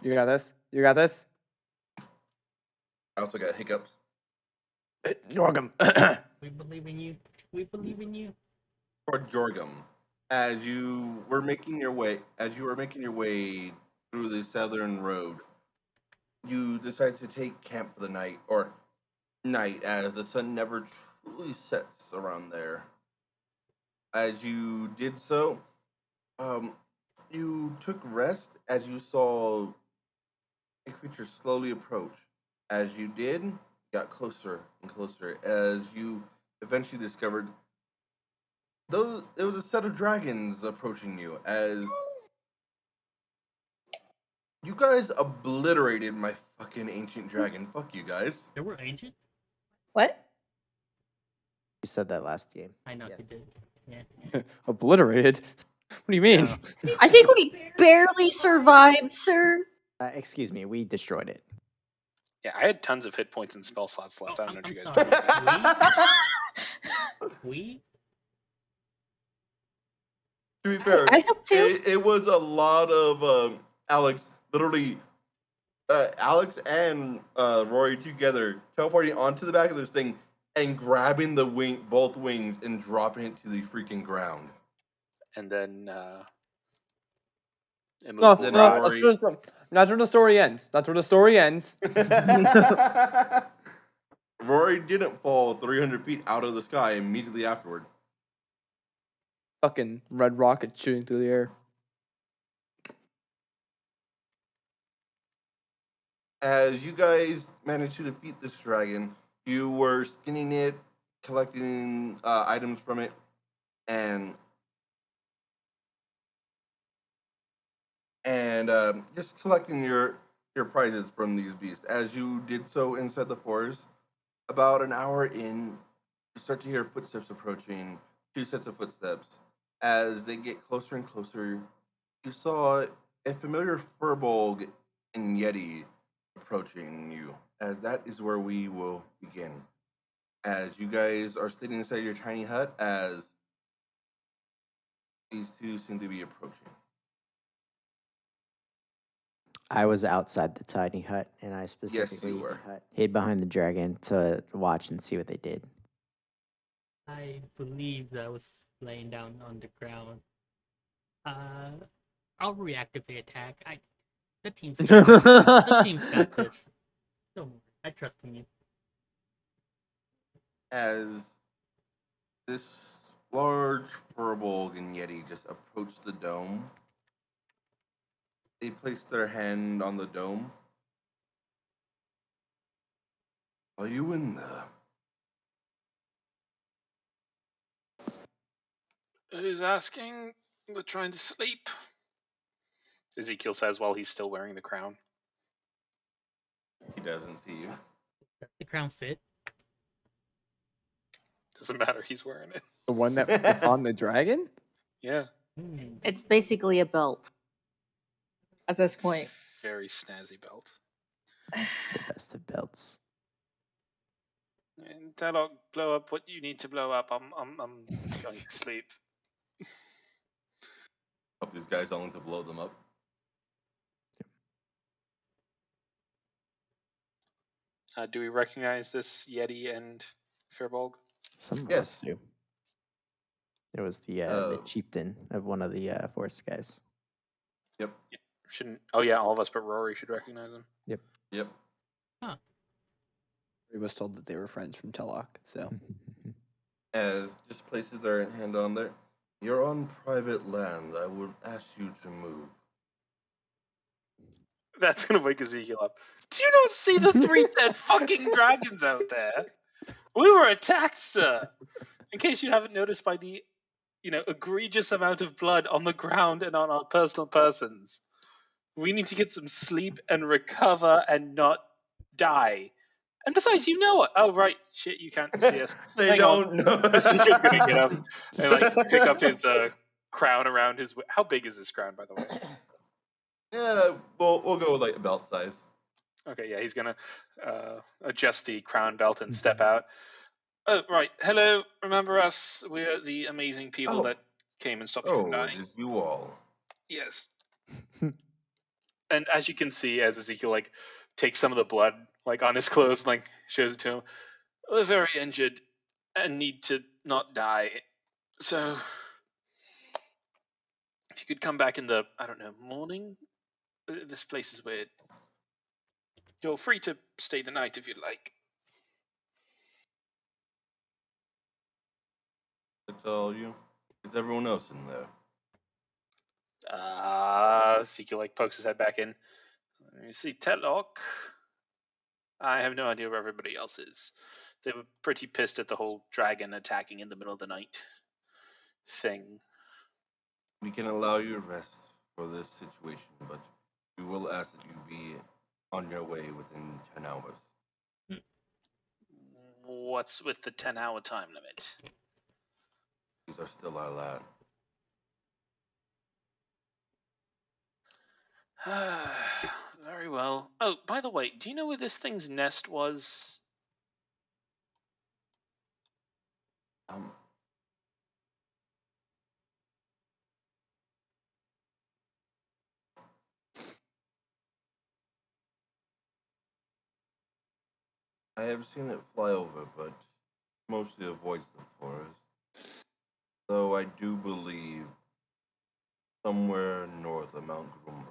You got this. You got this. I also got hiccups. Jorgum. We believe in you. We believe in you. For Jorgum, as you were making your way through the southern road, you decided to take camp for the night, as the sun never truly sets around there. As you did so, you took rest as you saw a creature slowly approach. As you did, got closer and closer as you eventually discovered it was a set of dragons approaching you as you guys obliterated my fucking ancient dragon. Fuck you guys. They were ancient? What? You said that last game. I know Yes. you did. Yeah. Obliterated? What do you mean? Yeah. I think we barely survived, sir. Excuse me, we destroyed it. Yeah, I had tons of hit points and spell slots left. I don't know what I'm you guys sorry. We? To be fair, I helped too. it was a lot of Alex, literally, Alex and Rory together teleporting onto the back of this thing and grabbing both wings and dropping it to the freaking ground. And then No, immovable Then drive. Rory- that's where the story ends. That's where the story ends. Rory didn't fall 300 feet out of the sky immediately afterward. Fucking red rocket shooting through the air. As you guys managed to defeat this dragon, you were skinning it, collecting items from it, and just collecting your prizes from these beasts. As you did so inside the forest, about an hour in, you start to hear footsteps approaching, two sets of footsteps. As they get closer and closer, you saw a familiar furbolg and yeti approaching you, as that is where we will begin. As you guys are sitting inside your tiny hut, as these two seem to be approaching. I was outside the tiny hut, and I specifically were. hid behind the dragon to watch and see what they did. I believe I was laying down on the ground. I'll reactivate the attack. The team's got this. The team's got this. Don't worry. I trust in you. As this large furbolg and yeti just approach the dome, they place their hand on the dome. Are you in there? Who's asking? We're trying to sleep. Ezekiel says while he's still wearing the crown. He doesn't see you. Does the crown fit? Doesn't matter, he's wearing it. The one that was on the dragon? Yeah. It's basically a belt at this point. Very snazzy belt. The best of belts. And Talok, blow up what you need to blow up. I'm going to sleep. Hope these guys only to blow them up. Do we recognize this Yeti and Firbolg? Some of Yes. us do. It was the chieftain of one of the forest guys. Yep. Shouldn't? Oh yeah, all of us but Rory should recognize him. Yep. We was told that they were friends from Telok, so. As just places their hand on there. You're on private land. I would ask you to move. That's gonna wake Ezekiel up. Do you not see the 3 dead fucking dragons out there? We were attacked, sir. In case you haven't noticed by the, egregious amount of blood on the ground and on our personal persons. We need to get some sleep and recover and not die. And besides, you know it. Oh, right. Shit, you can't see us. They Hang don't on. know. Ezekiel's gonna get up and pick up his crown around his. How big is this crown, by the way? Yeah, we'll go with like belt size. Okay, yeah, he's gonna adjust the crown belt and step out. Oh, right. Hello. Remember us? We're the amazing people that came and stopped you from Oh, dying. it is you all. Yes. And as you can see, as Ezekiel like takes some of the blood like on his clothes, and, like shows it to him, we're very injured and need to not die. So if you could come back in the morning. This place is weird. You're free to stay the night if you'd like. It's all you. It's everyone else in there. Ezekiel like pokes his head back in. You see, Telok. I have no idea where everybody else is. They were pretty pissed at the whole dragon attacking in the middle of the night thing. We can allow you rest for this situation, but we will ask that you be on your way within 10 hours. What's with the 10-hour time limit? These are still our lad. Very well. Oh, by the way, do you know where this thing's nest was? I have seen it fly over, but mostly avoids the forest. Though I do believe somewhere north of Mount Grumba.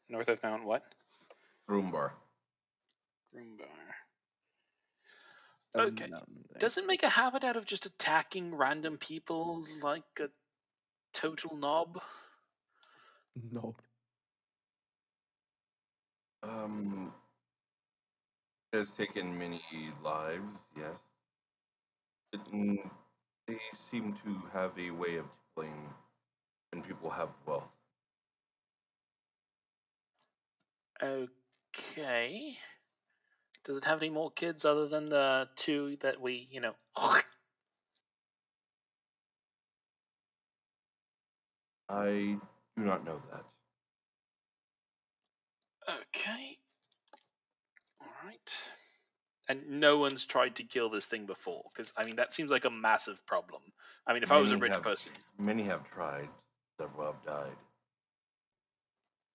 North of Mount what? Grumbar. Grumbar. Oh, Okay. no, Does it make a habit out of just attacking random people like a total knob? no. It has taken many lives, yes. They seem to have a way of killing when people have wealth. Okay. Does it have any more kids other than the two that we, I do not know that. Okay. Alright. And no one's tried to kill this thing before, because, that seems like a massive problem. If I was a rich person... Many have tried. Several have died.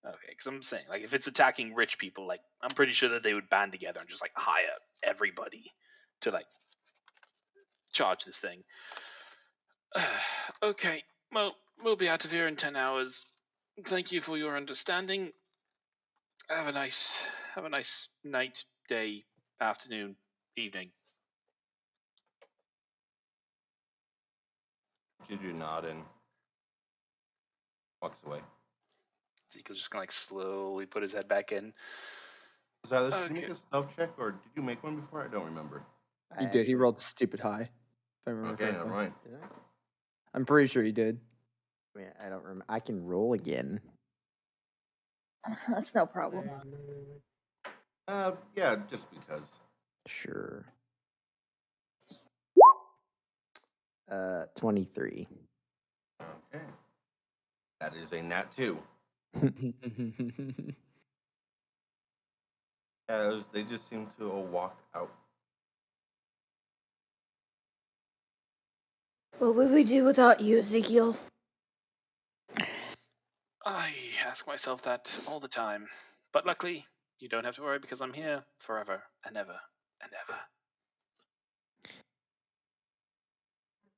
Okay, because I'm saying, if it's attacking rich people, I'm pretty sure that they would band together and just, hire everybody to, charge this thing. Okay, well, we'll be out of here in 10 hours. Thank you for your understanding. Have a nice night, day, afternoon, evening. Did you nod and walks away? Ezekiel's just gonna slowly put his head back in. Silas, did you make a stealth check, or did you make one before? I don't remember. He did. He rolled stupid high. If I remember Okay, correctly. never mind. Did I? I'm pretty sure he did. I don't remember. I can roll again. That's no problem. Yeah, just because. Sure. 23. Okay. That is a nat 2. As they just seem to walk out. What would we do without you, Ezekiel? I ask myself that all the time. But luckily, you don't have to worry because I'm here forever and ever and ever.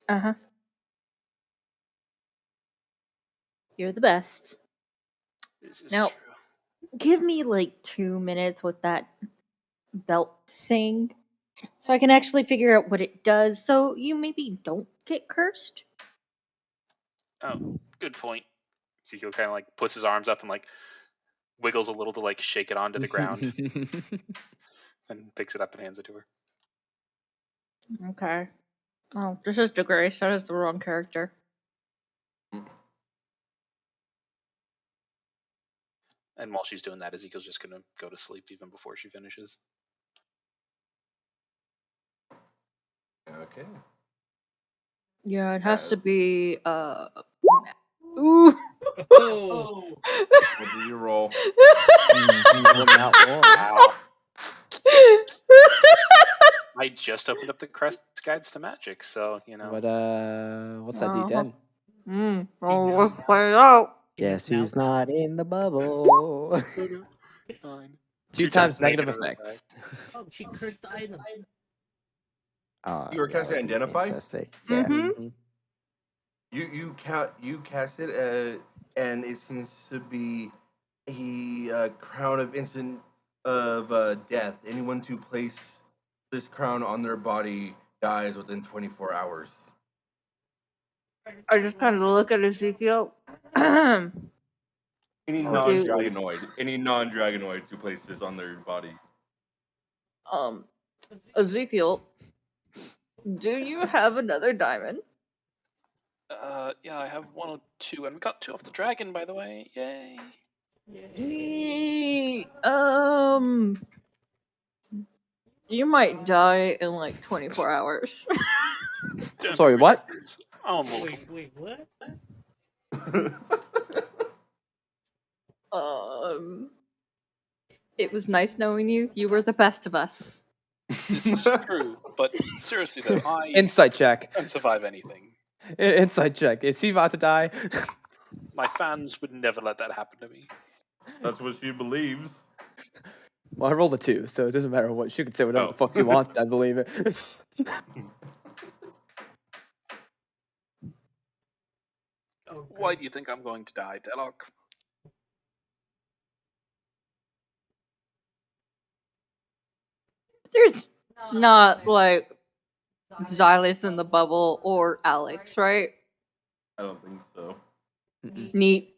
Uh-huh. You're the best. This is Now, true. give me 2 minutes with that belt thing so I can actually figure out what it does so you maybe don't get cursed. Oh, good point. Ezekiel kind of puts his arms up and wiggles a little to shake it onto the ground, and picks it up and hands it to her. Okay. Oh, this is DeGrace. That is the wrong character. And while she's doing that, Ezekiel's just gonna go to sleep even before she finishes. Okay. Yeah, it has to be, Ooh! Oh, What did you roll? Not one. Wow. I just opened up the Crest Guides to Magic, so, What's that Uh-huh. D10? Oh, let's play it out. Guess Now- who's not in the bubble? Fine. 2 times negative effects. Oh, she cursed the item. You were Yeah, casting that'd be Identify? fantastic. Yeah. Mm-hmm. You cast it, and it seems to be a crown of instant death. Anyone to place this crown on their body dies within 24 hours. I just kind of look at Ezekiel. Any Oh, dude. non-dragonoid who place this on their body. Ezekiel, do you have another diamond? Yeah, I have 1 or 2, and we got 2 off the dragon, by the way. Yay! You might die in like 24 hours. Don't be Sorry, what? ridiculous. I'm immortal. Wait, what? It was nice knowing you. You were the best of us. This is true, but seriously though, I Insight check. can't survive anything. Insight check. Is he about to die? My fans would never let that happen to me. That's what she believes. Well, I rolled a 2, so it doesn't matter what. She can say whatever Oh. the fuck she wants. I believe it. Oh, Why God. do you think I'm going to die, Delok? There's not like Xylus in the bubble or Alex, right? I don't think so. Mm-mm. Neat.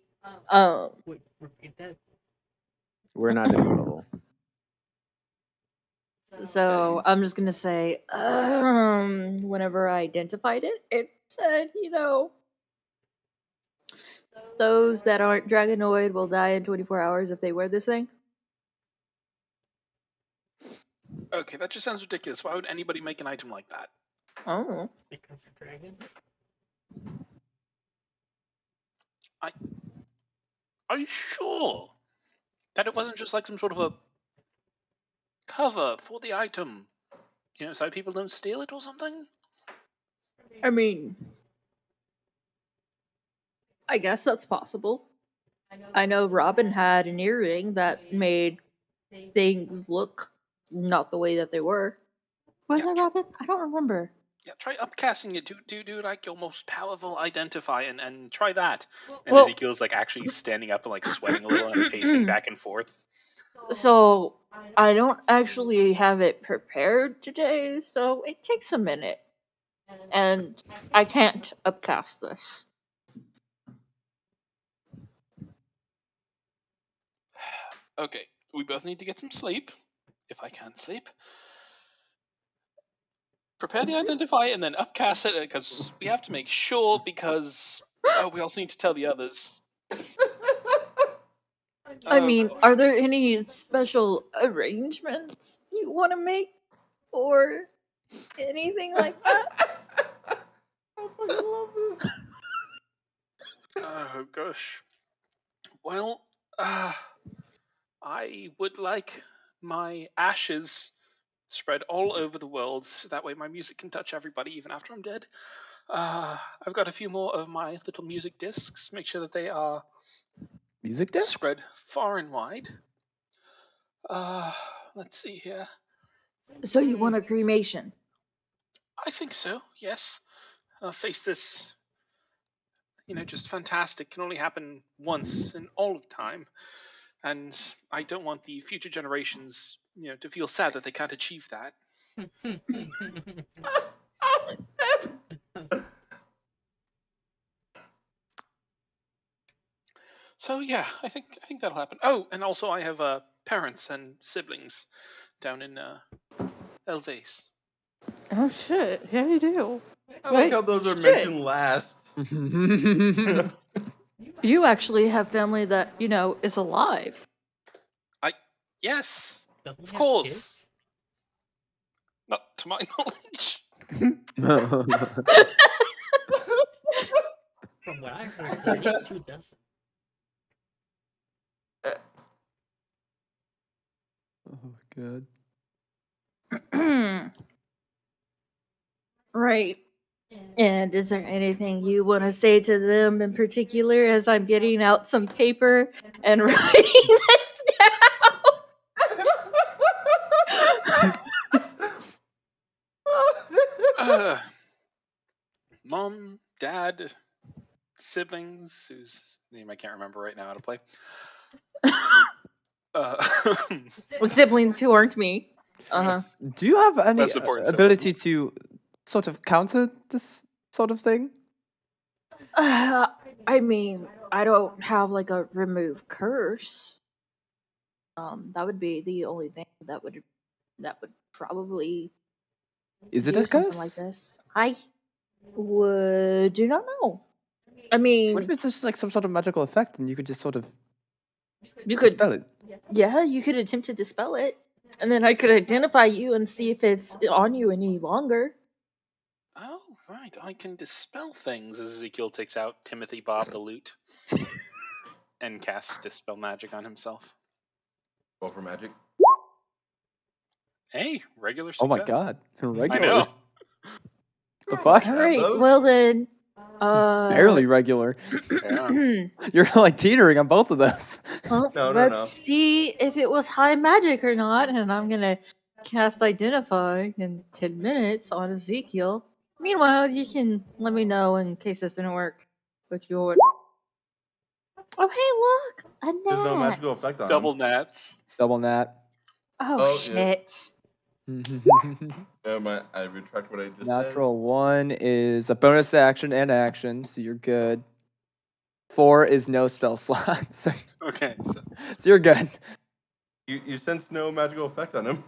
Wait, repeat that. We're not in the bubble. So I'm just gonna say, whenever I identified it, it said, those that aren't Dragonoid will die in 24 hours if they wear this thing. Okay, that just sounds ridiculous. Why would anybody make an item like that? Oh. Because of dragons? Are you sure that it wasn't just like some sort of a cover for the item? So people don't steal it or something? I mean, I guess that's possible. I know Robin had an earring that made things look not the way that they were. Was Yeah, it Robin? I don't remember. Yeah, try upcasting it. Do like your most powerful identify and try that. And Well- Ezekiel's like actually standing up and like sweating a little and pacing back and forth. So, I don't actually have it prepared today, so it takes a minute. And I can't upcast this. Okay, we both need to get some sleep. If I can't sleep. Prepare the identify and then upcast it because we have to make sure because we also need to tell the others. I Oh, mean, gosh. are there any special arrangements you want to make? Or anything like that? I fucking love this. Oh gosh. Well, I would like my ashes spread all over the world so that way my music can touch everybody even after I'm dead. I've got a few more of my little music discs. Make sure that they are Music discs? spread far and wide. Let's see here. So you want a cremation? I think so, yes. Face this, just fantastic. Can only happen once in all of time. And I don't want the future generations, to feel sad that they can't achieve that. So yeah, I think that'll happen. Oh, and also I have parents and siblings down in Elvase. Oh shit, yeah you do. I like how those are Shit. mentioned last. You actually have family that, is alive. Yes, Doesn't he of have course. Not to my knowledge. From what I heard, it's at least 2 dozen. Oh, God. Right. And is there anything you want to say to them in particular as I'm getting out some paper and writing this down? Mom, Dad, siblings, whose name I can't remember right now how to play. Siblings who aren't me. Uh-huh. Do you have any That's important ability syllables. to sort of counter this sort of thing? I mean, I don't have like a remove curse. That would be the only thing that would probably Is it do a something like curse? this. I do not know. I What mean, if it's just like some sort of magical effect and you could just sort of you could, dispel it? yeah, you could attempt to dispel it, and then I could identify you and see if it's on you any longer. Oh, right. I can dispel things as Ezekiel takes out Timothy Bob the Lute and casts Dispel Magic on himself. Roll for magic. Hey, regular Oh my success. god. I Regular. know. The fuck? Have Alright, those? well then, Barely regular. Yeah. You're like teetering on both of those. well, No, let's no. see if it was high magic or not, and I'm gonna cast Identify in 10 minutes on Ezekiel. Meanwhile, you can let me know in case this didn't work with your. Oh, hey, look! A There's no gnat! magical effect on Double him. nats. Double nat. Oh, Oh, yeah. shit. I retract what I just said. Natural 1 is a bonus action and action, so you're good. 4 is no spell slot, so Okay, so you're good. You sense no magical effect on him.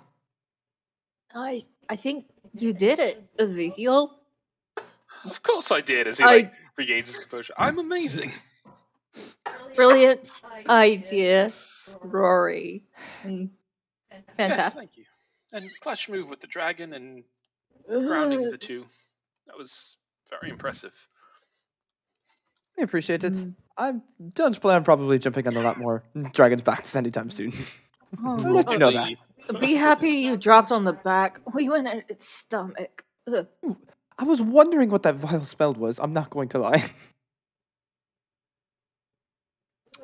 I think you did it, Ezekiel. of course I did as he I regains his composure. I'm amazing. brilliant idea, Rory. And Yes, fantastic. thank you. And clutch move with the dragon and grounding the two. That was very impressive. I appreciate it. Mm. I don't plan on probably jumping on a lot more dragons' backs anytime soon. I'll Oh, let you know Hopefully- that. be happy you dropped on the back. We went at its stomach. Ugh. I was wondering what that vile spell was. I'm not going to lie.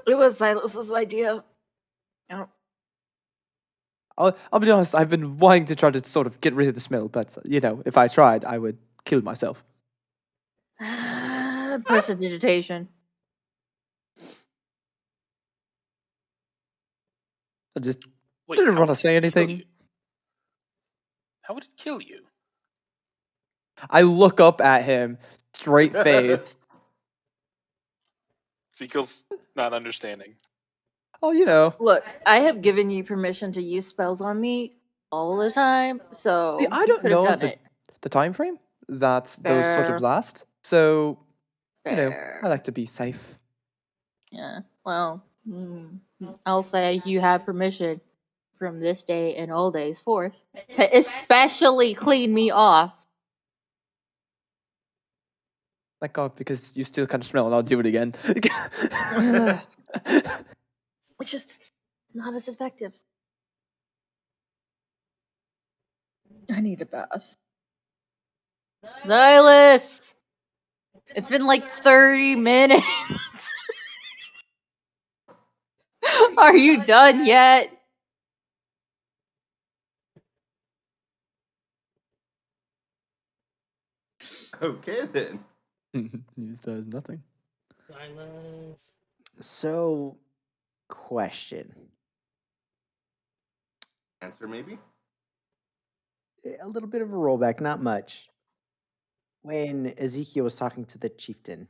It was Silas's idea. Oh, I'll be honest. I've been wanting to try to sort of get rid of the smell, but you know, if I tried, I would kill myself. prestidigitation. I just Wait, didn't how want to would say it kill anything. you? How would it kill you? I look up at him, straight face. Ezekiel's not understanding. Oh, you know. Look, I have given you permission to use spells on me all the time, so See, I you don't could have know done it. the time frame that those sort Fair. of last. So, you know, Fair. I like to be safe. Yeah. Well, I'll say you have permission from this day and all days forth to especially clean me off. Thank God, because you still kind of smell, and I'll do it again. Ugh. It's just not as effective. I need a bath. Silas! It's been like 30 minutes. Are you done yet? Okay then. He says nothing. Silence. So, question. Answer maybe. A little bit of a rollback, not much. When Ezekiel was talking to the chieftain,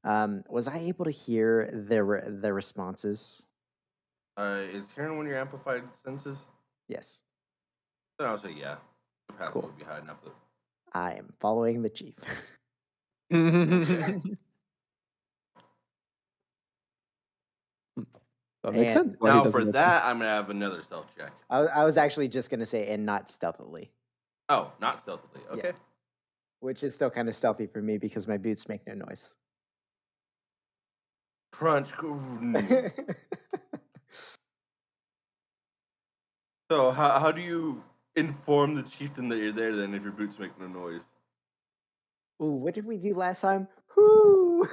was I able to hear their responses? Is hearing one of your amplified senses? Yes. Then I'll say yeah. The path Cool. would be high enough that. I am following the chief. That makes And sense. Why he Now doesn't for get that, I'm gonna have another stealth check. I was actually just gonna say, and not stealthily, Oh, not stealthily. Yeah. Okay. which is still kind of stealthy for me because my boots make no noise. Crunch. So how do you inform the chieftain that you're there then if your boots make no noise? Ooh, what did we do last time? Whoo!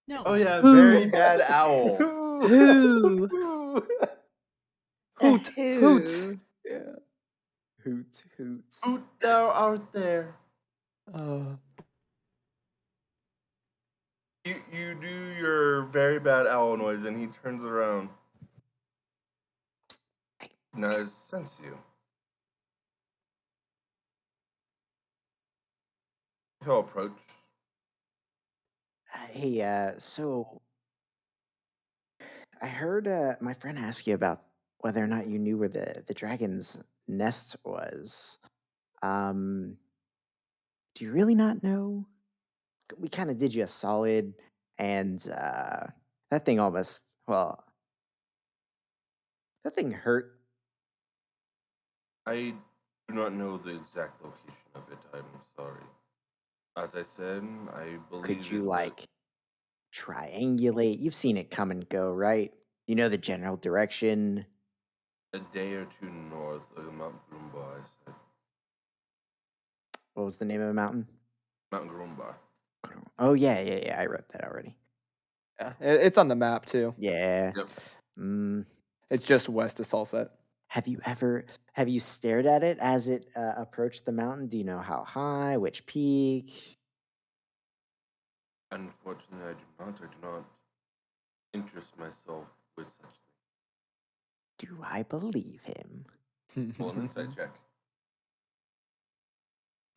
No. Oh yeah, very bad owl. Who? Hoot, hoot. Who? Yeah. Hoot, hoots. Hoot thou art there. Uh, You do your very bad owl noise, and he turns around. Now I sense you. He'll approach. Hey, so I heard my friend ask you about whether or not you knew where the dragon's nest was. Um, do you really not know? We kind of did you a solid, and that thing almost, well, that thing hurt. I do not know the exact location of it. I'm sorry. As I said, I believe Could you is that like triangulate? You've seen it come and go, right? You know the general direction. a day or two north of Mount Grumbar. I said What was the name of the mountain? Mount Grumbar. Oh yeah. I wrote that already. yeah, it's on the map too. Yeah. Yep. Mm, It's just west of Salset. have you stared at it as it approached the mountain? Do you know how high, which peak? Unfortunately, I do not. I do not interest myself with such things. Do I believe him? Roll an insight check.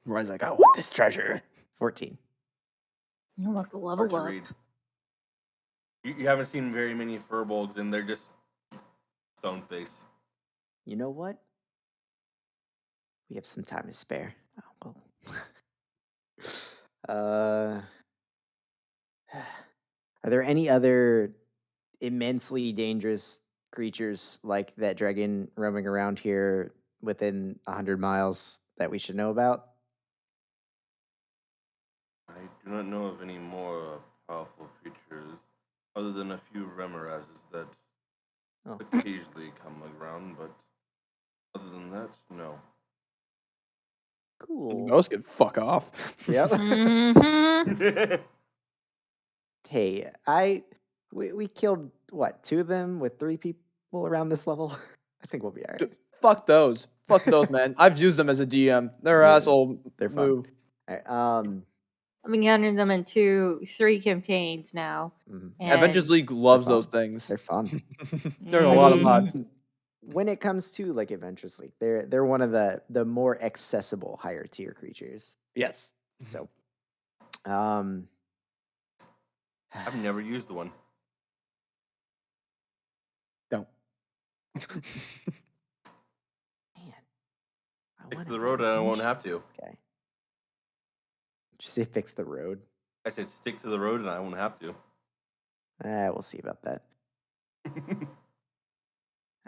Ryan's like, I want this treasure. 14. You want to Hard level to up. read. You haven't seen very many furbolgs, and they're just stone face. You know what? We have some time to spare. Oh well. Are there any other immensely dangerous creatures like that dragon roaming around here within 100 miles that we should know about? I do not know of any more powerful creatures, other than a few remorazes that Oh. occasionally come around, but other than that, no. Cool. Most can fuck off. Yep. Mm-hmm. Hey, we killed what, 2 of them with 3 people around this level? I think we'll be all right. Dude, fuck those. Fuck those, man. I've used them as a DM. They're Yeah, asshole they're fun. move. All right, I've encountered them in 3 campaigns now. mhm. And Adventures League loves fun. those things. They're fun. There are a lot of Mhm. mods. When it comes to like Adventures League, they're one of the more accessible higher tier creatures. Yes. So, um, I've never used one. Don't. man, I Fix wanted the road, and I won't finish- have to. Okay. Did you say fix the road? I said stick to the road, and I won't have to. We'll see about that.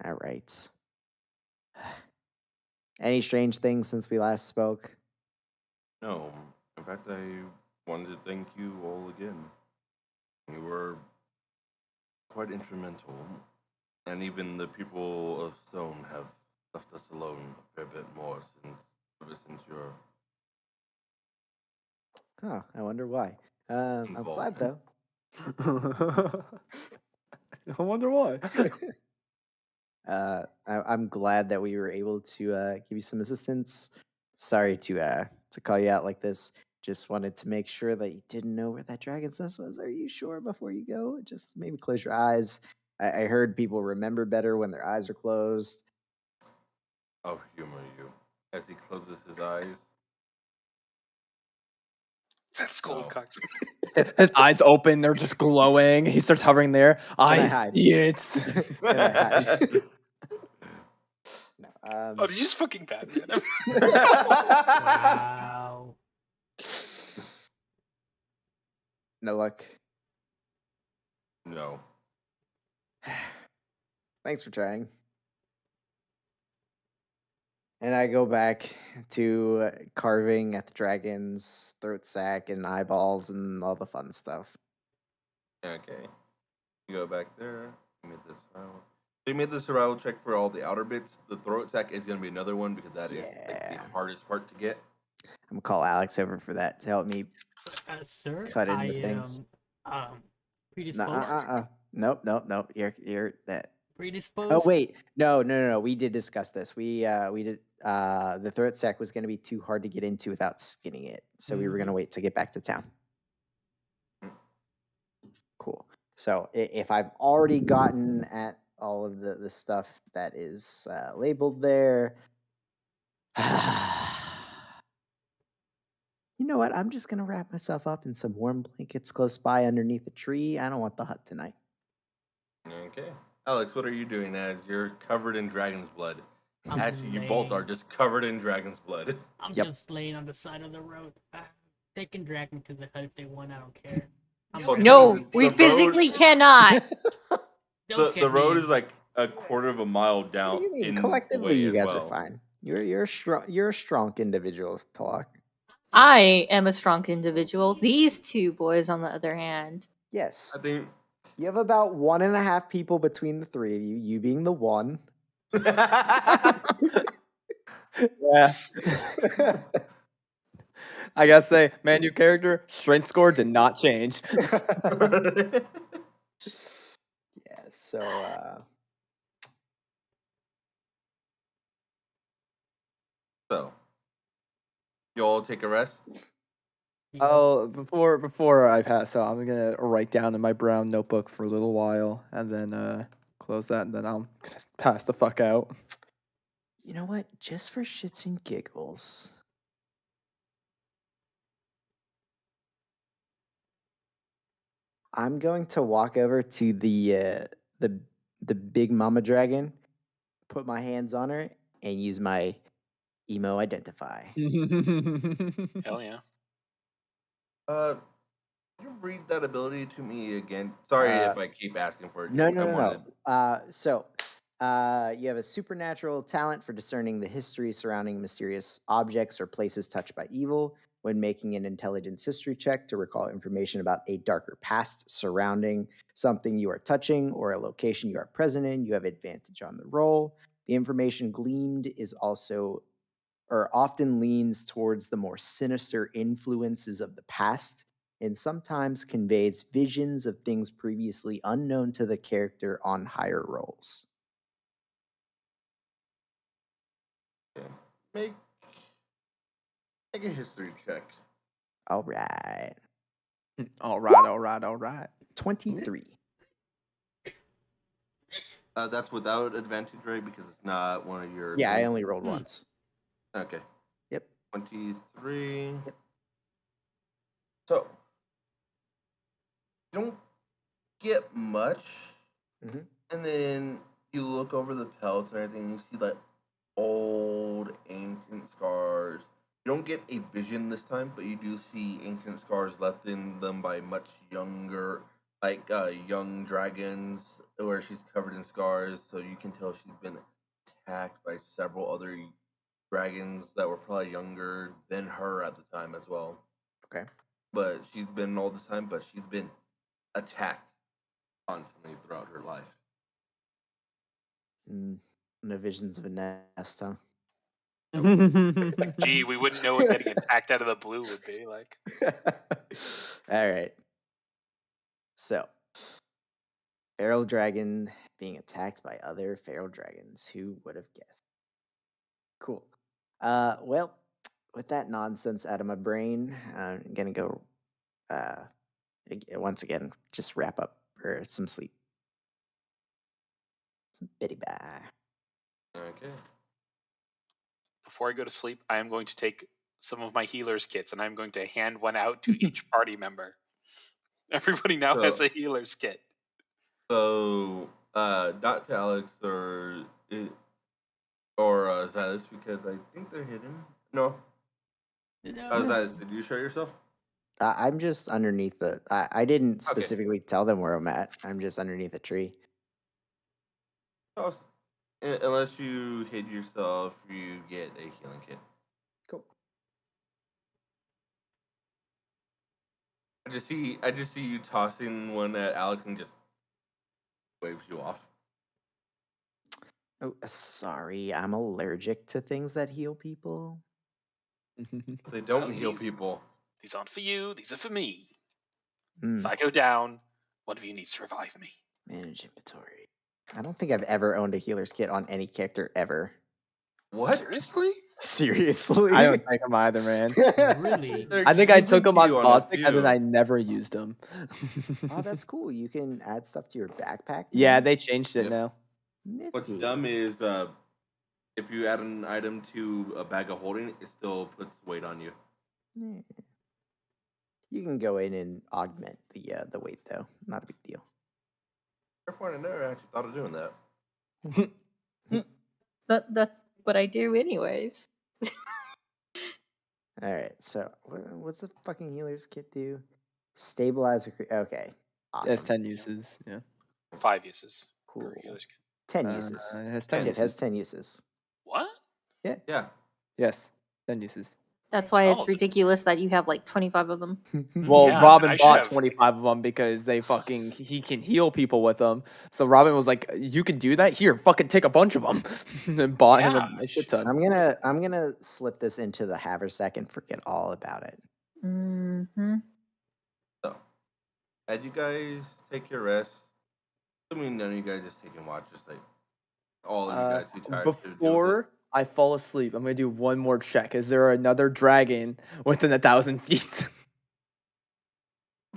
All right. Any strange things since we last spoke? No. In fact, I wanted to thank you all again. You were quite instrumental, and even the people of Stone have left us alone a fair bit more ever since your Oh, I wonder why. I'm glad though. I wonder why. I'm glad that we were able to give you some assistance. Sorry to call you out like this. Just wanted to make sure that you didn't know where that dragon's nest was. Are you sure before you go? Just maybe close your eyes. I heard people remember better when their eyes are closed. I'll humor you. As he closes his eyes, That's cold, Oh. Cox. His eyes open, they're just glowing. He starts hovering there. I I hide? see it. And I hide. No, Oh, did you just fucking Batman him? Wow. no luck. no. Thanks for trying. And I go back to carving at the dragon's throat sack and eyeballs and all the fun stuff. Okay. You go back there. You made this survival. So you made the survival check for all the outer bits. The throat sack is going to be another one because that is like Yeah. the hardest part to get. gonna call Alex over for that to help me Sir, cut I into am things. predisposed. Nope. You're that. Oh Predisposed. wait, no. We did discuss this. We did. The throat sack was gonna be too hard to get into without skinning it, so we were gonna wait to get back to town. Cool. So if I've already gotten at all of the stuff that is labeled there, you know what? I'm just gonna wrap myself up in some warm blankets close by underneath a tree. I don't want the hut tonight. Okay. Alex, what are you doing as you're covered in dragon's blood? I'm Actually, you both are laying- just covered in dragon's blood. I'm Yep. just laying on the side of the road. They can drag me to the hut if they want. I don't care. I'm Well, ready. No, the we road- physically cannot. Don't The get road me is like a quarter of a mile What down do you mean? in the Collectively, way you as guys are well. fine. You're strong. You're a strong individual, Talak. I am a strong individual. These two boys, on the other hand. Yes. I think. You have about 1.5 people between the three of you. You being the one. Yeah. I gotta say, man, your character strength score did not change. Yeah. So So, you all take a rest. Oh, before I pass out, I'm gonna write down in my brown notebook for a little while, and then close that, and then I'll just pass the fuck out. you know what? Just for shits and giggles. I'm going to walk over to the big mama dragon, put my hands on her, and use my emo identify. Hell yeah. Can you read that ability to me again? Sorry if I keep asking for it. No. I wanted. So, you have a supernatural talent for discerning the history surrounding mysterious objects or places touched by evil. When making an intelligence history check to recall information about a darker past surrounding something you are touching or a location you are present in, you have advantage on the roll. The information gleaned is also or often leans towards the more sinister influences of the past and sometimes conveys visions of things previously unknown to the character on higher rolls. Make a history check. All right. All right. 23. That's without advantage, right? Because it's not one of your. Yeah, I things. only rolled once. Okay. Yep. 23. Yep. So, you don't get much. Mhm. And then you look over the pelts and everything, you see like old, ancient scars. You don't get a vision this time, but you do see ancient scars left in them by much younger, young dragons, where she's covered in scars, so you can tell she's been attacked by several other dragons that were probably younger than her at the time as well. Okay. But she's been all this time, but she's been attacked constantly throughout her life. No visions of a nest, huh? Gee, we wouldn't know what getting attacked out of the blue would be like. All right. So, feral dragon being attacked by other feral dragons. Who would have guessed? Cool. Well, with that nonsense out of my brain, I'm gonna go. Once again, just wrap up for some sleep. Some bitty bye. Okay. Before I go to sleep, I am going to take some of my healer's kits and I'm going to hand one out to each party member. Everybody now has So- a healer's kit. So, not to Alex or Silas because I think they're hidden. No, Silas, did you show yourself? I'm just underneath the. I didn't Okay. specifically tell them where I'm at. I'm just underneath a tree. Oh, unless you hid yourself, you get a healing kit. Cool. I just see you tossing one at Alex and just waves you off. Oh, sorry. I'm allergic to things that heal people. They don't Well, heal these- people. These aren't for you. These are for me. Hmm. If I go down, one of you needs to revive me. Manage inventory. I don't think I've ever owned a healer's kit on any character ever. What? Seriously? Seriously? I don't take them either, man. Really? They're I think I given took them to on you a Bostic and then few. I never used them. Oh, that's cool. You can add stuff to your backpack. Yeah, now? they changed it Yep. now. What's Nifty. dumb is if you add an item to a bag of holding, it still puts weight on you. Yeah. You can go in and augment the weight though. Not a big deal. Fair point. I never actually thought of doing that. That's what I do anyways. All right. So what's the fucking healer's kit do? Stabilize a okay. Awesome. It's 10 uses. Yeah. 5 uses. Cool. Per healer's kit. 10 uses. It has The 10 kit has uses. 10 uses. What? Yeah. Yes, 10 uses. That's why it's Oh, ridiculous that you have like 25 of them. Well, Yeah, Robin I should bought have- 25 of them because he can heal people with them. So Robin was like, "You can do that? Here, fucking take a bunch of them," and bought him Yeah, a shit ton. I'm gonna slip this into the haversack and forget all about it. Mm-hmm. So, as you guys take your rest, assuming none of you guys is taking watch, just like all of you guys too tired to deal with it. Before I fall asleep, I'm gonna do one more check. Is there another dragon within 1,000 feet?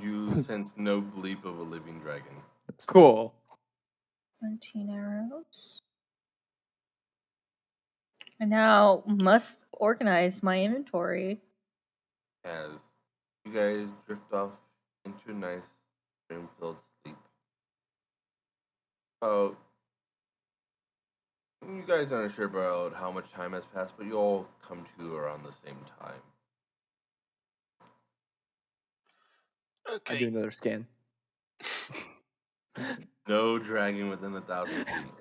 You sense no bleep of a living dragon. That's Cool. 19 arrows. I now must organize my inventory. As you guys drift off into a nice dream-filled sleep. Oh, you guys aren't sure about how much time has passed, but you all come to around the same time. I Okay. do another scan. No dragon within 1,000 feet.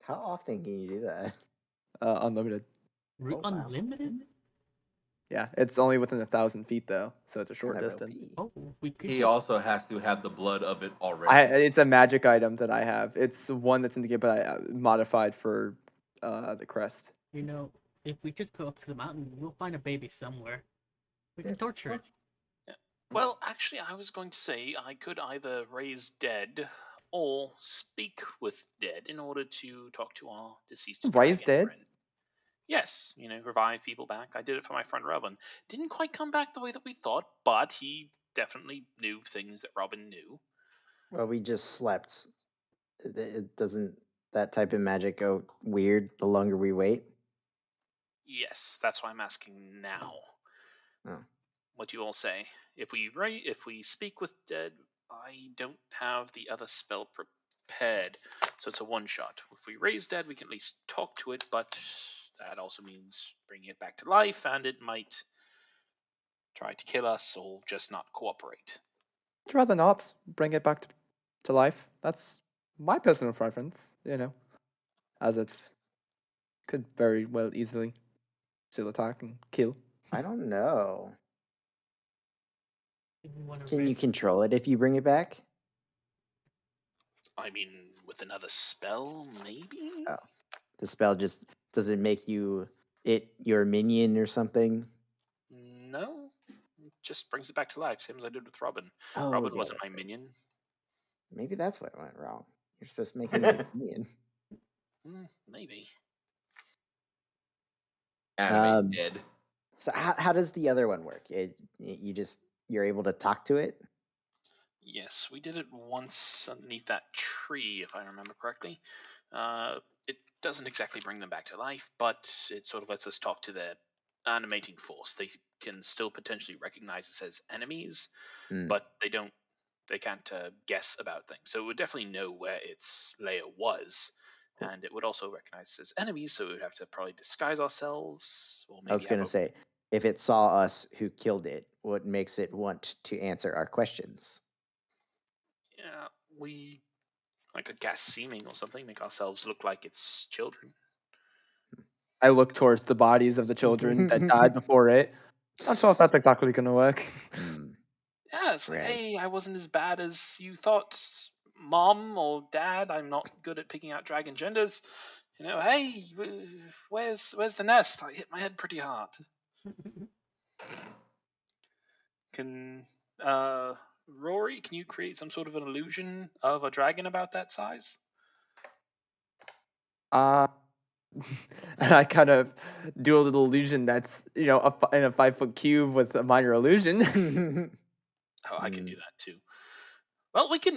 How often can you do that? Unlimited. Oh, wow. Unlimited? Yeah, it's only within 1,000 feet though, so it's a short Kind of distance. OP. Oh, we could He just... also has to have the blood of it already. It's a magic item that I have. It's one that's in the game, but I modified for the crest. You know, if we just go up to the mountain, we'll find a baby somewhere. We can torture it. Well, actually, I was going to say I could either raise dead or speak with dead in order to talk to our deceased Raise dragon dead? friend. Yes, revive people back. I did it for my friend Robin. Didn't quite come back the way that we thought, but he definitely knew things that Robin knew. Well, we just slept. It doesn't that type of magic go weird the longer we wait? Yes, that's why I'm asking now. Oh. What do you all say? If we speak with dead, I don't have the other spell prepared, so it's a one shot. If we raise dead, we can at least talk to it, but that also means bringing it back to life, and it might try to kill us or just not cooperate. I'd rather not bring it back to life. That's my personal preference, as it's could very well easily still attack and kill. I don't know. If we wanna Can you raise- control it if you bring it back? I mean, with another spell, maybe? Oh. The spell just doesn't make you your minion or something. No. It just brings it back to life, same as I did with Robin. Oh, Robin okay. wasn't my minion. Maybe that's what went wrong. You're supposed to make him your minion. Maybe. Anime dead. So how does the other one work? You're able to talk to it? Yes, we did it once underneath that tree, if I remember correctly. It doesn't exactly bring them back to life, but it sort of lets us talk to their animating force. They can still potentially recognize us as enemies, Mm. but they can't guess about things. So it would definitely know where its lair was, and it would also recognize us as enemies. So we would have to probably disguise ourselves, or maybe I was going to say, if it saw us who killed it, what makes it want to answer our questions? yeah, we like a gas seeming or something, make ourselves look like it's children. I look towards the bodies of the children that died before it. Not sure if that's exactly gonna work. Hmm. Yeah, it's like, Right. hey, I wasn't as bad as you thought, mom or dad. I'm not good at picking out dragon genders. Hey, where's the nest? I hit my head pretty hard. Can Rory, can you create some sort of an illusion of a dragon about that size? And I kind of do a little illusion that's in a 5-foot cube with a minor illusion. Oh, I can do that too. Well, we can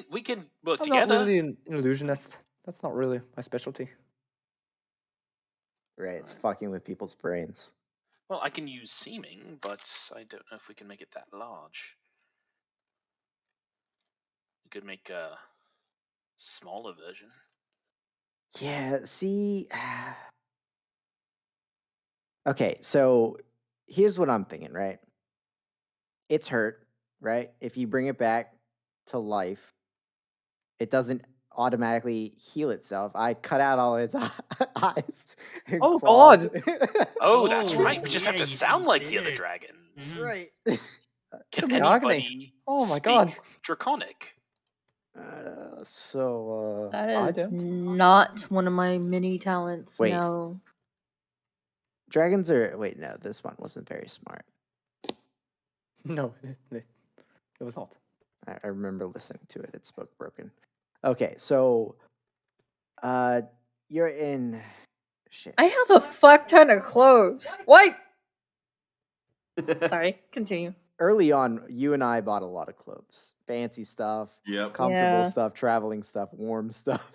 work I'm not together. really an illusionist. That's not really my specialty. Right, it's fucking with people's brains. Well, I can use seeming, but I don't know if we can make it that large. We could make a smaller version. Yeah, see. Okay, so here's what I'm thinking, right? It's hurt, right? If you bring it back to life, it doesn't automatically heal itself. I cut out all its eyes and Oh, claws. God. Oh, that's Oh, right. We just have yeah, to you sound like the other did. dragons. Mhm. Right. Can Kill me, agony. anybody Oh my speak God. Draconic? That I is don't. not one of my many talents. Wait. No. Dragons are. Wait, no, this one wasn't very smart. No, it was not. I remember listening to it. It spoke broken. Okay, so you're in shit. I have a fuck ton of clothes. What? Sorry, continue. Early on, you and I bought a lot of clothes. Fancy stuff, Yep. comfortable Yeah. stuff, traveling stuff, warm stuff.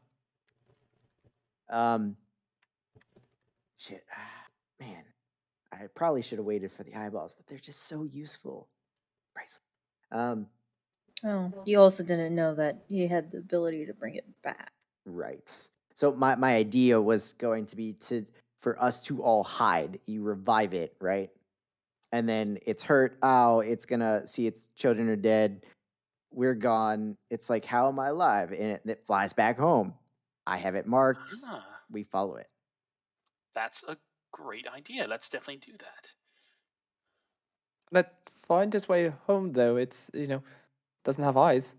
Um shit. Man, I probably should have waited for the eyeballs, but they're just so useful. Priceless. Oh, you also didn't know that he had the ability to bring it back. Right. So my idea was going to be for us to all hide. You revive it, right? And then it's hurt. Oh, it's gonna see its children are dead. We're gone. It's like, how am I alive? And it flies back home. I have it marked. Ah, We follow it. that's a great idea. Let's definitely do that. But find its way home, though. It's, doesn't have eyes.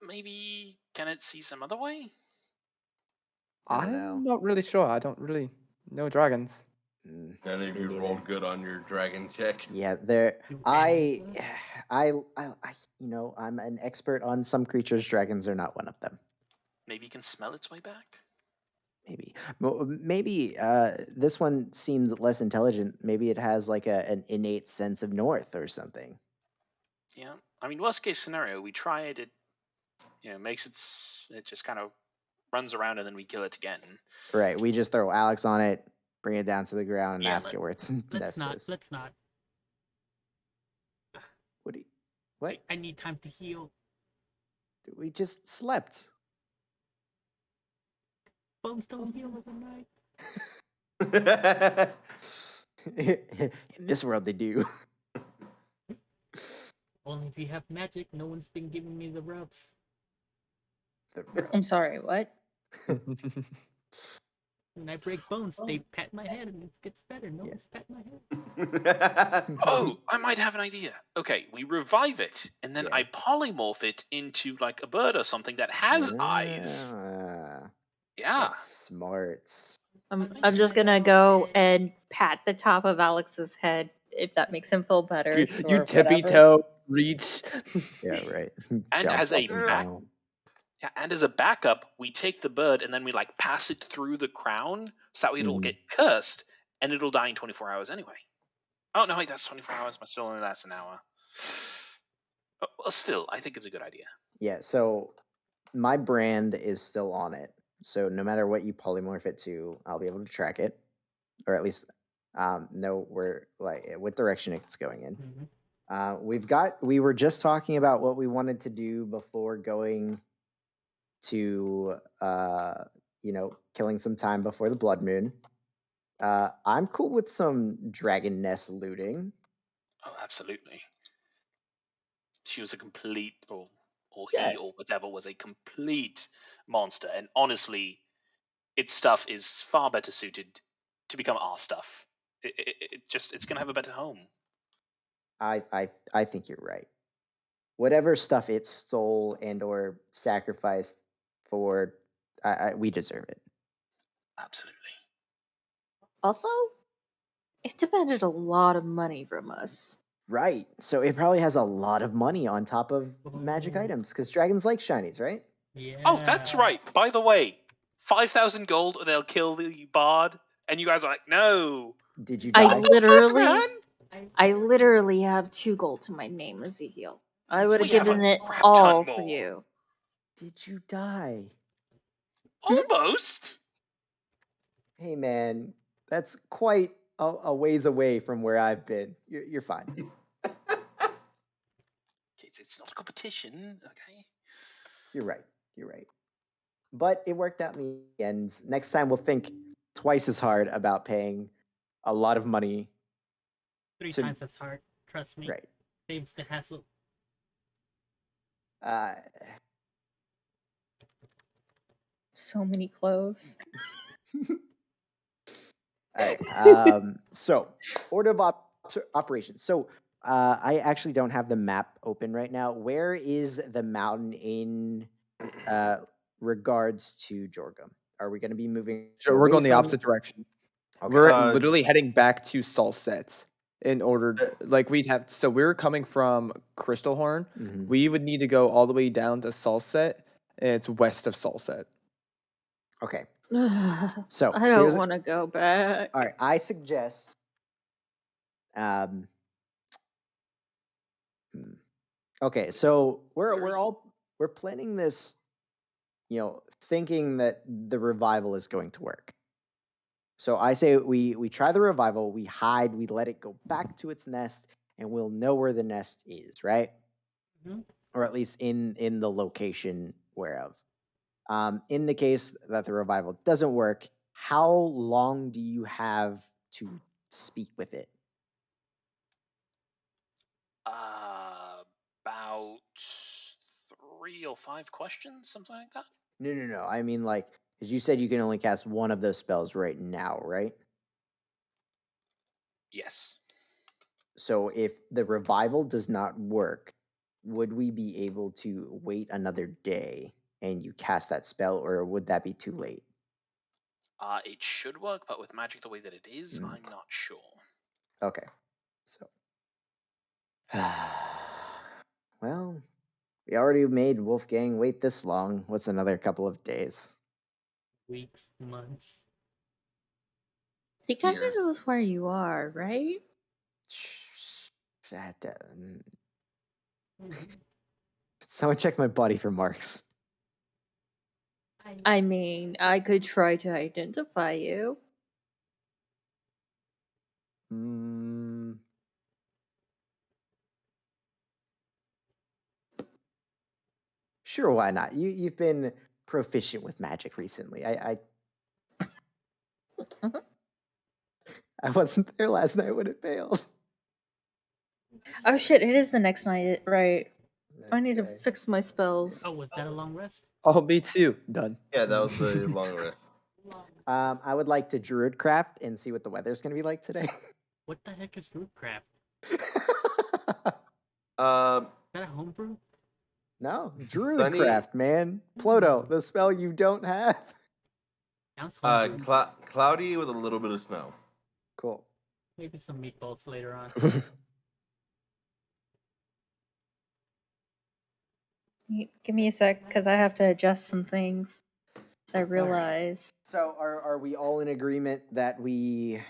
Maybe can it see some other way? I don't I'm know. not really sure. I don't really know dragons. Mm, None of me you neither. rolled good on your dragon check. Yeah, there. You I, animals? I'm an expert on some creatures. Dragons are not one of them. Maybe it can smell its way back. Maybe, maybe this one seems less intelligent. Maybe it has like an innate sense of north or something. Yeah. I mean, worst case scenario, we try it. It makes it just kind of runs around and then we kill it again. Right. We just throw Alex on it, bring it down to the ground, and Yeah, ask it where its Let's nest not. is. Let's not. What? What? I need time to heal. We just slept. Bones don't heal overnight. In this world, they do. Only if you have magic. No one's been giving me the rubs. I'm sorry, what? When I break bones, they pat my head and it gets better. No Yeah. one's pat my head. Oh, I might have an idea. Okay, we revive it and then Yeah. I polymorph it into like a bird or something that has eyes. Yeah. That's smart. I'm just gonna go and pat the top of Alex's head if that makes him feel better. you Sure, tippy whatever. toe reach. Yeah, right. And Jump as a up and back- down. Yeah, and as a backup, we take the bird and then we like pass it through the crown so that way it'll Mhm. get cursed and it'll die in 24 hours anyway. Oh no, wait, that's 24 hours, but still only lasts an hour. Well, still, I think it's a good idea. Yeah, so my brand is still on it. So no matter what you polymorph it to, I'll be able to track it, or at least know where, like, what direction it's going in. Mhm. We were just talking about what we wanted to do before going to, killing some time before the blood moon. I'm cool with some dragon nest looting. Oh, absolutely. She was a complete, or Yeah. he or whatever was a complete monster. And honestly, its stuff is far better suited to become our stuff. It's gonna have a better home. I think you're right. Whatever stuff it stole and or sacrificed for We deserve it. Absolutely. Also, it demanded a lot of money from us. Right. So it probably has a lot of money on top of magic Oh. items because dragons like shinies, right? Yeah. Oh, that's right. By the way, 5,000 gold or they'll kill the bard. And you guys are like, no. Did you I die? What the fuck, literally, man? I literally have 2 gold to my name, Ezekiel. I would have We have given a it crap all ton for more. you. Did you die? Almost. Hey, man, that's quite a ways away from where I've been. You're fine. It's not a competition, okay? You're right. You're right. But it worked out in the end. Next time, we'll think twice as hard about paying a lot of money. 3 to- times as hard. Trust me. Right. Saves the hassle. So many clothes. All right. So, order of operations. So, I actually don't have the map open right now. Where is the mountain in regards to Jorgum? Are we going to be moving? So we're away going the from- opposite direction. Okay. We're Uh, literally heading back to Salset in order, like we'd have. So we're coming from Crystal Horn. Mhm. We would need to go all the way down to Salset, and it's west of Salset. Okay. I So don't here's want to go back. all right. I suggest. Okay, so we're planning this, thinking that the revival is going to work. So I say we try the revival, we hide, we let it go back to its nest, and we'll know where the nest is, right? Mhm. Or at least in the location whereof. In the case that the revival doesn't work, how long do you have to speak with it? About 3 or 5 questions, something like that. No. I mean, like, because you said you can only cast one of those spells right now, right? Yes. So if the revival does not work, would we be able to wait another day and you cast that spell, or would that be too late? It should work, but with magic the way that it is, Mm. I'm not sure. Okay. So, well, we already made Wolfgang wait this long. What's another couple of days? Weeks, months. He kind of Years. knows where you are, right? That, Mhm. someone check my body for marks. I mean, I could try to identify you. Mm. Sure, why not? You've been proficient with magic recently. I wasn't there last night when it failed. Oh shit, it is the next night, right? I need to Okay. fix my spells. Oh, was that a long rest? Oh, me too. Done. Yeah, that was the long rest. I would like to druid craft and see what the weather's gonna be like today. What the heck is Rootcraft? Uh, Is that a homebrew? No, druid Sunny- craft, man. Ploto, Hmm. the spell you don't have. Sounds homebrew. cloudy with a little bit of snow. Cool. Maybe some meatballs later on. Give me a sec, because I have to adjust some things. As I realize. So are we all in agreement that we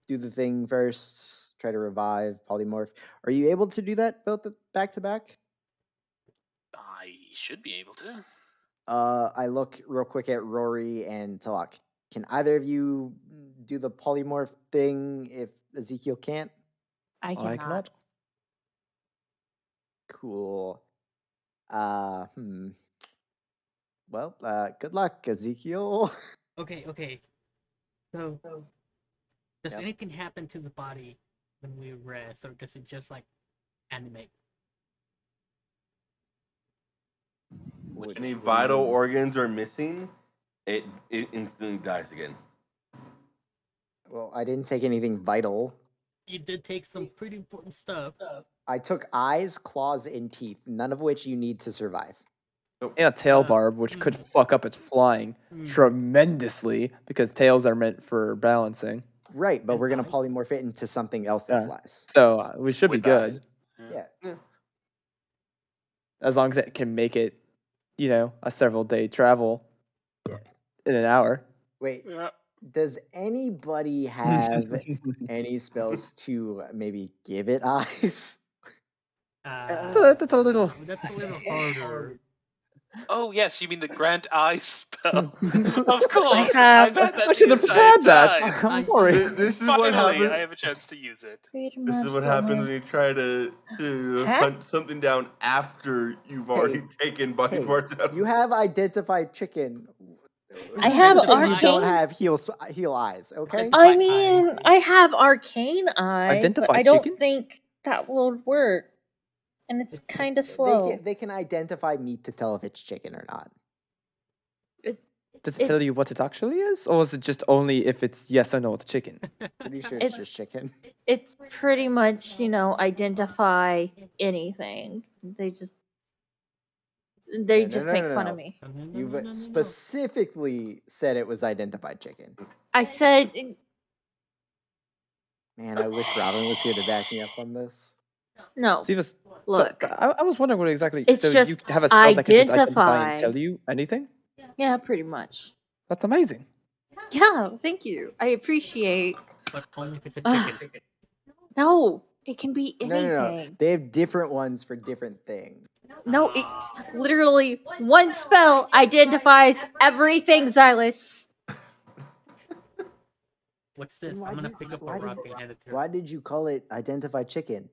do the thing first? Try to revive polymorph. Are you able to do that both back to back? I should be able to. I look real quick at Rory and Talak. Can either of you do the polymorph thing if Ezekiel can't? I cannot. I cannot. Cool. Well, good luck, Ezekiel. Okay. So, does Yep. anything happen to the body when we rest, or does it just like animate? What Any do you vital mean? organs are missing, it instantly dies again. Well, I didn't take anything vital. You did take some pretty important stuff. I took eyes, claws, and teeth, none of which you need to survive. And a tail Uh, barb, which could mm. fuck up its flying tremendously because tails are meant for balancing. Right, but And we're gonna eyes. polymorph it into something else that Yeah. flies. So we should be With good eyes. Yeah. as long as it can make it, a several day travel Yeah. in an hour. Wait, Yeah. does anybody have any spells to maybe give it eyes? So that's a little. That's a little harder. Oh yes, you mean the Grant Eye spell? Of course, have- I've had that I the should have entire had that. time. I'm I- sorry. This is what Finally, happens. I have a chance to use it. This is what happens when you try to Huh? hunt something down after you've already taken body Hey, parts out. you have identified chicken. I Who's have to say you arcane- don't have heal eyes, okay? Identify I mean, eyes. I have arcane eye, but Identify I don't chicken? think that will work. And it's kind of slow. They can identify meat to tell if it's chicken or not. Does it tell you what it actually is, or is it just only if it's yes or no, it's chicken? Pretty sure it's It's- just chicken. It's pretty much, identify anything. They just make fun of me. You've specifically said it was identified chicken. I said Man, I wish Robin was here to back me up on this. no. See, Look, I was wondering what exactly. It's so you just have a spell that can just identify and identify. tell you anything? yeah, pretty much. That's amazing. Yeah, thank you. I appreciate. But only if it's a chicken. No, it can be No. anything. They have different ones for different things. No, it's literally one spell identifies everything, Xylus. What's this? Then I'm gonna did- pick up a why did- rock and hand it to her. Why did you call it identified chicken?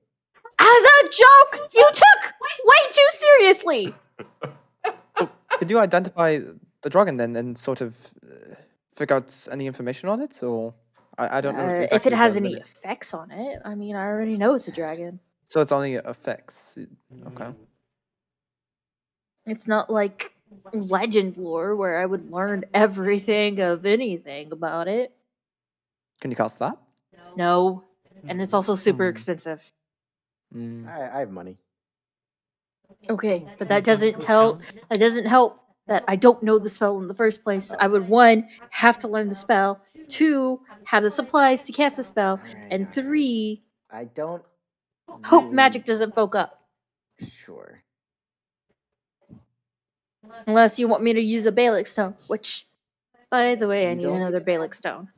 As a joke, you took way too seriously. Could you identify the dragon then and sort of figure out any information on it? Or I don't know. If exactly it has the any limits. effects on it, I mean, I already know it's a dragon. So it's only effects. Okay. Mm. It's not like legend lore where I would learn everything of anything about it. Can you cast that? No, and it's also super Hmm. expensive. Mm. I have money. Okay, but that doesn't help that I don't know the spell in the first place. I would 1 have to learn the spell, 2 have the supplies to cast the spell, and 3 I don't. hope really- magic doesn't fuck up. Sure. Unless you want me to use a Balic stone, which, by the way, I You need don't another get- Balic stone.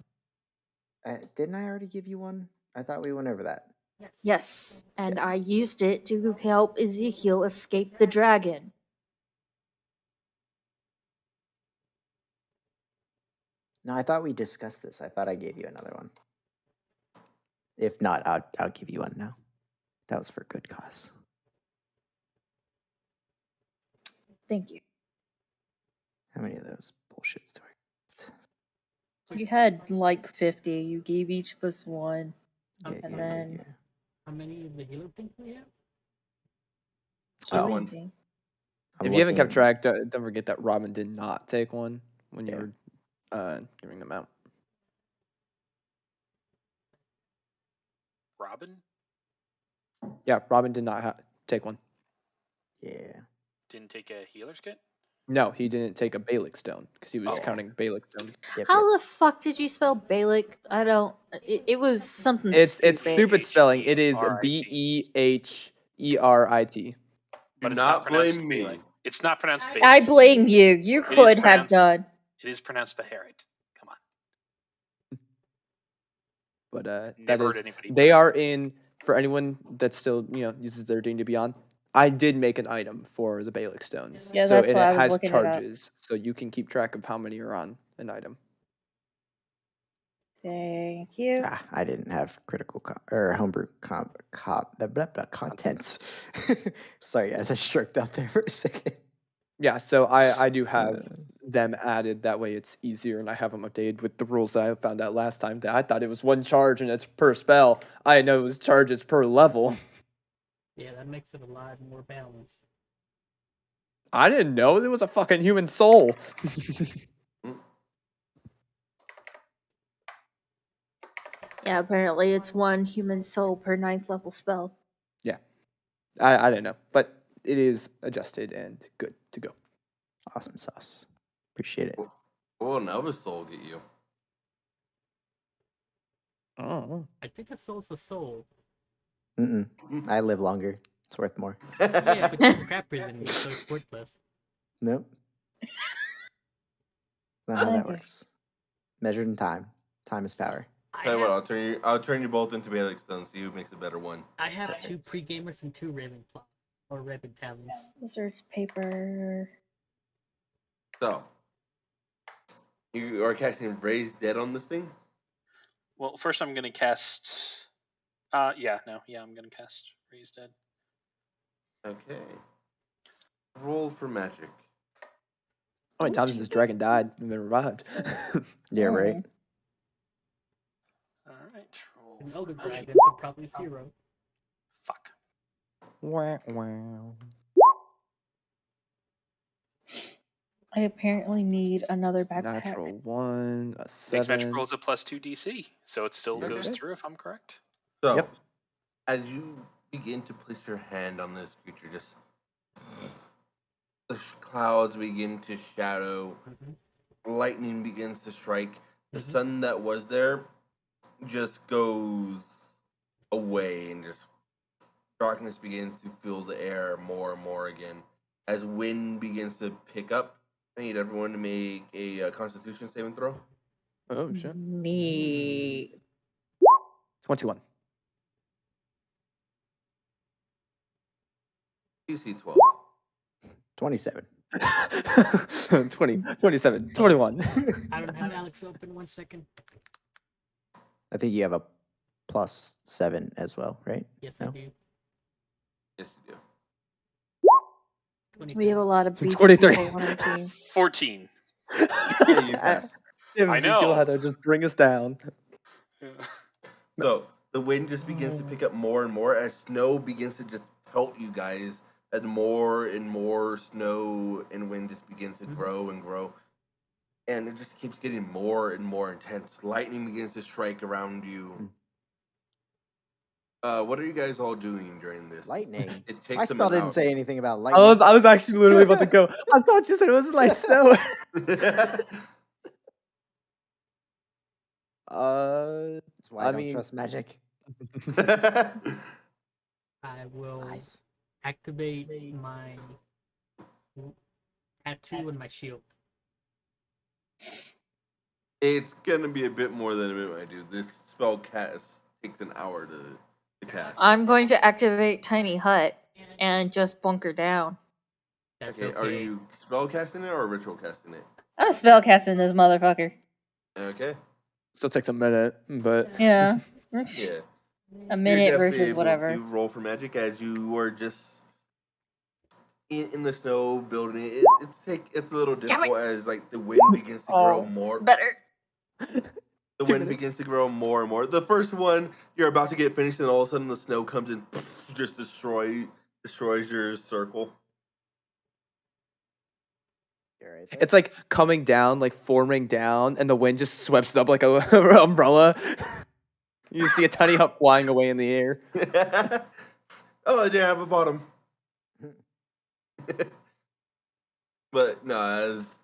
Didn't I already give you one? I thought we went over that. Yes, and Yes. I used it to help Ezekiel escape the dragon. No, I thought we discussed this. I thought I gave you another one. If not, I'll give you one now. That was for good cause. Thank you. How many of those bullshits do I? You had like 50. You gave each of us one. And then- How many of the healer things we have? Oh. Healing thing. I'm If you haven't kept looking- track, don't forget that Robin did not take one when you Yeah. were giving them out. Robin Yeah, Robin did not take one. Yeah. didn't take a healer's kit. No, he didn't take a Balic stone because he was Oh. counting Balic stone. Yep, How yep. the fuck did you spell Balic? I don't. It was something It's stupid. stupid spelling. It is H-E-R-I-T. Beherit. But Do it's not not pronounced blame me. Balic. It's not pronounced Balic. I blame you. You is could have pronounced- done. It is pronounced Beherit. Come on. But that Never is heard anybody. they are pronounce it. in for anyone that still uses their D&D Beyond. I did make an item for the Balic stones, Yeah, so that's and why I it was has looking it up. charges, so you can keep track of how many are on an item. Thank you. I didn't have critical or homebrew contents. Sorry, guys, I stroked out there for a second. Yeah, so I do have them added. That way it's easier, and I have them updated with the rules that I found out last time. That I thought it was one charge and it's per spell. I know it was charges per level. Yeah, that makes it a lot more balanced. I didn't know there was a fucking human soul. Yeah, apparently it's 1 human soul per 9th level spell. I didn't know, but it is adjusted and good to go. Awesome sauce. Appreciate it. What will an Elvis soul get you? Oh. I think a soul's a soul. Mm-mm. I live longer. It's worth more. Yeah, but you're crappier than me, so it's worthless. Nope. Not how that Okay. works. Measured in time. Time is power. I Tell you what, have, I'll turn you both into Balex Stone. See who makes a better one. I have Right. 2 pre-gamers and 2 Ravenclaw. Or Raven Talons. Desserts, paper. So, you are casting Raise Dead on this thing. Well, first I'm gonna cast. I'm gonna cast Raise Dead. Okay. Roll for magic. How many times has this dragon died and been revived? Yeah, right. All right. Roll An for Elder magic. Dragon, so probably 0. Fuck. Wah, wow. I apparently need another backpack. Natural 1, a Makes magic 7. rolls a +2 DC, so it still goes Okay. through if I'm correct. So, Yep. as you begin to place your hand on this creature, just the clouds begin to shadow, lightning begins to strike. The sun that was there just goes away, and just darkness begins to fill the air more and more again. As wind begins to pick up, I need everyone to make a Constitution saving throw. Oh, shit. Neat. 21. DC 12. 27. 20, 27, 21. I don't have Alex open. 1 second. I think you have a +7 as well, right? Yes, No? I do. Yes, you do. 23. We have a lot of beefy 23. people on our team. 14. Yeah, you pass. Damn, I Ezekiel know. had to just bring us down. Yeah. So the wind just begins to pick up more and more as snow begins to just pelt you guys, and more snow and wind just begins to grow and grow. And it just keeps getting more and more intense. Lightning begins to strike around you. What are you guys all doing during this? Lightning. It takes My them spell an didn't hour. say anything about I lightning. was actually literally about to go. I thought you said it was light snow. That's why I I don't mean- trust magic. I will Lies. activate my tattoo and my shield. It's gonna be a bit more than a minute I do. This spell cast takes an hour to cast. I'm going to activate Tiny Hut and just bunker down. That's Okay, are you spell casting it or ritual casting it? I'm spellcasting this motherfucker. Okay. Still takes a minute, but Yeah. Yeah. A You're minute definitely versus able whatever. to roll for magic as you were just in the snow building it. It's a little Damn it. difficult as like the wind begins to grow more. Better. The 2 wind minutes. begins to grow more and more. The first one you're about to get finished, and all of a sudden the snow comes and just destroys your circle. You're right there. It's like coming down, like forming down, and the wind just sweeps it up like a umbrella. You see a tiny hut flying away in the air. Oh, I didn't have a bottom. But no, as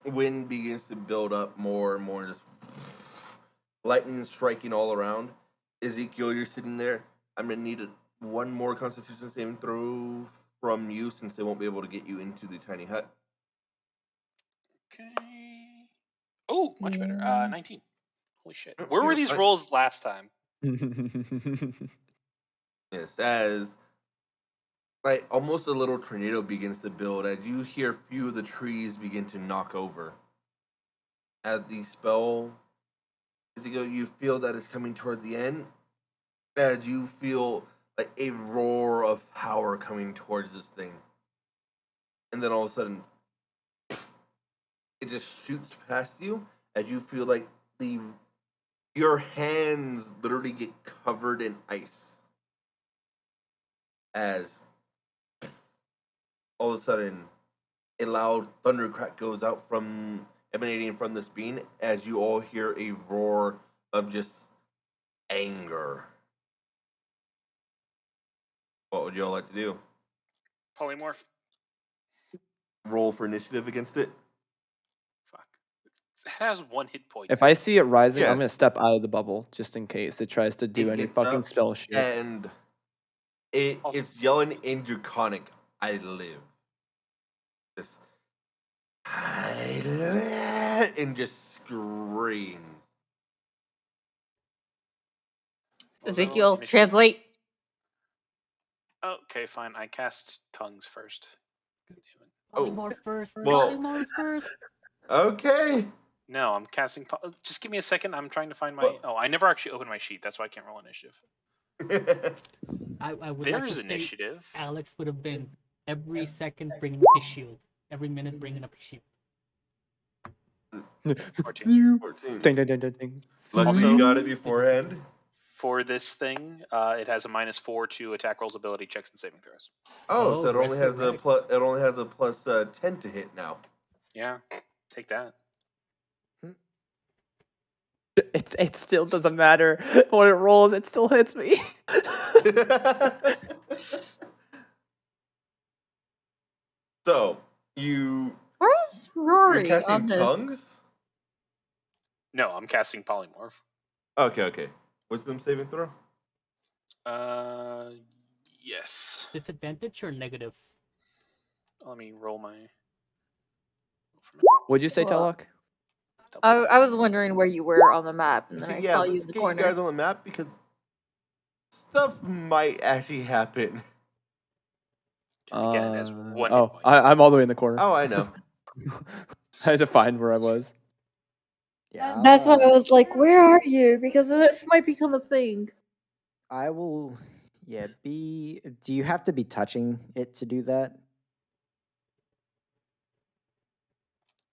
wind begins to build up more and more, just lightning striking all around. Ezekiel, you're sitting there. I'm gonna need one more Constitution saving throw from you, since they won't be able to get you into the tiny hut. Okay. Oh, much better. Yeah. 19. Holy shit. Oh, Where were you're these fine. rolls last time? Yes, as like almost a little tornado begins to build, as you hear a few of the trees begin to knock over. As the spell, Ezekiel, you feel that it's coming toward the end. As you feel like a roar of power coming towards this thing, and then all of a sudden, it just shoots past you. As you feel like your hands literally get covered in ice. As all of a sudden, a loud thunder crack goes out emanating from this beam, as you all hear a roar of just anger. What would you all like to do? Polymorph. roll for initiative against it? Fuck. It has 1 hit point. If I see it rising, I'm gonna Yes. step out of the bubble just in case it tries to do It any gets fucking up spell shit. and it's yelling in Draconic, I live. Just, I live, and just screams. What was I Ezekiel, rolling? Initiative. translate. Okay, fine. I cast tongues first. God damn it. Oh, Polymorph first. well- Polymorph first. Okay. No, I'm casting. Just give me a second. I'm trying to find my. What? Oh, I never actually opened my sheet. That's why I can't roll initiative. I would There like is to state initiative. Alex would have been every second bringing up his shield. Every minute bringing up his shield. 14. 14. Ding, ding, ding, ding, ding. Luckily, Also- you got it beforehand. For this thing, it has a -4 to attack rolls, ability checks, and saving throws. Oh, Oh, so it only has a resurrect. plus. It only has a plus 10 to hit now. Yeah, take that. It still doesn't matter when it rolls. It still hits me. So you Where's you're Rory casting on this? tongues. No, I'm casting polymorph. Okay. Wisdom saving throw. Yes. Disadvantage or negative? Let me roll my. What'd you say, Well, Telok? I was wondering where you were on the map, and then So, I yeah, saw you let's in the get corner. you guys on the map because stuff might actually happen. Again, it has 1 hit point. I'm all the way in the corner. Oh, I know. I had to find where I was. Yeah, That's why I was like, where are you? Because this might become a thing. I will. Yeah, be. Do you have to be touching it to do that?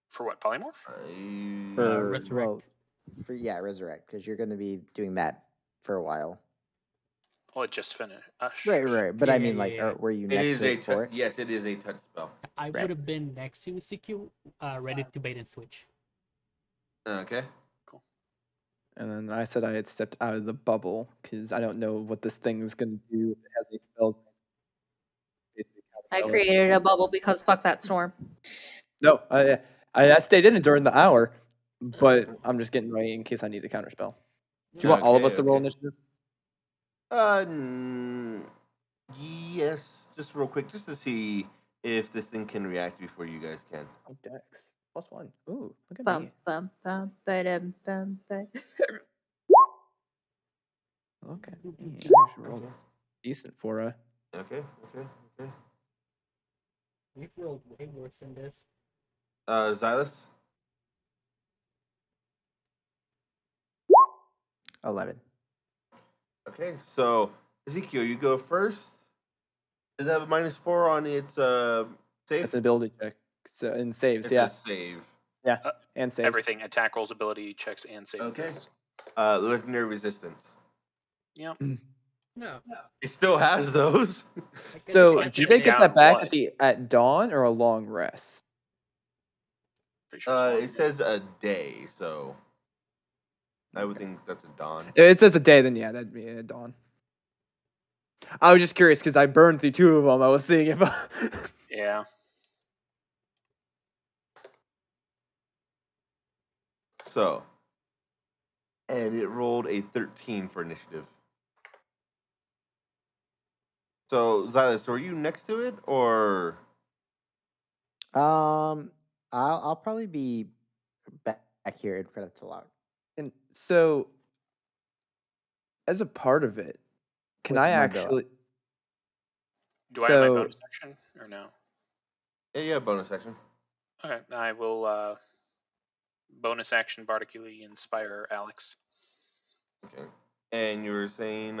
For what, polymorph? For Resurrect. well, for resurrect, because you're going to be doing that for a while. Oh, it just finished. Right. But I Yeah, mean, yeah, like, yeah. were you It next is to it for it? yes, it is a touch spell. I Right. would have been next to CQ, ready to bait and switch. Okay. And then I said I had stepped out of the bubble because I don't know what this thing is going to do. If it has any spells. Basically I counterspell it. created a bubble because fuck that storm. No, I stayed in it during the hour, but I'm just getting ready in case I need a counterspell. Do you want all of us to roll Okay. initiative? Yes, just real quick, just to see if this thing can react before you guys can. Oh, Dex. +1. Ooh, look at Bum me. bum bum ba-dum bum ba. Okay. Yeah, I actually rolled decent for a. Okay. We've rolled way worse than this. Xylus. 11. Okay, so Ezekiel, you go first. Does it have a -4 on its save? It's an ability check. So, and saves, It's yeah. a save. Yeah. And saves. Everything, attack rolls, ability checks, and saving Okay. throws. Legendary resistance. Yeah. No. It still has those. So Like, do it's they get down that back one. at dawn or a long rest? Pretty sure it's It says a day, so I would think that's a dawn. If it says a day, then yeah, that'd be a dawn. I was just curious because I burned through 2 of them. I was seeing if. Yeah. So, and it rolled a 13 for initiative. So, Xylus, were you next to it, or I'll probably be back here in front of Talak. And so, as a part of it, can With I my actually? Do I have my So- bonus action or no? yeah, bonus action? Okay, I will bonus action Bardically inspire Alex. Okay. And you were saying,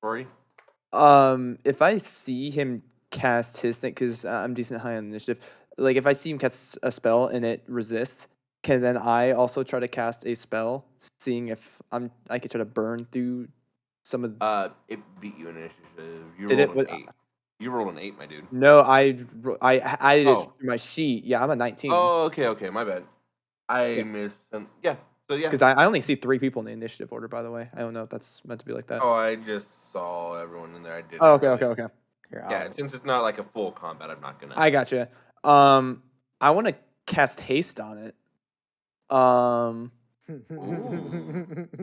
Rory? If I see him cast his thing, because I'm decent high on initiative. Like if I see him cast a spell and it resists, can then I also try to cast a spell, seeing if I could try to burn through some of. It beat you in initiative. You Did it? rolled an 8. You rolled an 8, my dude. No, I added it Oh. to my sheet. Yeah, I'm a 19. Oh, okay, my bad. I Yeah. missed some. Yeah, so yeah. Because I only see 3 people in the initiative order, by the way. I don't know if that's meant to be like that. Oh, I just saw everyone in there. I did. Oh, okay. Here, Yeah, since it's not like a full combat, I'm not gonna. I gotcha. I want to cast haste on it.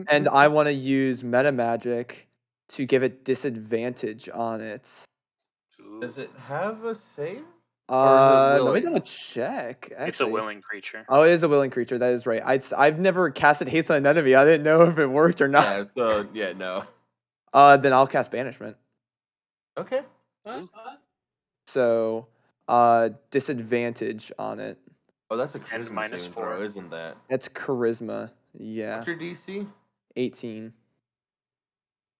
And I want to use meta magic to give it disadvantage on it. Ooh. Does it have a save? Or is it Let me willing? double check. Actually, It's a willing creature. Oh, it is a willing creature. That is right. I've never casted haste on an enemy. I didn't know if it worked or not. Yeah, so, yeah, no. Then I'll cast banishment. Okay. Ooh. So, disadvantage on it. Oh, that's a And charisma saving throw, -4. isn't that? That's charisma. Yeah, What's your DC? 18.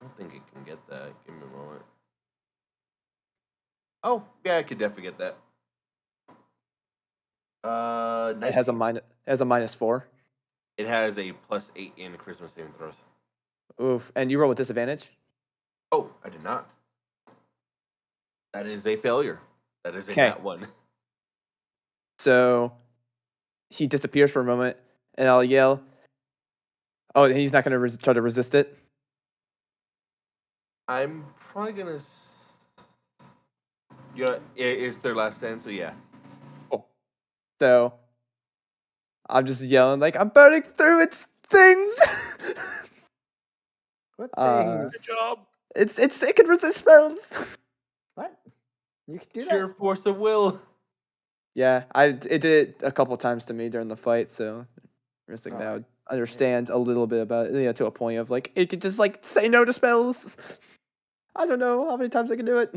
I don't think it can get that. Give me a moment. Oh, yeah, I could definitely get that. It has a 19. -4. It has a +8 in charisma saving throws. Oof. And you roll with disadvantage. Oh, I did not. That is a failure. That is a 'Kay. nat 1. So he disappears for a moment, and I'll yell. Oh, and he's not going to try to resist it. I'm probably gonna. Yeah, it's their last stand, so yeah. So I'm just yelling like I'm burning through its things. What Uh, things? Good job. it can resist spells. What? You can do Sheer that? force of will. Yeah, it did it a couple times to me during the fight, so Ristic Oh, now understands a little bit about it, to a point of like it could just like say no to spells. I don't know how many times I can do it.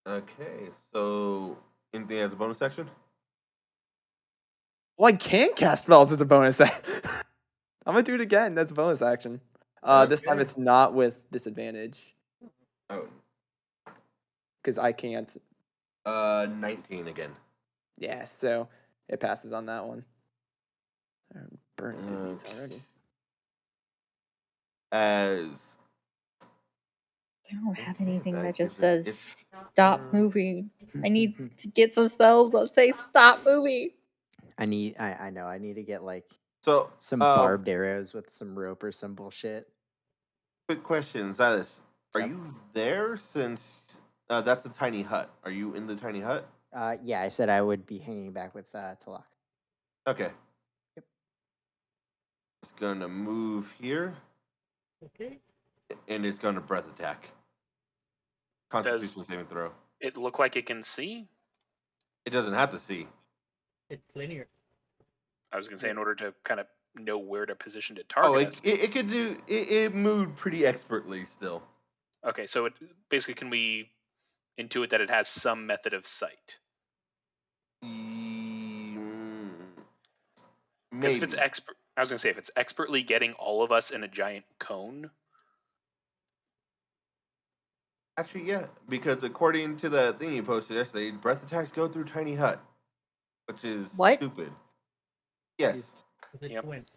Okay, so anything as a bonus action? Well, I can cast spells as a bonus. I'm gonna do it again. That's a bonus action. This time Okay. it's not with disadvantage Oh, because I can't. 19 again. Yeah, so it passes on that one. I'm burning through these already. As I don't have Okay, anything that that just gives it says its stop turn. moving. I need to get some spells that say stop moving. I know. I need to get like So, some barbed arrows with some rope or some bullshit. quick question, Silas. Are Yep. you there since that's a tiny hut? Are you in the tiny hut? Yeah, I said I would be hanging back with Talak. Okay. Yep. It's gonna move here, Okay. and it's gonna breath attack. Constitution saving throw. It look like it can see? It doesn't have to see. It's linear. I was gonna say in order to kind of know where to position to Oh, target us. it could do. It moved pretty expertly still. Okay, so it basically can we intuit that it has some method of sight? Because if it's Maybe. expert, I was gonna say if it's expertly getting all of us in a giant cone. Actually, yeah, because according to the thing you posted yesterday, breath attacks go through tiny hut, which is What? stupid. Yes. Because it's Yep. wind.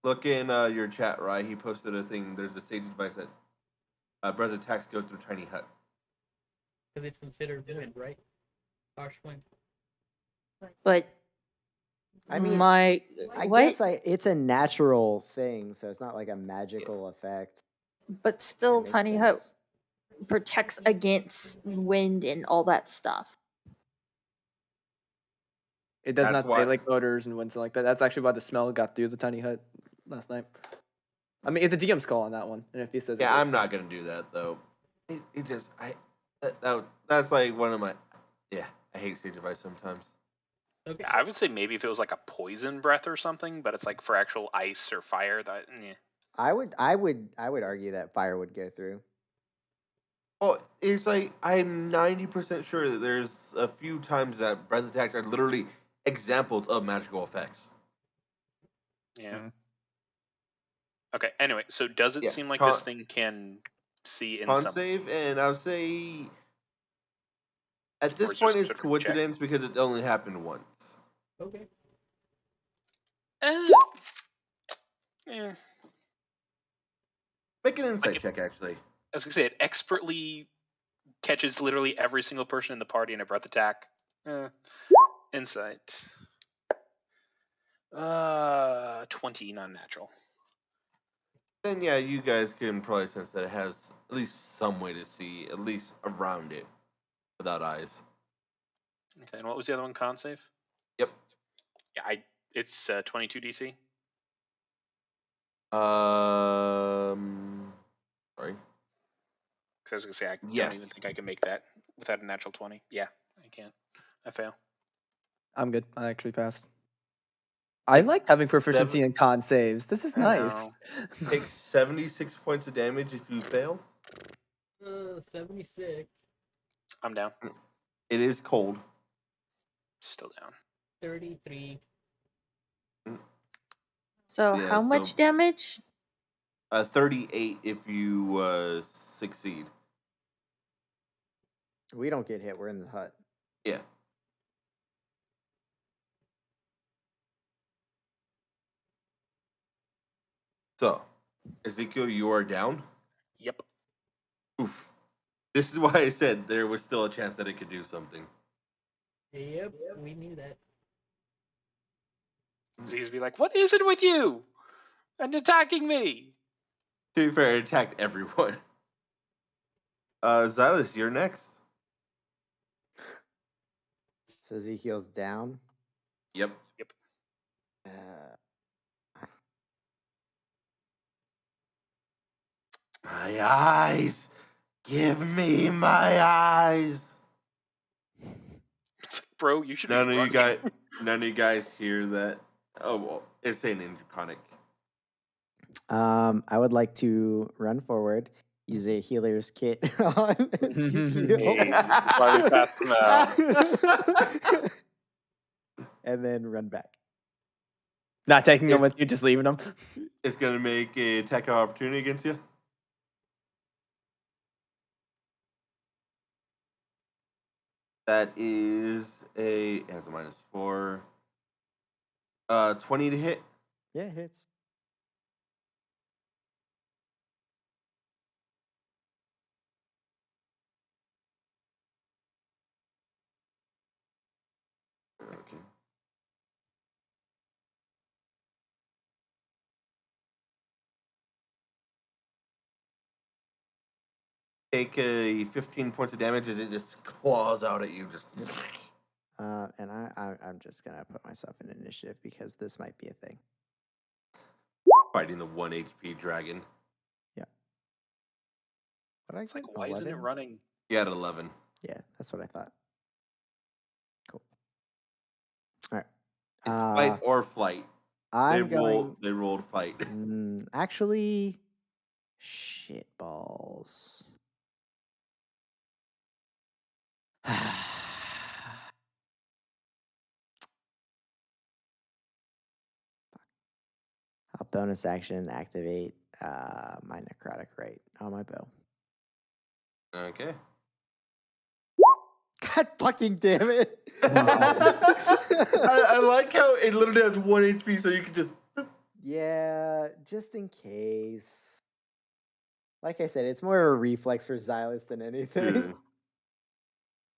Look in your chat, right? He posted a thing. There's a sage advice that breath attacks go through tiny hut. Because it's considered wind, right? Harsh wind. But I mean, my I what? guess it's a natural thing, so it's not like a magical effect. But still, That makes tiny hut sense. protects against wind and all that stuff. It does That's not say why- like odors and winds and like that. That's actually why the smell got through the tiny hut last night. I mean, it's a DM's call on that one, and if he says, Yeah, it is, I'm not gonna do that though. It just that's like one of my I hate sage advice sometimes. Okay. I would say maybe if it was like a poison breath or something, but it's like for actual ice or fire. That I would argue that fire would go through. Well, it's like I'm 90% sure that there's a few times that breath attacks are literally examples of magical effects. yeah. Mhm. Okay. Anyway, so does it Yeah, seem like con- this thing can see in Con some? save, and I would say at Or this is point there it's some sort of check? coincidence because it only happened once. Okay. Yeah. Make an insight if- check, actually. I was gonna say it expertly catches literally every single person in the party in a breath attack. Insight. 20 non-natural. Then yeah, you guys can probably sense that it has at least some way to see, at least around it. without eyes. Okay, and what was the other one? Con save? Yep. Yeah, it's 22 DC. Sorry. Because I was gonna say I don't Yes. even think I can make that without a natural 20. Yeah, I can't. I fail. I'm good. I actually passed. I like having proficiency in con saves. This is I know. nice. Take 76 points of damage if you fail. 76. I'm down. It is cold. Still down. 33. So Yeah, how much so- damage? 38 if you succeed. We don't get hit. We're in the hut. Yeah. So, Ezekiel, you are down. Yep. Oof. This is why I said there was still a chance that it could do something. Yep, we knew that. Z's be like, what is it with you? And attacking me? To be fair, it attacked everyone. Xylus, you're next. So Ezekiel's down. Yep. Uh, My eyes! Give me my eyes! It's like, bro, you should be None of running. you guys hear that. Oh well, it's an interconic. I would like to run forward, use a healer's kit on Ezekiel, Hey, this is why we passed him out. and then run back. Not taking them It's- with you, just leaving them. It's gonna make a attack of opportunity against you. That is it has a -4. 20 to hit. Yeah, it hits. Okay. Take a 15 points of damage as it just claws out at you. Just And I'm just gonna put myself in initiative because this might be a thing. fighting the 1 HP dragon. But I It's get like, why isn't it 11? running? You had 11. Yeah, that's what I thought. Cool. All right. It's fight or flight. I'm going. They rolled fight. Actually, shit balls. I'll bonus action activate my necrotic right on my bow. Okay. God fucking damn it! I like how it literally has 1 HP, so you can just. Yeah, just in case. Like I said, it's more of a reflex for Xylus than anything.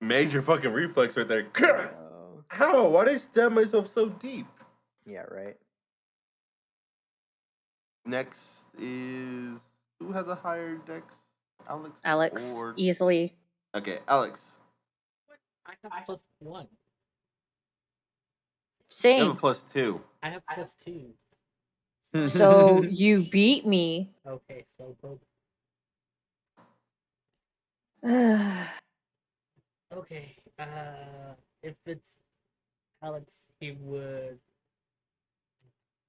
Major fucking reflex right there. Oh, How? Why did I stab myself so deep? yeah, right. Next is who has a higher dex? Alex. Alex, Or easily. okay, Alex. I have +1. You have a Same. +2. I have +2. So you beat me. Okay, so both. Okay, if it's Alex, he would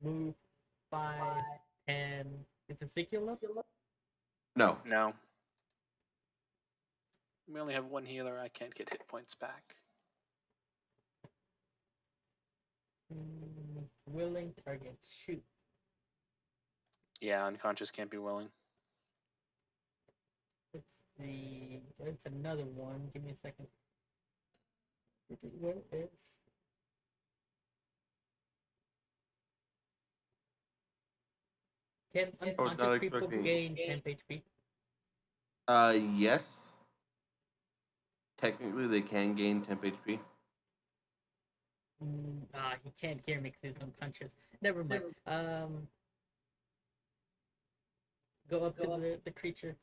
move 5, and it's Ezekiel up? No. No. We only have one healer. I can't get hit points back. Willing target, shoot. Yeah, unconscious can't be willing. There's another one. Give me a second. Where is? Can I was not unconscious people expecting- gain 10 HP? Yes. Technically, they can gain temp HP. He can't hear me because he's unconscious. Never mind. Go up to the creature.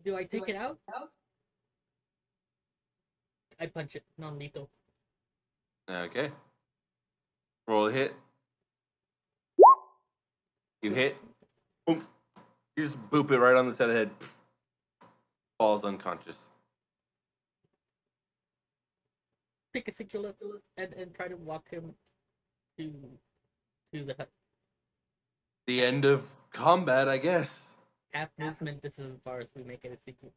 Do I take it out? I punch it, non-lethal. Okay. Roll a hit. You hit. Boom. You just boop it right on the side of the head. Falls unconscious. Pick Ezekiel up and try to walk him to the hut. The end of combat, I guess. Half movement. This is as far as we make it, Ezekiel.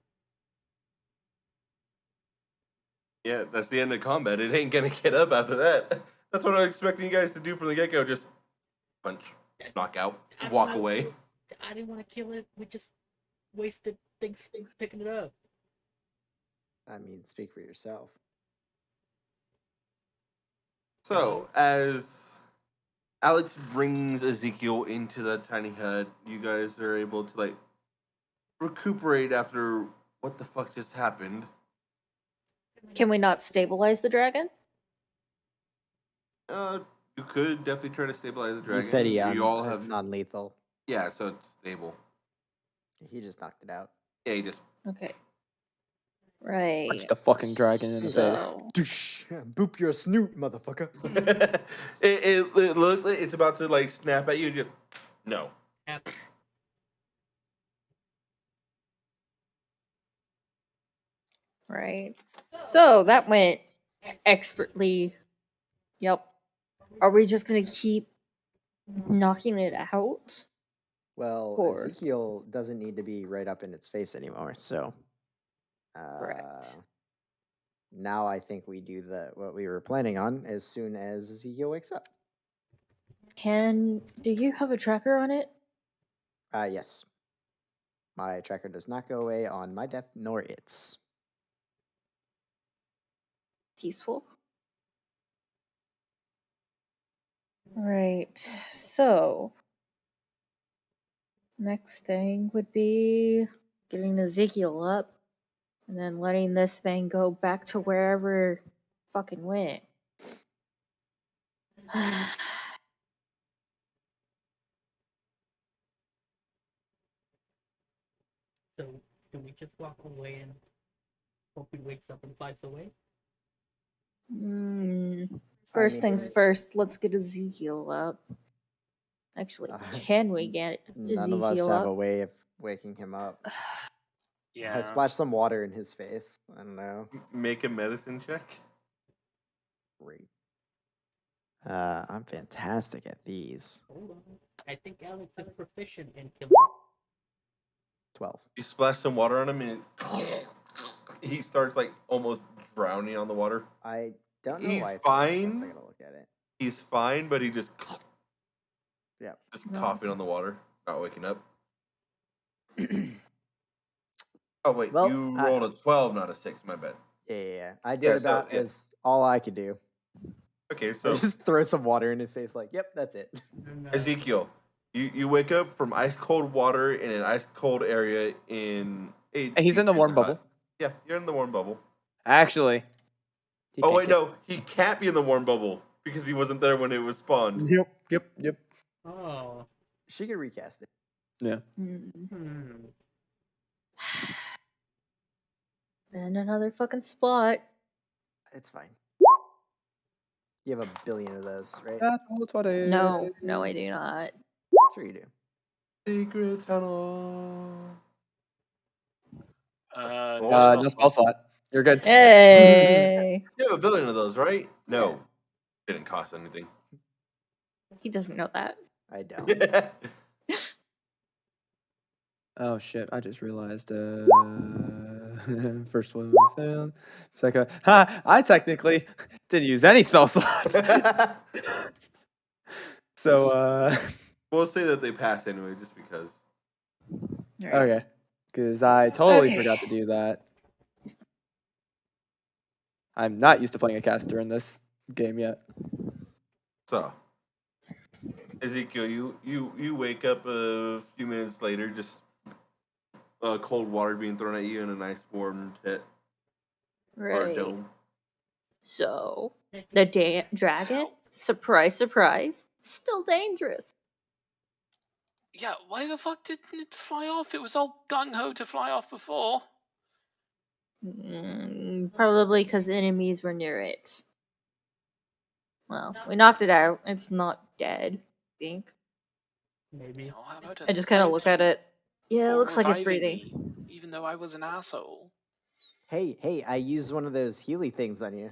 Yeah, that's the end of combat. It ain't gonna get up after that. That's what I was expecting you guys to do from the get-go. Just punch, knock out, I don't walk know. away. I didn't want to kill it. We just wasted things picking it up. I mean, speak for yourself. So, as Alex brings Ezekiel into that tiny hut, you guys are able to, like, recuperate after what the fuck just happened. Can we not stabilize the dragon? You could definitely try to stabilize the dragon. He said You all have... non-lethal. Yeah, so it's stable. He just knocked it out. Yeah, you just... Okay. Right. Punch the fucking dragon in the face. So, Doosh. Boop your snoot, motherfucker. it looks like it's about to, like, snap at you. Just... No. Yep. right. So that went expertly. Yep. Are we just gonna keep knocking it out? Well, Or- Ezekiel doesn't need to be right up in its face anymore, so Correct. now I think we do what we were planning on as soon as Ezekiel wakes up. Do you have a tracker on it? Yes. My tracker does not go away on my death nor its. It's useful. Right. So next thing would be getting Ezekiel up and then letting this thing go back to wherever it fucking went. So, do we just walk away and hope he wakes up and flies away? First mean, things first, let's get Ezekiel up. Actually, can we get None of us Ezekiel have up? a way of waking him up. I Yeah. splashed some water in his face. I don't know. Make a medicine check. Great. I'm fantastic at these. Hold on. I think Alex is proficient in killing. 12. You splash some water on him and he starts, like, almost drowning on the water. I don't know He's why it's fine. I gotta look at it. He's fine, but he just Yeah. just No. coughing on the water, not waking up. Oh wait, Well, you rolled a 12, not a 6. My bad. Yeah. I did Yeah, so, about yeah. as all I could do. Okay, I so just throw some water in his face, like, yep, that's it. And, Ezekiel, you wake up from ice cold water in an ice cold area in a. And he's in the warm hut. bubble. Yeah, you're in the warm bubble. Actually. he Oh can't wait, get- no, he can't be in the warm bubble because he wasn't there when it was spawned. Yep. Oh. She could recast it. Yeah. Hmm. And another fucking spot. It's fine. You have a billion of those, right? That's what it No, I do not. Sure you do. Secret tunnel. No no spell slot. You're good. Hey! You have a billion of those, right? No, Yeah. didn't cost anything. He doesn't know that. I don't. Oh shit! I just realized. First one failed. Second, I technically didn't use any spell slots. So We'll say that they pass anyway, just because. Right. okay, because I totally Okay. forgot to do that. I'm not used to playing a caster in this game yet. So, Ezekiel, you wake up a few minutes later, just cold water being thrown at you in a nice warm pit or Right. dome. So, the dragon, surprise, surprise, still dangerous. Yeah, why the fuck didn't it fly off? It was all gung-ho to fly off before. Probably because enemies were near it. Well, we knocked it out. It's not dead, I think. Maybe. Oh, how about I just kind of look at it. Yeah, it for looks like it's reviving breathing. me, even though I was an asshole. Hey, I used one of those Healy things on you.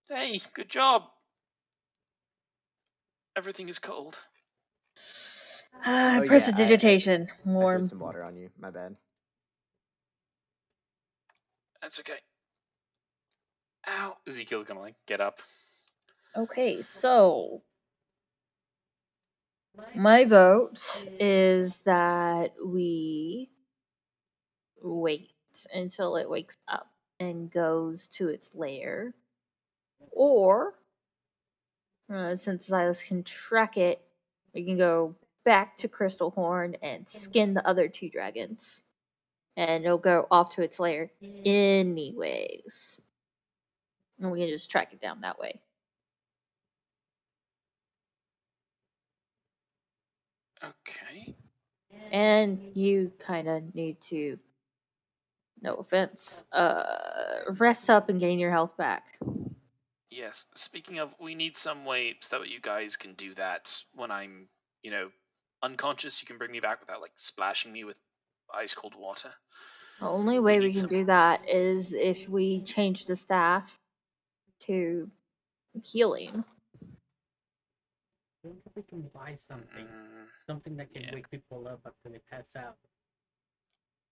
Hey, good job. Everything is cold. Oh, yeah, Prestidigitation. I threw Warm. some water on you. My bad. That's okay. Ow. Ezekiel's gonna like get up. Okay, so my vote is that we wait until it wakes up and goes to its lair. Or, since Silas can track it, we can go back to Crystal Horn and skin the other two dragons. And it'll go off to its lair anyways. And we can just track it down that way. Okay. And you kind of need to, no offense, rest up and gain your health back. Yes. Speaking of, we need some way so that you guys can do that when I'm, unconscious. You can bring me back without like splashing me with ice cold water. The only way we need can some- do that is if we change the staff to healing. I wonder if we can buy something. Mm, Something that can yeah. wake people up after they pass out.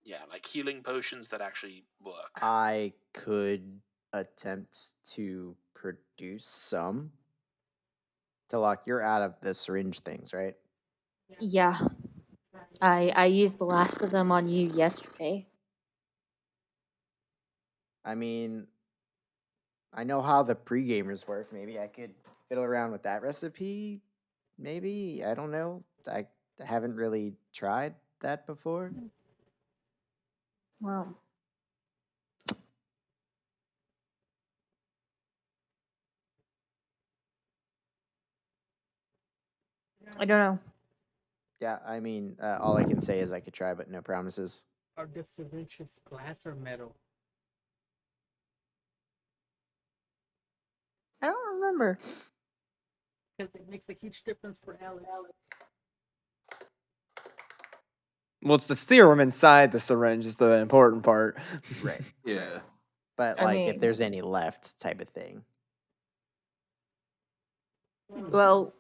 yeah, like healing potions that actually work. I could attempt to produce some. Tilak, you're out of the syringe things, right? Yeah. I used the last of them on you yesterday. I mean, I know how the pre-gamers work. Maybe I could fiddle around with that recipe. Maybe. I don't know. I haven't really tried that before. Well, I don't know. Yeah, I mean, all I can say is I could try, but no promises. Are the syringes glass or metal? I don't remember. Because it makes a huge difference for Alex. Well, it's the serum inside the syringe is the important part. Right. Yeah. But I like, if mean- there's any left, type of thing. Well,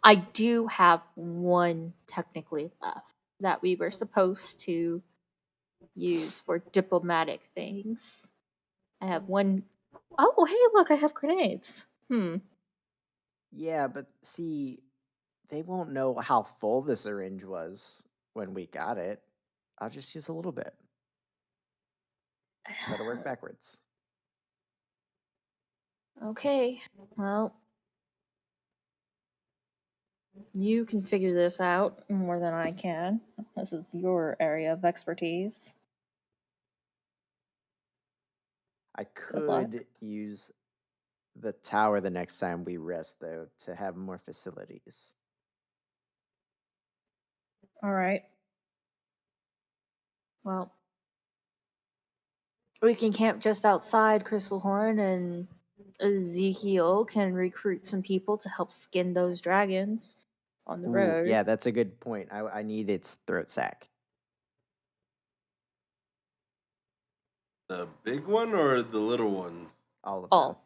I do have one technically left that we were supposed to use for diplomatic things. I have one. Oh, hey, look, I have grenades. Yeah, but see, they won't know how full the syringe was when we got it. I'll just use a little bit. Try to work backwards. Okay, well, you can figure this out more than I can. This is your area of expertise. I Good luck. could use the tower the next time we rest, though, to have more facilities. All right. Well, we can camp just outside Crystal Horn, and Ezekiel can recruit some people to help skin those dragons on the Ooh, road. yeah, that's a good point. I need its throat sack. The big one or the little ones? All of them. All.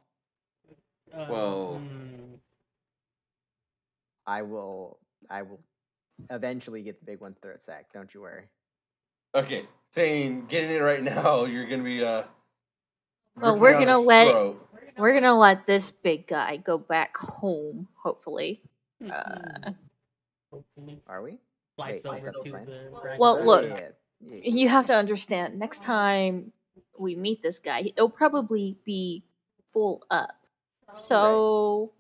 Well- I will eventually get the big one throat sack. Don't you worry. Okay, saying getting it right now, you're gonna be Well, ripping we're out gonna his let throat. we're gonna let this big guy go back home. Hopefully. Hopefully, Are we? flies Wait, is over that the to plan? the dragon. Well, Oh, look, yeah. you have to understand. Next time we meet this guy, he'll probably be full up. So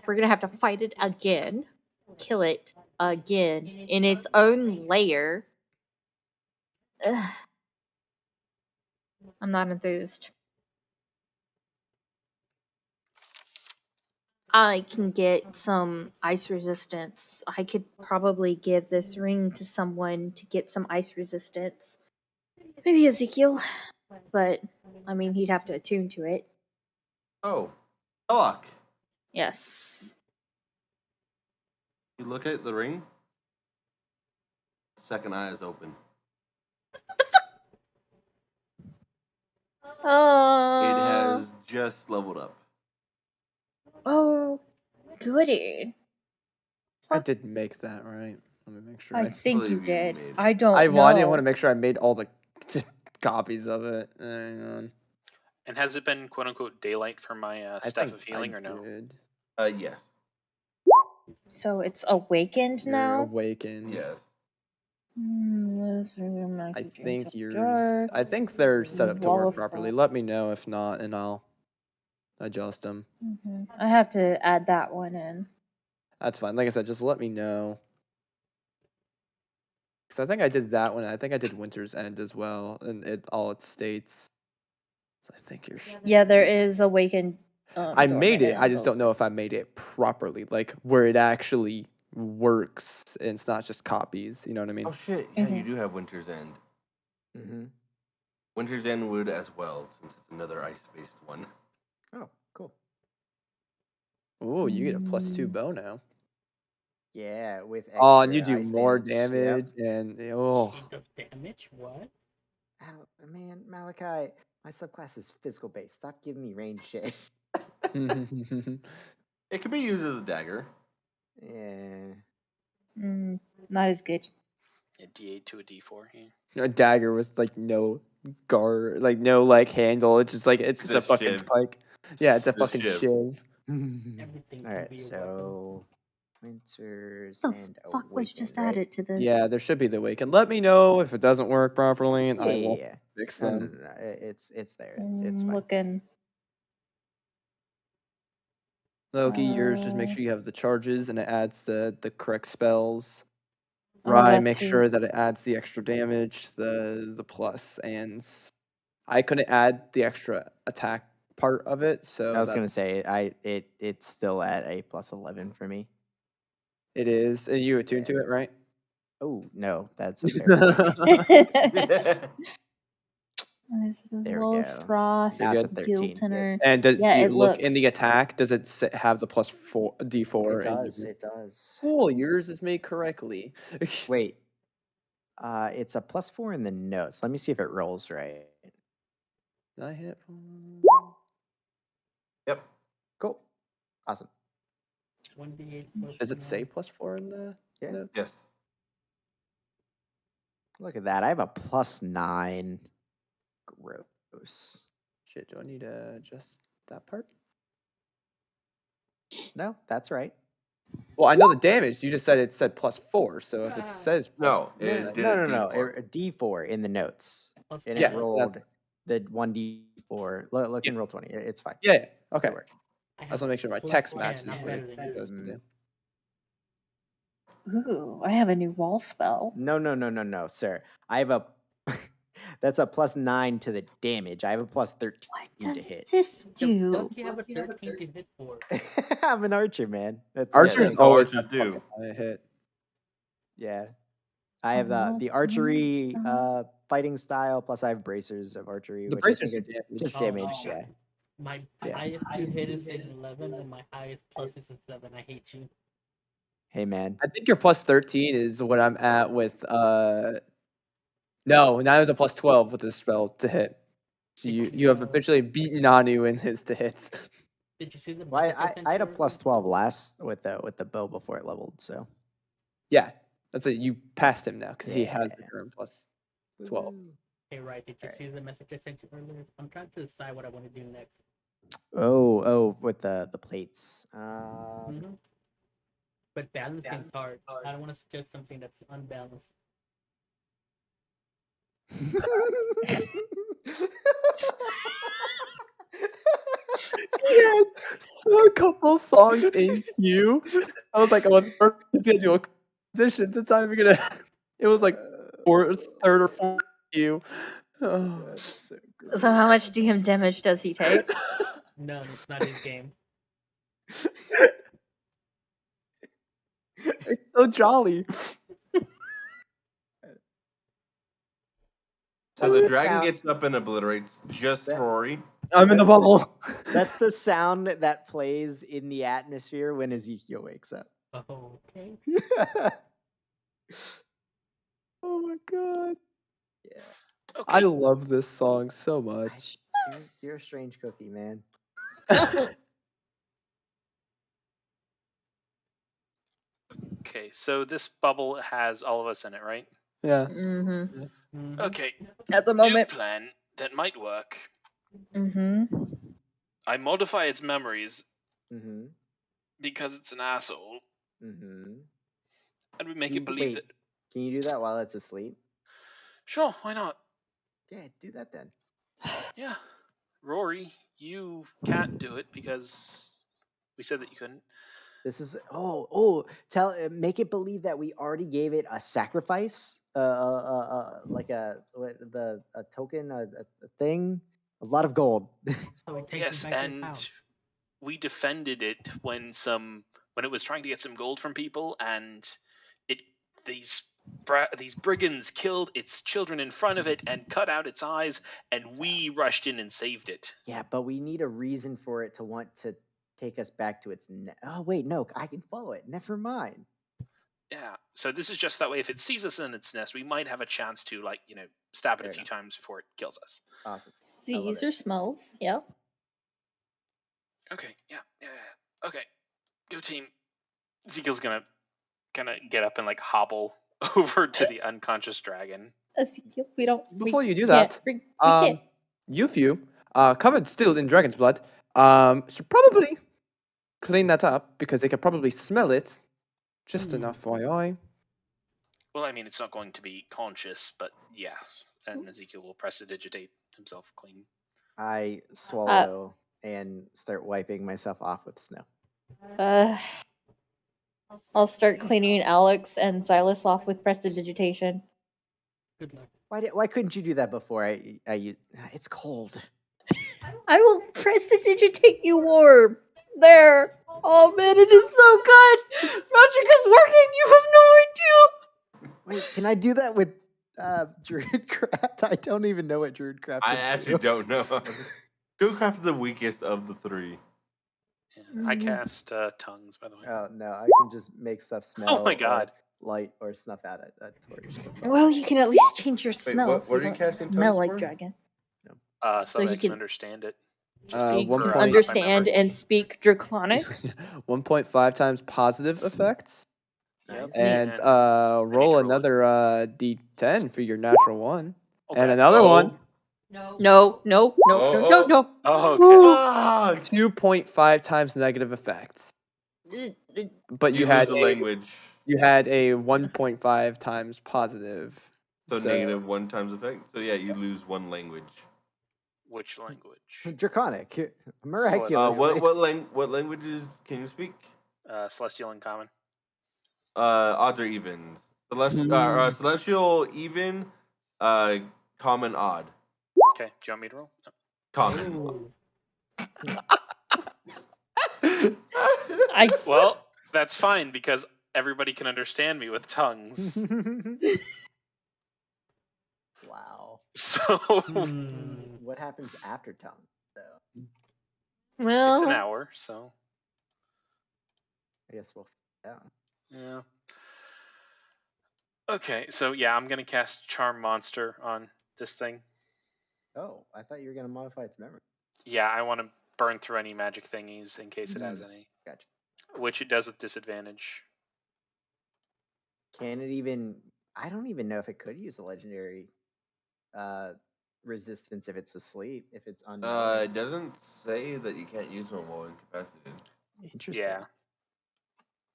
we're gonna have to fight it again, kill it again in its own lair. Ugh. I'm not enthused. I can get some ice resistance. I could probably give this ring to someone to get some ice resistance. Maybe Ezekiel, but I mean, he'd have to attune to it. Oh, Belloc. Yes. You look at the ring. Second eye is open. It has just leveled up. Oh, goody. I did make that, right? Let me make sure. I think believe you you did. made it. I don't I know. wanted to make sure I made all the copies of it. Hang on. And has it been quote unquote daylight for my I staff think of healing I or no? did. Yes. So it's awakened You're now? awakened. Yes. I think yours. I think they're set up to Wall work of properly. Fire. Let me know if not, and I'll adjust them. I have to add that one in. That's fine. Like I said, just let me know. Because I think I did that one. I think I did Winter's End as well, and it states. So I think you're. Yeah, there is awakened. I made dormant it. I in just don't know both. if I made it properly, like where it actually works, and it's not just copies. You know what I mean? Oh shit! Yeah, you do have Winter's End. Mm-hmm. Winter's End would as well, since it's another ice-based one. Oh, cool. Ooh, you get a +2 bow now. Yeah, with extra Oh, and you do ice more damage. damage, and oh, She does damage? What? Yep. Man, Malachi, my subclass is physical based. Stop giving me range shit. It could be used as a dagger. Yeah. Not as good. A D8 to a D4. Yeah. a dagger with like no guard, like no like handle. It's just like it's It's just a a fucking shiv. spike. Yeah, it's a It's a fucking shiv. shiv. Everything All can right, be a weapon. so Winter's The and fuck was just Awakened, right? added to this? Yeah, there should be the awaken. Let me know if it doesn't work properly, and I will Yeah. fix No, them. no. It's there. It's fine. Looking. Loki, yours just make sure you have the charges, and it adds the correct spells. I'm Rye, about make to- sure that it adds the extra damage, the plus, and I couldn't add the extra attack part of it, so I was that gonna say it's still at a +11 for me. it is. And you attune to it, right? Oh no, that's a fair point. This is There we Low go. Frost, You're That's a good. 13. Good. Guiltiner. And do Yeah, you it look in the looks- attack? Does it have the +4 D4? It in does. your- It does. Cool, yours is made correctly. Wait. It's a +4 in the notes. Let me see if it rolls right. Did I hit? Yep. Cool. Awesome. 1d8 plus Does it say 9. +4 in the? Yeah. note? Yes. Look at that. I have a +9. Gross. Shit, do I need to adjust that part? No, that's right. Well, I know the damage. You just said it said +4, so if it says No, +4, it No, did no, a no. D4. A D4 in the notes, Plus and Yeah, it five. rolled the 1D4. Look Yeah. and roll 20. It's fine. yeah, okay. It'll work. I I just have want to make sure my plus text 10. matches I'm what better it's than you. supposed to do. Ooh, I have a new wall spell. No, sir. I have a. That's a +9 to the damage. I have a +13 What to does hit. this do? Don't you have a 13 to hit for? I'm an archer, man. That's Archers that's how always archers have do. fucking high hit. Yeah. I have Oh, the archery stop. fighting style, plus I have bracers of archery, The which I bracers think are are damage. just Oh, damage. oh. Yeah. My Yeah. highest to hit is an 11, and my highest plus is a 7. I hate you. Hey, man. I think your +13 is what I'm at with no, now there's a +12 with this spell to hit. So you have officially beaten Nanu in his to hits. Did you see the Well, message I sent had a you earlier? +12 last with the bow before it leveled, so. Yeah, that's it. You passed him now because he has the Yeah. current +12. Woo. Hey, right. Did you Alright. see the message I sent you earlier? I'm trying to decide what I want to do next. Oh, with the plates. Mhm. But balancing's hard. I don't want to suggest something that's unbalanced. He had a couple songs in queue. I was like, oh, he's gonna do a compositions. It's not even gonna. It was like third or fourth queue. Oh. That's so great. So how much DM damage does he take? None. It's not his game. It's so jolly. So That's the the dragon sound- gets up and obliterates just That- Rory. I'm in the That's- bubble. That's the sound that plays in the atmosphere when Ezekiel wakes up. Okay. Oh my god. Yeah. I Okay. love this song so much. You're a strange cookie, man. Okay. So this bubble has all of us in it, right? Yeah. Mm-hmm. Mhm. Okay. At the New moment. plan that might work. Mm-hmm. I modify its memories Mm-hmm. because it's an asshole, Mm-hmm. and we make it believe Wait, that. can you do that while it's asleep? Sure, why not? Yeah, do that then. Yeah. Rory, you can't do it because we said that you couldn't. This is make it believe that we already gave it a sacrifice, like a token, a thing, a lot of gold. So it takes Yes, it back to his and house. we defended it when it was trying to get some gold from people, and it these brigands killed its children in front of it and cut out its eyes, and we rushed in and saved it. Yeah, but we need a reason for it to want to take us back to its. Oh wait, no, I can follow it. Never mind. Yeah. So this is just that way. If it sees us in its nest, we might have a chance to, like, stab it Fair a few enough. times before it kills us. Awesome. Sees it. or smells. Yep. Okay. Yeah. Okay. Go team. Ezekiel's gonna kind of get up and like hobble over to the unconscious dragon. Ezekiel, we don't. Before you do can't that, we can't. you few, covered still in dragon's blood, should probably clean that up because they could probably smell it. Just an FYI. Well, I mean, it's not going to be conscious, but yeah. And Ezekiel will prestidigitate himself clean. I swallow and start wiping myself off with snow. I'll start cleaning Alex and Silas off with prestidigitation. Good luck. Why couldn't you do that before? It's cold. I will prestidigitate you warm. There. Oh man, it is so good. Magic is working. You have no idea. Wait, can I do that with Druidcraft? I don't even know what Druidcraft I would actually do. don't know. Druidcraft is the weakest of the three. Yeah. I cast tongues, by the way. Oh no, I can just make stuff smell. Oh my god. Or light or snuff at a torch. That's all. Well, you can at least change your smell what so are you you don't casting smell tongues like for? dragon. So So that you I can can- understand it. Uh, You one can point- understand and speak Draconic. 1.5 times positive effects. Yep. And And roll roll it. another d10 for your natural one. Okay. And another one. No. Oh, okay. Fuck! 2.5 times negative effects. But you You had lose a language. you had a 1.5 times positive. So negative 1 times effect. So yeah, you lose 1 language. Which language? Draconic, miraculously. What languages can you speak? Celestial and common. Odds or evens. Celestial even, common odd. Okay. Do you want me to roll? No. Common. Ooh. Well, that's fine because everybody can understand me with tongues. Wow. So What happens after tongue? though? Well, it's an hour, so I guess we'll find out. yeah. Okay, so yeah, I'm gonna cast Charm Monster on this thing. Oh, I thought you were gonna modify its memory. Yeah, I want to burn through any magic thingies in case it has any, Gotcha. which it does with disadvantage. Can it even? I don't even know if it could use a legendary resistance if it's asleep. If it's unknown. It doesn't say that you can't use one while incapacitated. Interesting. Yeah.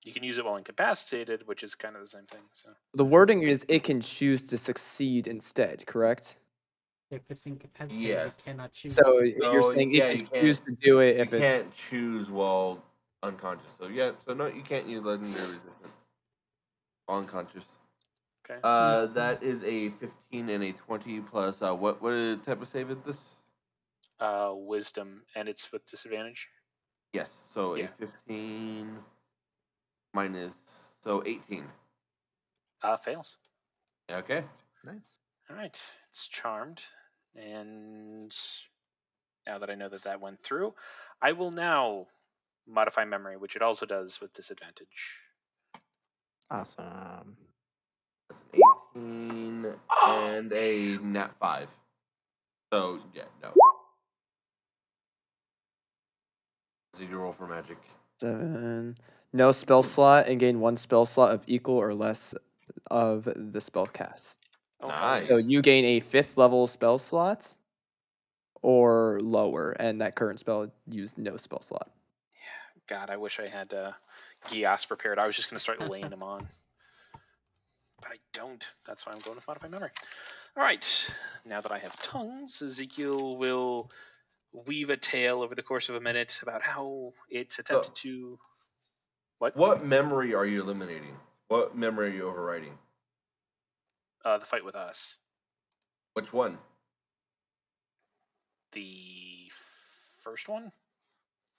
You can use it while incapacitated, which is kind of the same thing. So The wording is it can choose to succeed instead, correct? If it's incapacitated, Yes. it cannot choose. So you're So, saying yeah, it you can choose can't- to do it You if it's can't choose while unconscious. So yeah, so no, you can't use legendary resistance while unconscious. okay. That is a 15 and a 20 plus what type of save is this? Wisdom, and it's with disadvantage. Yes. So Yeah. a 15 minus 18. Fails. Okay. Nice. All right, it's charmed, and now that I know that that went through, I will now modify memory, which it also does with disadvantage. Awesome. That's an 18 and a nat 5. So yeah, no. So you roll for magic. 7. No spell slot and gain 1 spell slot of equal or less of the spell cast. Oh, Nice. So you gain a 5th level spell slot or lower, and that current spell used no spell slot. God, I wish I had Gias prepared. I was just going to start laying them on. But I don't. That's why I'm going to modify memory. All right. Now that I have tongues, Ezekiel will weave a tale over the course of a minute about how it attempted to... What memory are you eliminating? What memory are you overwriting? The fight with us. Which one? The first one?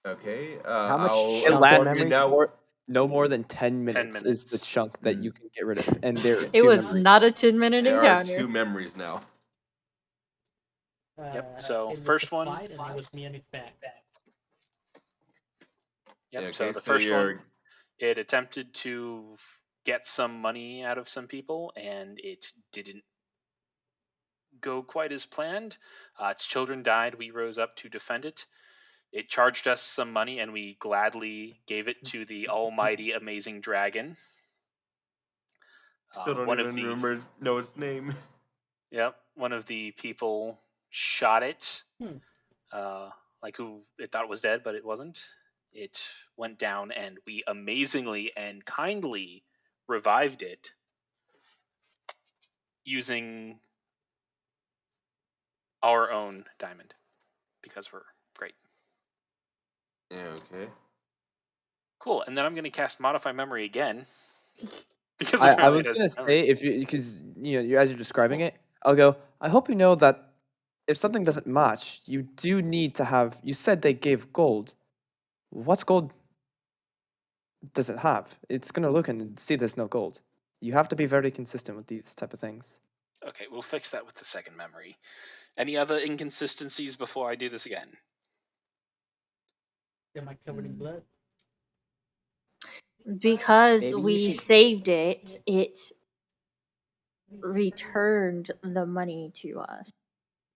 Okay. How much I'll It chunk of lasts memory? no more than 10 minutes is the minutes. chunk that you can get rid of, and there are It 2 was memories. not a 10-minute There are encounter. 2 memories now. Yep, so it was first the one- fight, and it was me on its back. Yep. Okay, So the so first you're- one, it attempted to get some money out of some people, and it didn't go quite as planned. Its children died. We rose up to defend it. It charged us some money, and we gladly gave it to the almighty, amazing dragon. Still don't one of even the remember know its name. Yep, one of the people shot it, Hmm. like who it thought was dead, but it wasn't. It went down, and we amazingly and kindly revived it using our own diamond because we're great. Yeah, okay. Cool. And then I'm going to cast Modify Memory again because I apparently was it has gonna memory. say, if you, because as you're describing it, I'll go. I hope you know that if something doesn't match, you do need to have. You said they gave gold. What gold does it have? It's gonna look and see there's no gold. You have to be very consistent with these type of things. Okay, we'll fix that with the second memory. Any other inconsistencies before I do this again? Am I covered in blood? Because Maybe you we should- saved it, it returned the money to us.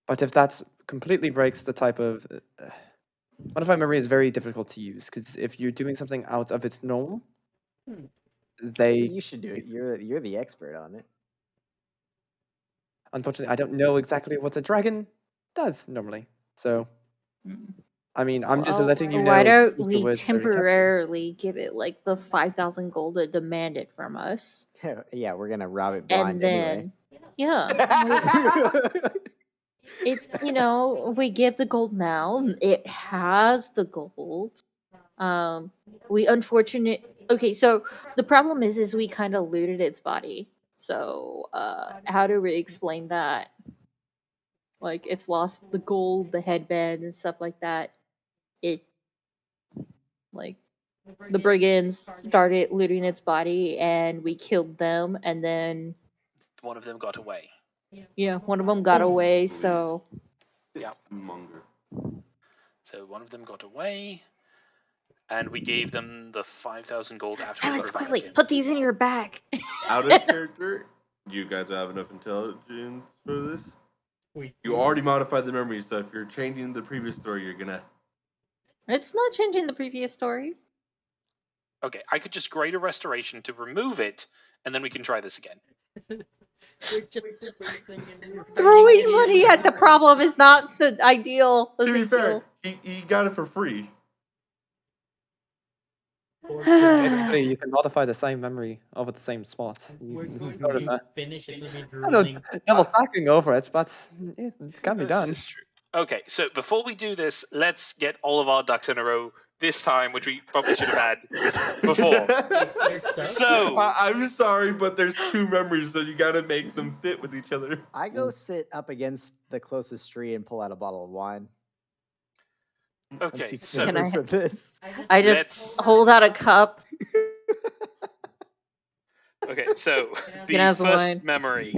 But if that completely breaks the type of modify memory is very difficult to use because if you're doing something out of its norm, Hmm. they You should do it. You're the expert on it. unfortunately I don't know exactly what a dragon does normally. So I mean, I'm just Well, letting you know. why don't use the we words very carefully. temporarily give it like the 5,000 gold it demanded from us? Yeah, we're gonna rob it And blind then, anyway. yeah, it, we give the gold now. It has the gold. We okay, so the problem is we kind of looted its body. So, how do we explain that? Like, it's lost the gold, the headband, and stuff like that. Like, the brigands started looting its body, and we killed them, and then, One of them got away. yeah, one of them got away, so... Yep. Monger. So one of them got away, and we gave them the 5,000 gold after we Silence, revived quickly! him. Put these in your bag! Out of character, you guys have enough intelligence for this? You already modified the memory, so if you're changing the previous story, you're gonna. It's not changing the previous story. Okay, I could just grade a restoration to remove it, and then we can try this again. We're just erasing and we're Throwing finding money idiots. at the problem is not the ideal, To be Ezekiel. fair, he got it for free. Or Technically, you can modify the same memory over the same spot. we're This going is sort of to finish it with me I don't know, drooling. double stacking over it, but it can be This done. is true. Okay, so before we do this, let's get all of our ducks in a row this time, which we probably should have had before. There's stuff. So, I'm sorry, but there's 2 memories, so you gotta make them fit with each other. I go sit up against the closest tree and pull out a bottle of wine. I'm Okay, too so Can sober I- for this. I just Let's- hold out a cup. okay, so Yeah. the has first wine. memory,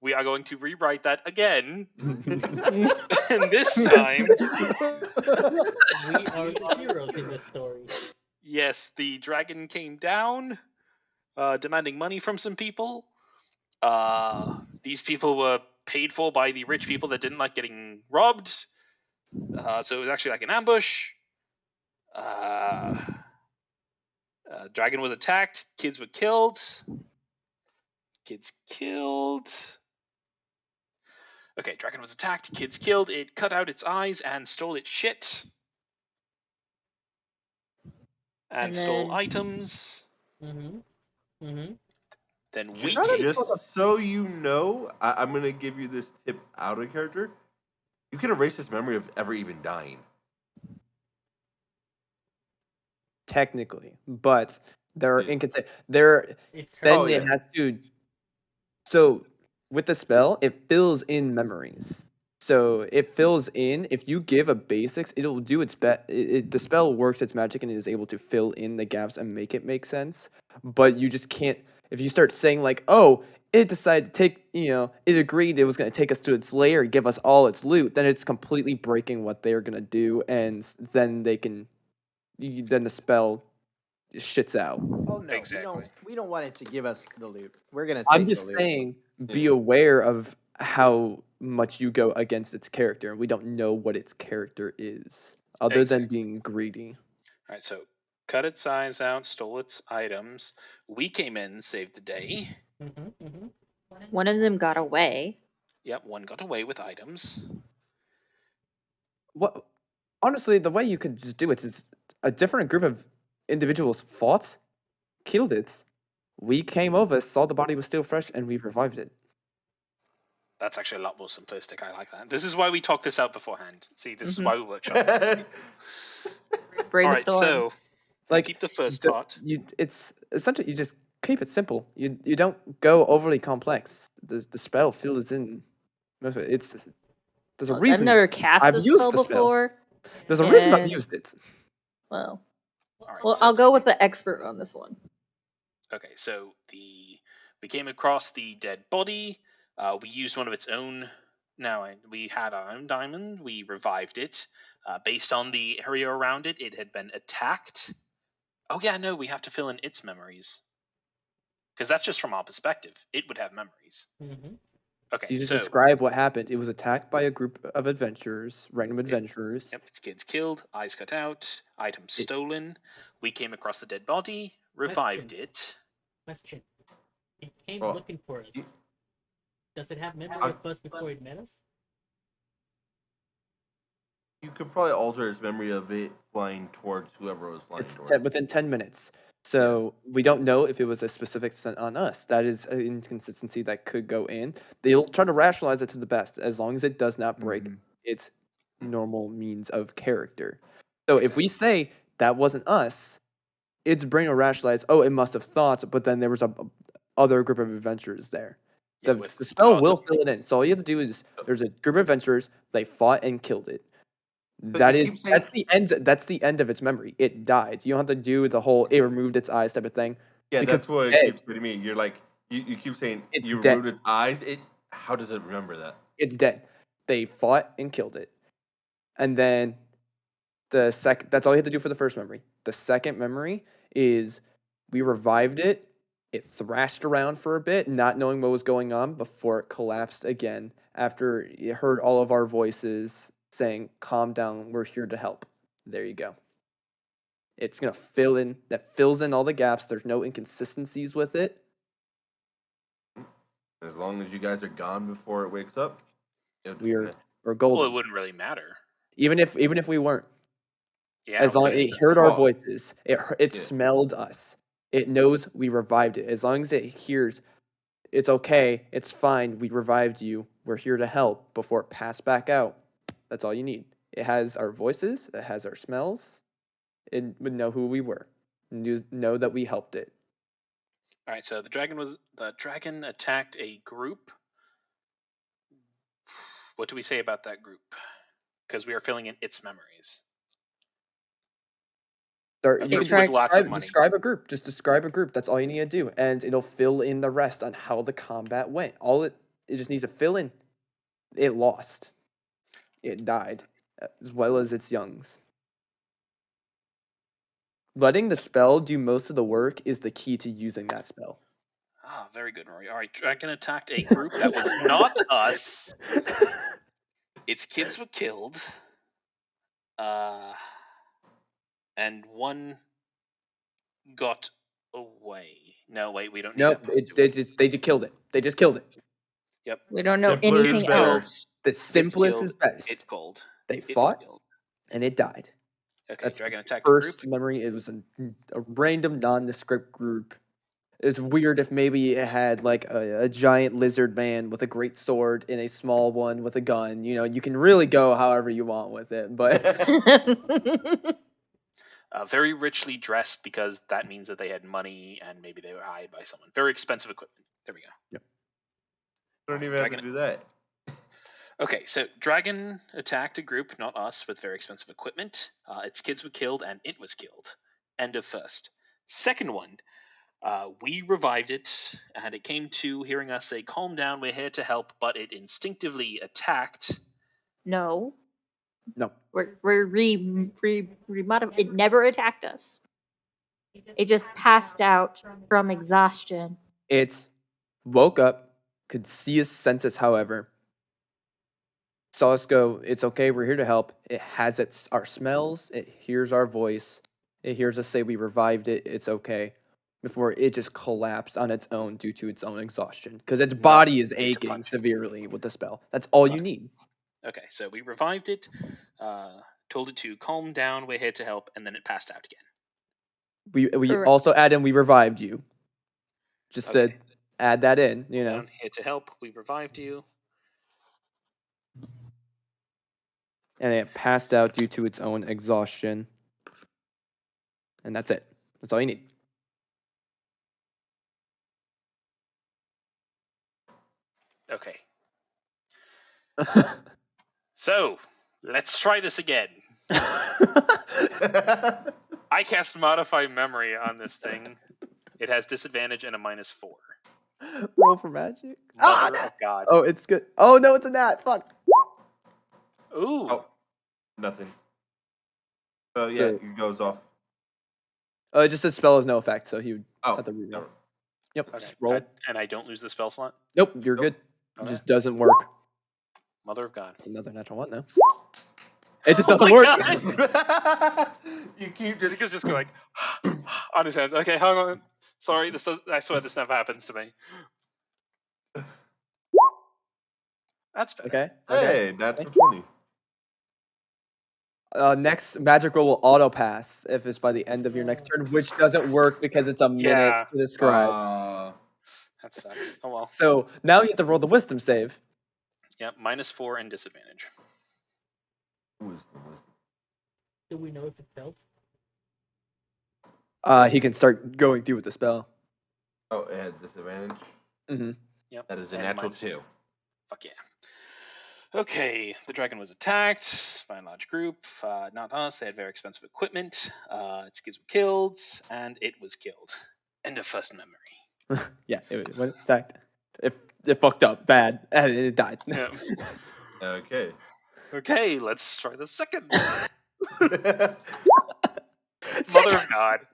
we are going to rewrite that again, Mm. and this time, We are the heroes in this story. yes, the dragon came down, demanding money from some people. These people were paid for by the rich people that didn't like getting robbed. So it was actually like an ambush. Dragon was attacked. Kids were killed. Kids killed. Okay, dragon was attacked. Kids killed. It cut out its eyes and stole its shit. And stole then- items. Mm-hmm. Mm-hmm. Then Ju- we How did came. it sort of- Just so you know, I'm gonna give you this tip out of character. You can erase this memory of ever even dying. Technically, but there are Yeah. It's her. then Oh, it yeah. has to. So with the spell, it fills in memories. So it fills in. If you give a basics, it'll do its best. The spell works its magic and it is able to fill in the gaps and make it make sense. But you just can't. If you start saying like, "Oh, it decided to take," it agreed it was going to take us to its lair and give us all its loot, then it's completely breaking what they're going to do, and then then the spell shits out. Oh no, Exactly. we don't want it to give us the loot. We're gonna take I'm the just loot. saying, be aware of how much you go against its character. We don't know what its character is, other than being greedy. All right, so cut its eyes out, stole its items. We came in, saved the day. Mm-hmm. Mm-hmm. One of them got away. Yep, one got away with items. What? Honestly, the way you could just do it is a different group of individuals fought, killed it. We came over, saw the body was still fresh, and we revived it. That's actually a lot more simplistic. I like that. This is why we talked this out beforehand. See, this is Mhm. why we workshop. All right, Brainstorm. so Like keep the first d- part. it's essentially you just keep it simple. You don't go overly complex. The spell fills in most of it. There's a I've reason never cast I've this used spell the spell. before. There's a reason I've and- used it. Well, All right, well, so I'll go with the expert on this one. okay, so we came across the dead body. We used one of its own. We had our own diamond. We revived it. Based on the area around it, it had been attacked. Oh yeah, no, we have to fill in its memories because that's just from our perspective. It would have memories. Mm-hmm. Okay, So you just so describe what happened. It was attacked by a group of adventurers, random adventurers. yep, its kids killed, eyes cut out, items stolen. We came across the dead body, revived it. Question. It came Well, looking for us. you- Does it have memory I- of us before it met us? You could probably alter its memory of it flying towards whoever was flying It's towards. within 10 minutes. So we don't know if it was a specific scent on us. That is an inconsistency that could go in. They'll try to rationalize it to the best as long as it does not break Mhm. its normal means of character. So if we say that wasn't us, its brain will rationalize, oh, it must have thought, but then there was a other group of adventurers there. Yeah, The, with the spell lots will of- fill it in. So all you have to do is there's a group of adventurers, they fought and killed it. But That you is keep saying- that's the end. That's the end of its memory. It died. You don't have to do the whole it removed its eyes type of thing. Yeah, because that's what it's it dead. keeps saying to me. You're like, you keep saying It's you dead. removed its eyes. How does it remember that? It's dead. They fought and killed it, and then the second. That's all you have to do for the first memory. The second memory is we revived it. It thrashed around for a bit, not knowing what was going on, before it collapsed again after it heard all of our voices saying, "Calm down. We're here to help." There you go. It's gonna fills in all the gaps. There's no inconsistencies with it. As long as you guys are gone before it wakes up, it'll just We're miss. we're Well, golden. it wouldn't really matter. Even if we weren't, Yeah, as long okay. it heard our Well, voices, it yeah. smelled us. It knows we revived it. As long as it hears, it's okay, it's fine. We revived you. We're here to help. Before it passed back out, that's all you need. It has our voices. It has our smells. It would know who we were. Know that we helped it. All right, so the dragon attacked a group. What do we say about that group? Because we are filling in its memories. Or A you It can group with tracks. lots of money. describe a group. Just describe a group. That's all you need to do, and it'll fill in the rest on how the combat went. It just needs to fill in. It lost. It died, as well as its youngs. Letting the spell do most of the work is the key to using that spell. Ah, very good, Rory. All right, Dragon attacked a group that was not us. Its kids were killed. And one got away. No, wait, we don't need Nope, that part, do they we? just killed it. They just killed it. Yep. We don't know Simpler is anything better. else. The Kids simplest killed. is It best. cold. They It fought killed. and it died. Okay, That's Dragon the attacked a group. first memory. It was a random nondescript group. It's weird if maybe it had like a giant lizard man with a great sword and a small one with a gun. You know, you can really go however you want with it. But Very richly dressed because that means that they had money and maybe they were hired by someone. Very expensive equipment. There we go. Don't even have to do that. Okay, so Dragon attacked a group, not us, with very expensive equipment. Its kids were killed and it was killed. End of first. Second one, we revived it and it came to hearing us say, "Calm down, we're here to help," but it instinctively attacked. No. no, It never attacked us. It just passed out from exhaustion. it woke up, could see his senses, however. Saw us go, it's okay, we're here to help. It has our smells, it hears our voice, it hears us say we revived it, it's okay. Before it just collapsed on its own due to its own exhaustion. Because its body is need to aching punch it. severely with the spell. That's all you Fine. need. Okay, so we revived it, told it to calm down, we're here to help, and then it passed out again. We Correct. also add in we revived you. Just Okay. to add that in, you know. Down, here to help, we revived you. And it passed out due to its own exhaustion. And that's it. That's all you need. Okay. So, let's try this again. I cast Modify Memory on this thing. It has disadvantage and a -4. Roll for magic. Mother of God. Oh, it's good. Oh no, it's a gnat. Fuck. Ooh. Oh, nothing. Oh yeah, So- it goes off. It just says spell has no effect, so he would Oh, have to reroll. never. Yep, Okay. just roll. And I don't lose the spell slot? Nope, you're Nope. good. It Okay. just doesn't work. Mother of God. It's another natural one though. It just Oh doesn't my work. God! You keep just Zika's just going on his hands. Okay, hang on. Sorry, I swear this never happens to me. That's better. Okay. Okay. hey, natural 20. Next magic roll will auto pass if it's by the end of your next turn, which doesn't work because it's a minute Yeah. to describe. That sucks. Oh well. So now you have to roll the wisdom save. Yeah, -4 and disadvantage. Wisdom. Do we know if it fails? He can start going through with the spell. Oh, it had disadvantage. Mm-hmm. Yep. That is a And natural minus- 2. Fuck yeah. Okay, the dragon was attacked by a large group. Not us. They had very expensive equipment. Its kids were killed, and it was killed. End of first memory. Yeah, it went attacked. It fucked up bad and it died. Yeah. Okay. Okay, let's try the second. Shit. Mother of God.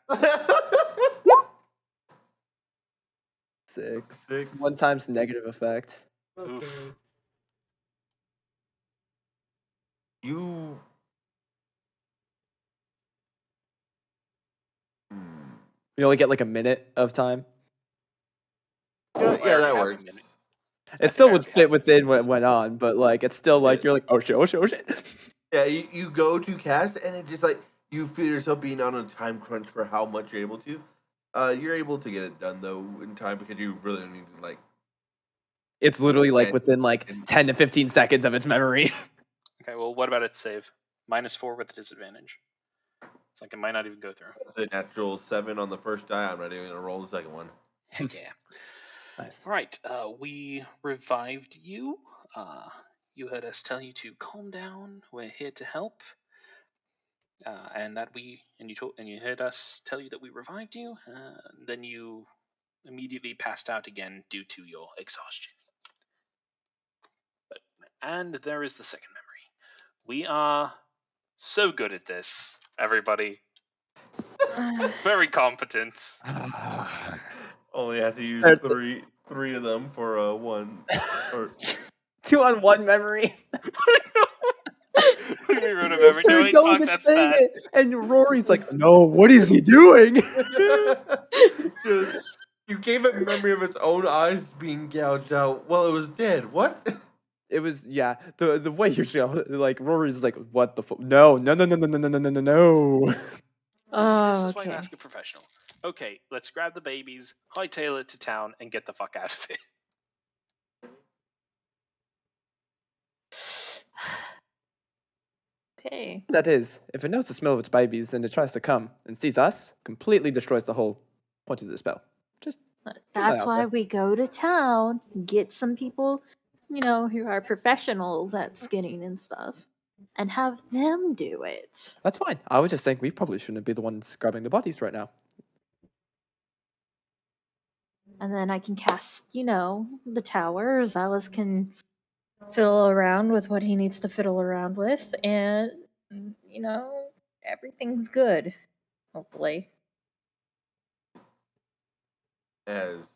6. 6. 1 times negative effect. Okay. Oof. You. You only get like a minute of time. Yeah, that Half a works. minute. It still would fair, fit within what went on, but like it's still like Yeah. you're like, oh shit, oh shit, oh shit. Yeah, you go to cast, and it just like you feel yourself being on a time crunch for how much you're able to. You're able to get it done though in time because you really don't need to like. It's literally like Okay. within like 10 to 15 seconds of its memory. Okay, well, what about its save? -4 with disadvantage. It's like it might not even go through. It's a natural 7 on the first die. I'm not even gonna roll the second one. Heck yeah. Nice. All right, we revived you. You heard us tell you to calm down. We're here to help. and you heard us tell you that we revived you. Then you immediately passed out again due to your exhaustion. And there is the second memory. We are so good at this, everybody. Very competent. Only have to use There- three of them for one. Or 2 on 1 memory. We rewrote a Just memory. No, started wait, going fuck, and that's saying bad. it, and Rory's like, "No, what is he doing?" just you gave it memory of its own eyes being gouged out while it was dead. What? It was the way you show like Rory's like, "What the fuck? No, no, no, no, no, no, no, no, no, no." See, this Oh, is why you okay. ask a professional. Okay, let's grab the babies, hightail it to town, and get the fuck out of it. Okay. That is, if it knows the smell of its babies and it tries to come and sees us, completely destroys the whole point of the spell. Just That's out why there. we go to town, get some people, who are professionals at skinning and stuff, and have them do it. That's fine. I was just saying we probably shouldn't be the ones grabbing the bodies right now. And then I can cast, the tower. Xylus can fiddle around with what he needs to fiddle around with, and, everything's good. Hopefully. As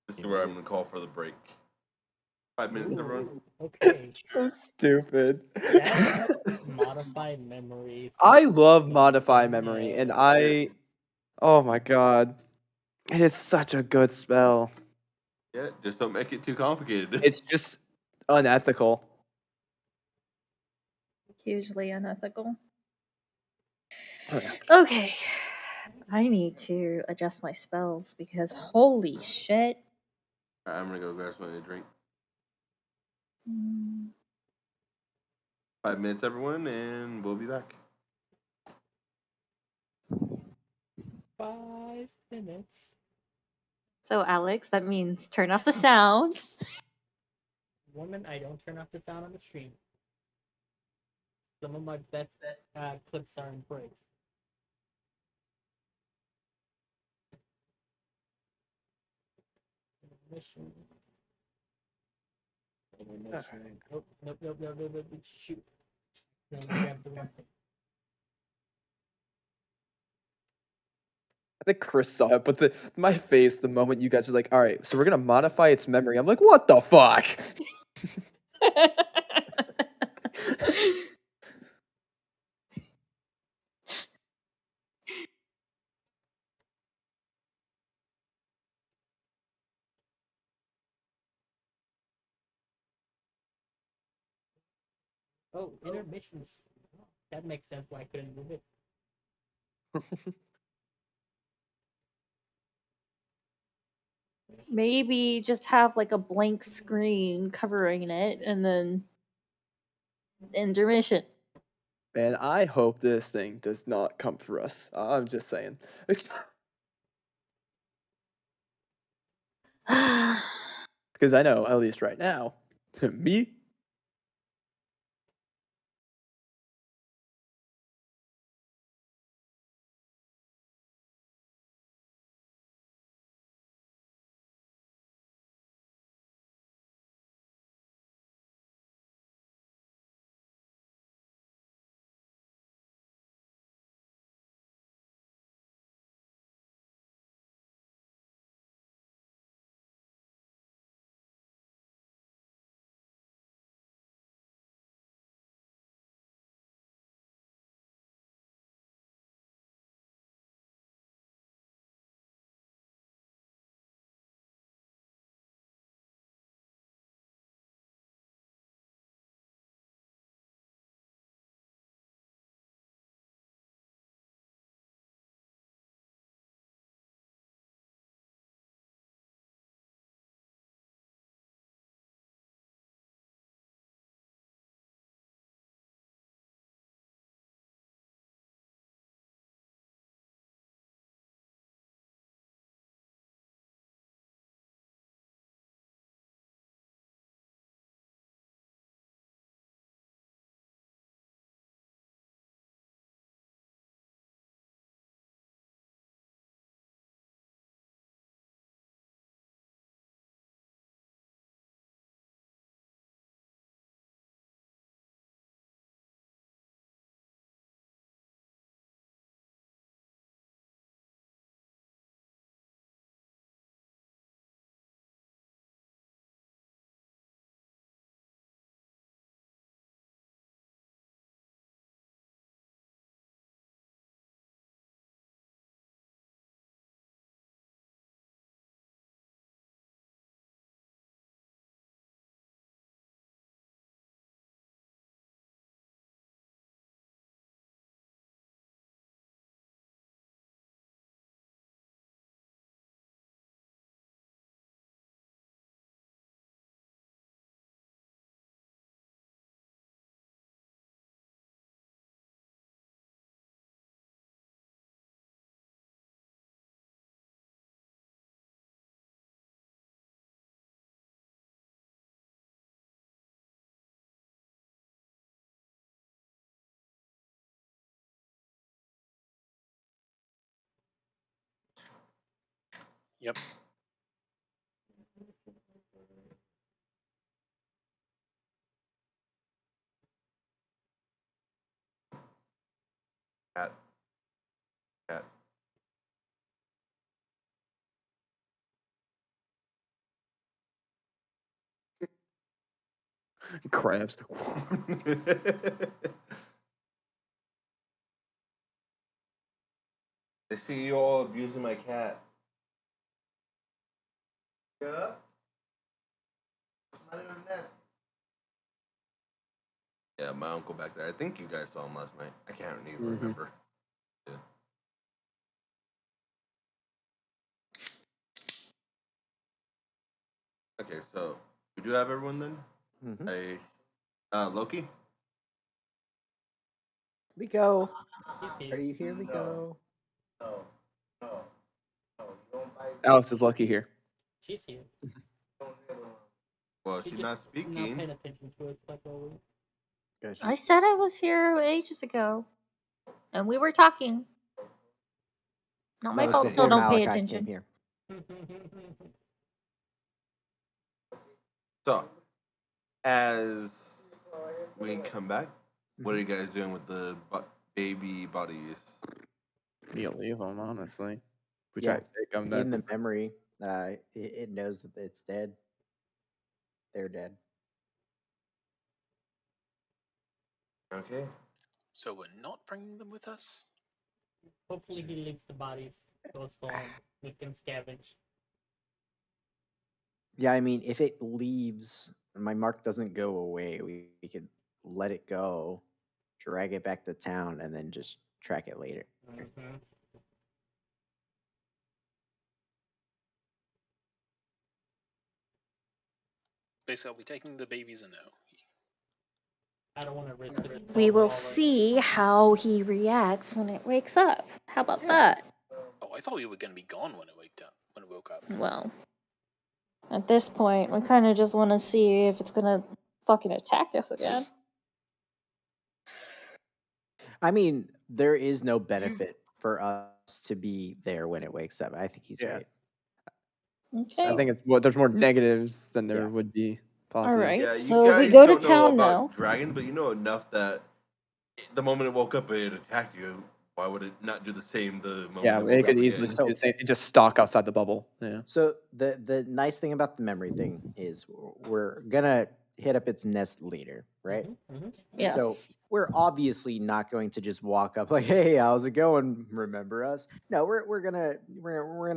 this is where I'm gonna call for the break. 5 minutes, everyone. Okay. So stupid. That modify memory. I love modify something memory, and else. oh my god, it is such a good spell. Yeah, just don't make it too complicated. It's just unethical. Hugely unethical. Okay. Okay. I need to adjust my spells because holy shit. I'm gonna go grab something to drink. Mm, 5 minutes, everyone, and we'll be back. 5 minutes. So, Alex, that means turn off the sound. Woman, I don't turn off the sound on the stream. Some of my best clips are in breaks. Mission. Nope, nope. Shoot. No, grab the wrong thing. I think Chris saw it, but my face the moment you guys were like, "All right, so we're gonna modify its memory." I'm like, "What the fuck?" Oh, intermissions. That makes sense why I couldn't move it. Maybe just have like a blank screen covering it and then intermission. Man, I hope this thing does not come for us. I'm just saying. Because I know, at least right now, me Yep. Cat. Cat. Crabs. I see you all abusing my cat. Yeah. Yeah, my uncle back there. I think you guys saw him last night. I can't even Mhm. remember. Yeah. Okay, so we do have everyone then. Mhm. Loki. Liko, He's are here. you here, Liko? No, no, no. You don't buy. Alex is lucky here. She's here. Well, She's she's just not not speaking. paying attention to us like always. Gotcha. I said I was here ages ago, and we were talking. Not That my was fault. Still before don't pay Malachi attention. came here. So, as we come back, what are you guys doing with the baby bodies? You leave them, honestly. We Yeah, try to take them. in the memory, it knows that it's dead. They're dead. Okay. So we're not bringing them with us? Hopefully he leaves the bodies, goes home, we can scavenge. Yeah, I mean, if it leaves, my mark doesn't go away. We could let it go, drag it back to town, and then just track it later. Mm-hmm. Basically, are we taking the babies or no? I don't want to risk it. We will see how he reacts when it wakes up. How about that? Oh, I thought we were going to be gone when it woke up. Well, at this point, we kind of just want to see if it's gonna fucking attack us again. I mean, there is no benefit for us to be there when it wakes up. I think he's Yeah. right. Okay. I think it's there's more negatives than there Yeah. would be All positives. right. Yeah, you So we guys go to don't know town about now. dragons, but you know enough that the moment it woke up, it attacked you. Why would it not do the same the moment Yeah, it it woke could up easily again? just do the same. It just stalk outside the bubble. Yeah. So the nice thing about the memory thing is we're gonna hit up its nest later, right? Mm-hmm. Yes. So we're obviously not going to just walk up like, "Hey, how's it going? Remember us?" No, we're gonna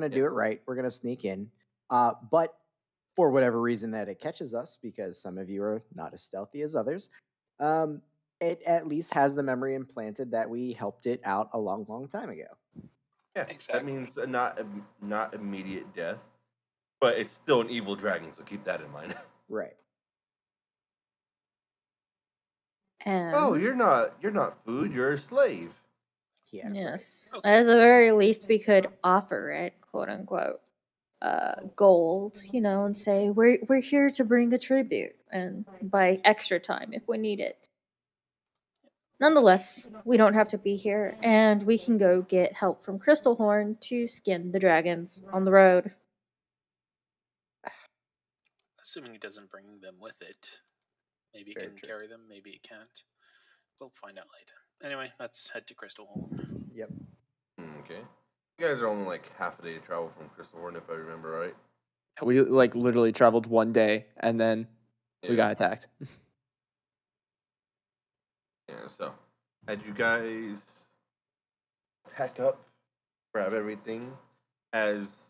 do it right. We're gonna sneak in. But for whatever reason that it catches us, because some of you are not as stealthy as others, um, it at least has the memory implanted that we helped it out a long, long time ago. Yeah, that Exactly. means not immediate death, but it's still an evil dragon. So keep that in mind. Right. And Oh, you're not food. You're a slave. Yeah. yes, Okay. at the very least, we could offer it, quote unquote, gold, and say we're here to bring a tribute and buy extra time if we need it. Nonetheless, we don't have to be here, and we can go get help from Crystalhorn to skin the dragons on the road. Assuming it doesn't bring them with it. Maybe it Very can true. carry them, maybe it can't. We'll find out later. Anyway, let's head to Crystal Hall. Yep. Okay. You guys are only like half a day travel from Crystal Horn, if I remember right. We like literally traveled one day and then we got attacked. Yeah. So, had you guys pack up, grab everything, as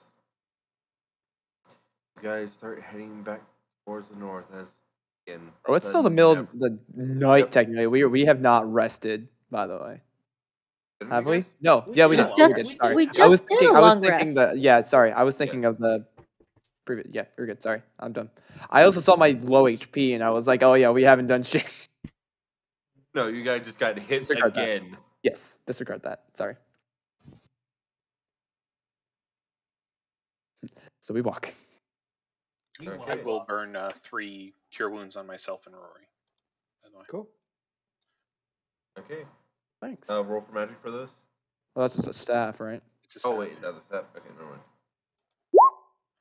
you guys start heading back towards the north, as again. Oh, it's still the middle of the night. Yep. Technically, we have not rested. By the way, Did have we? guys? No. We Yeah, we did. did. Well, Yeah, we Just did. Sorry, we I was just did thinking. a I was long thinking rest. the. Yeah, sorry. I was thinking of the previous. Yeah, you're good. Sorry, I'm done. I also saw my low HP, and I was like, oh yeah, we haven't done shit. No, you guys just got hit Disregard that. again. Yes, disregard that. Sorry. So we walk. We Okay. I walk. will burn 3 cure wounds on myself and Rory. By the way. Cool. Okay. Thanks. Roll for magic for this. Well, that's just a staff, right? It's a Oh staff. wait, that's a step. Okay, never mind.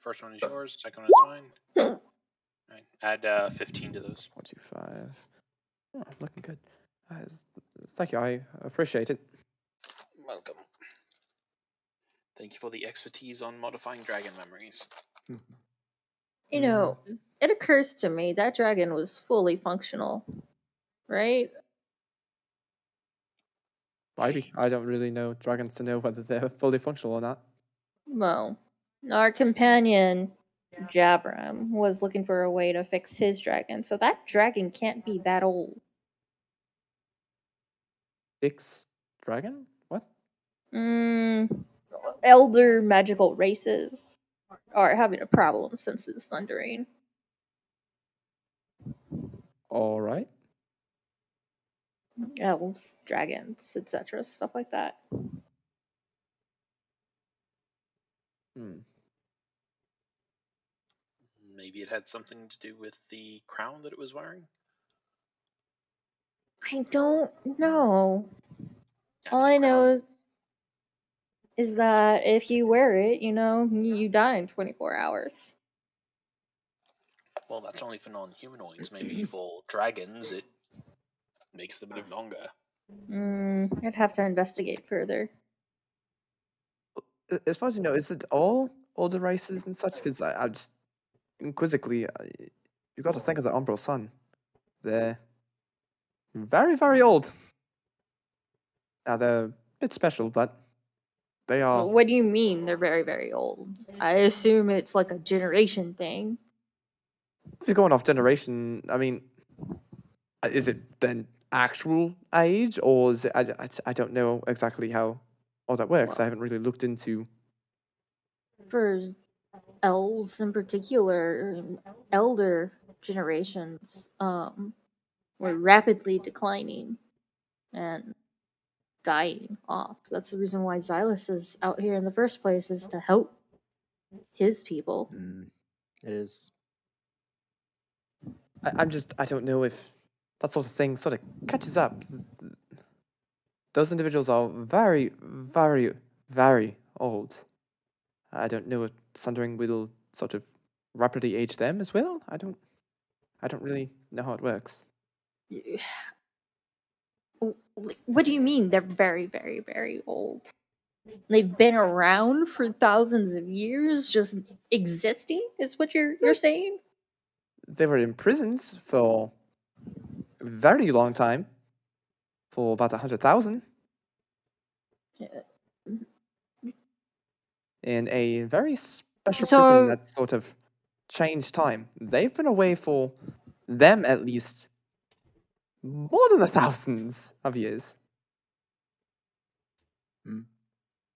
First one is yours. Second one is mine. Right. Add 15 to those. 45. Oh, looking good. Thank you. I appreciate it. Welcome. Thank you for the expertise on modifying dragon memories. You know, it occurs to me that dragon was fully functional, right? Maybe. I don't really know dragons to know whether they're fully functional or not. Well, our companion Jabram was looking for a way to fix his dragon, so that dragon can't be that old. Fix dragon? What? Elder magical races are having a problem since the Sundering. All right. Elves, dragons, etc., stuff like that. Maybe it had something to do with the crown that it was wearing. I don't know. Yeah, All I know is that if you wear it, you die in 24 hours. Well, that's only for non-humanoids. Maybe for dragons, it makes them live longer. I'd have to investigate further. As far as you know, is it all older races and such? Because I just quizzically, you got to think of the Umbral Sun. They're very, very old. Now they're a bit special, but they are. What do you mean they're very, very old? I assume it's like a generation thing. If you're going off generation, I mean, is it then actual age, or is it? I don't know exactly how all that works. I haven't really looked into. For elves in particular, elder generations were rapidly declining and dying off. That's the reason why Xylus is out here in the first place, is to help his people. It is. I don't know if that sort of thing sort of catches up. Those individuals are very, very, very old. I don't know if Sundering will sort of rapidly age them as well. I don't really know how it works. What do you mean they're very, very, very old? They've been around for thousands of years, just existing, is what you're saying? They were imprisoned for a very long time, for about 100,000, in a very special prison that sort of changed time. They've been away for them at least more than thousands of years.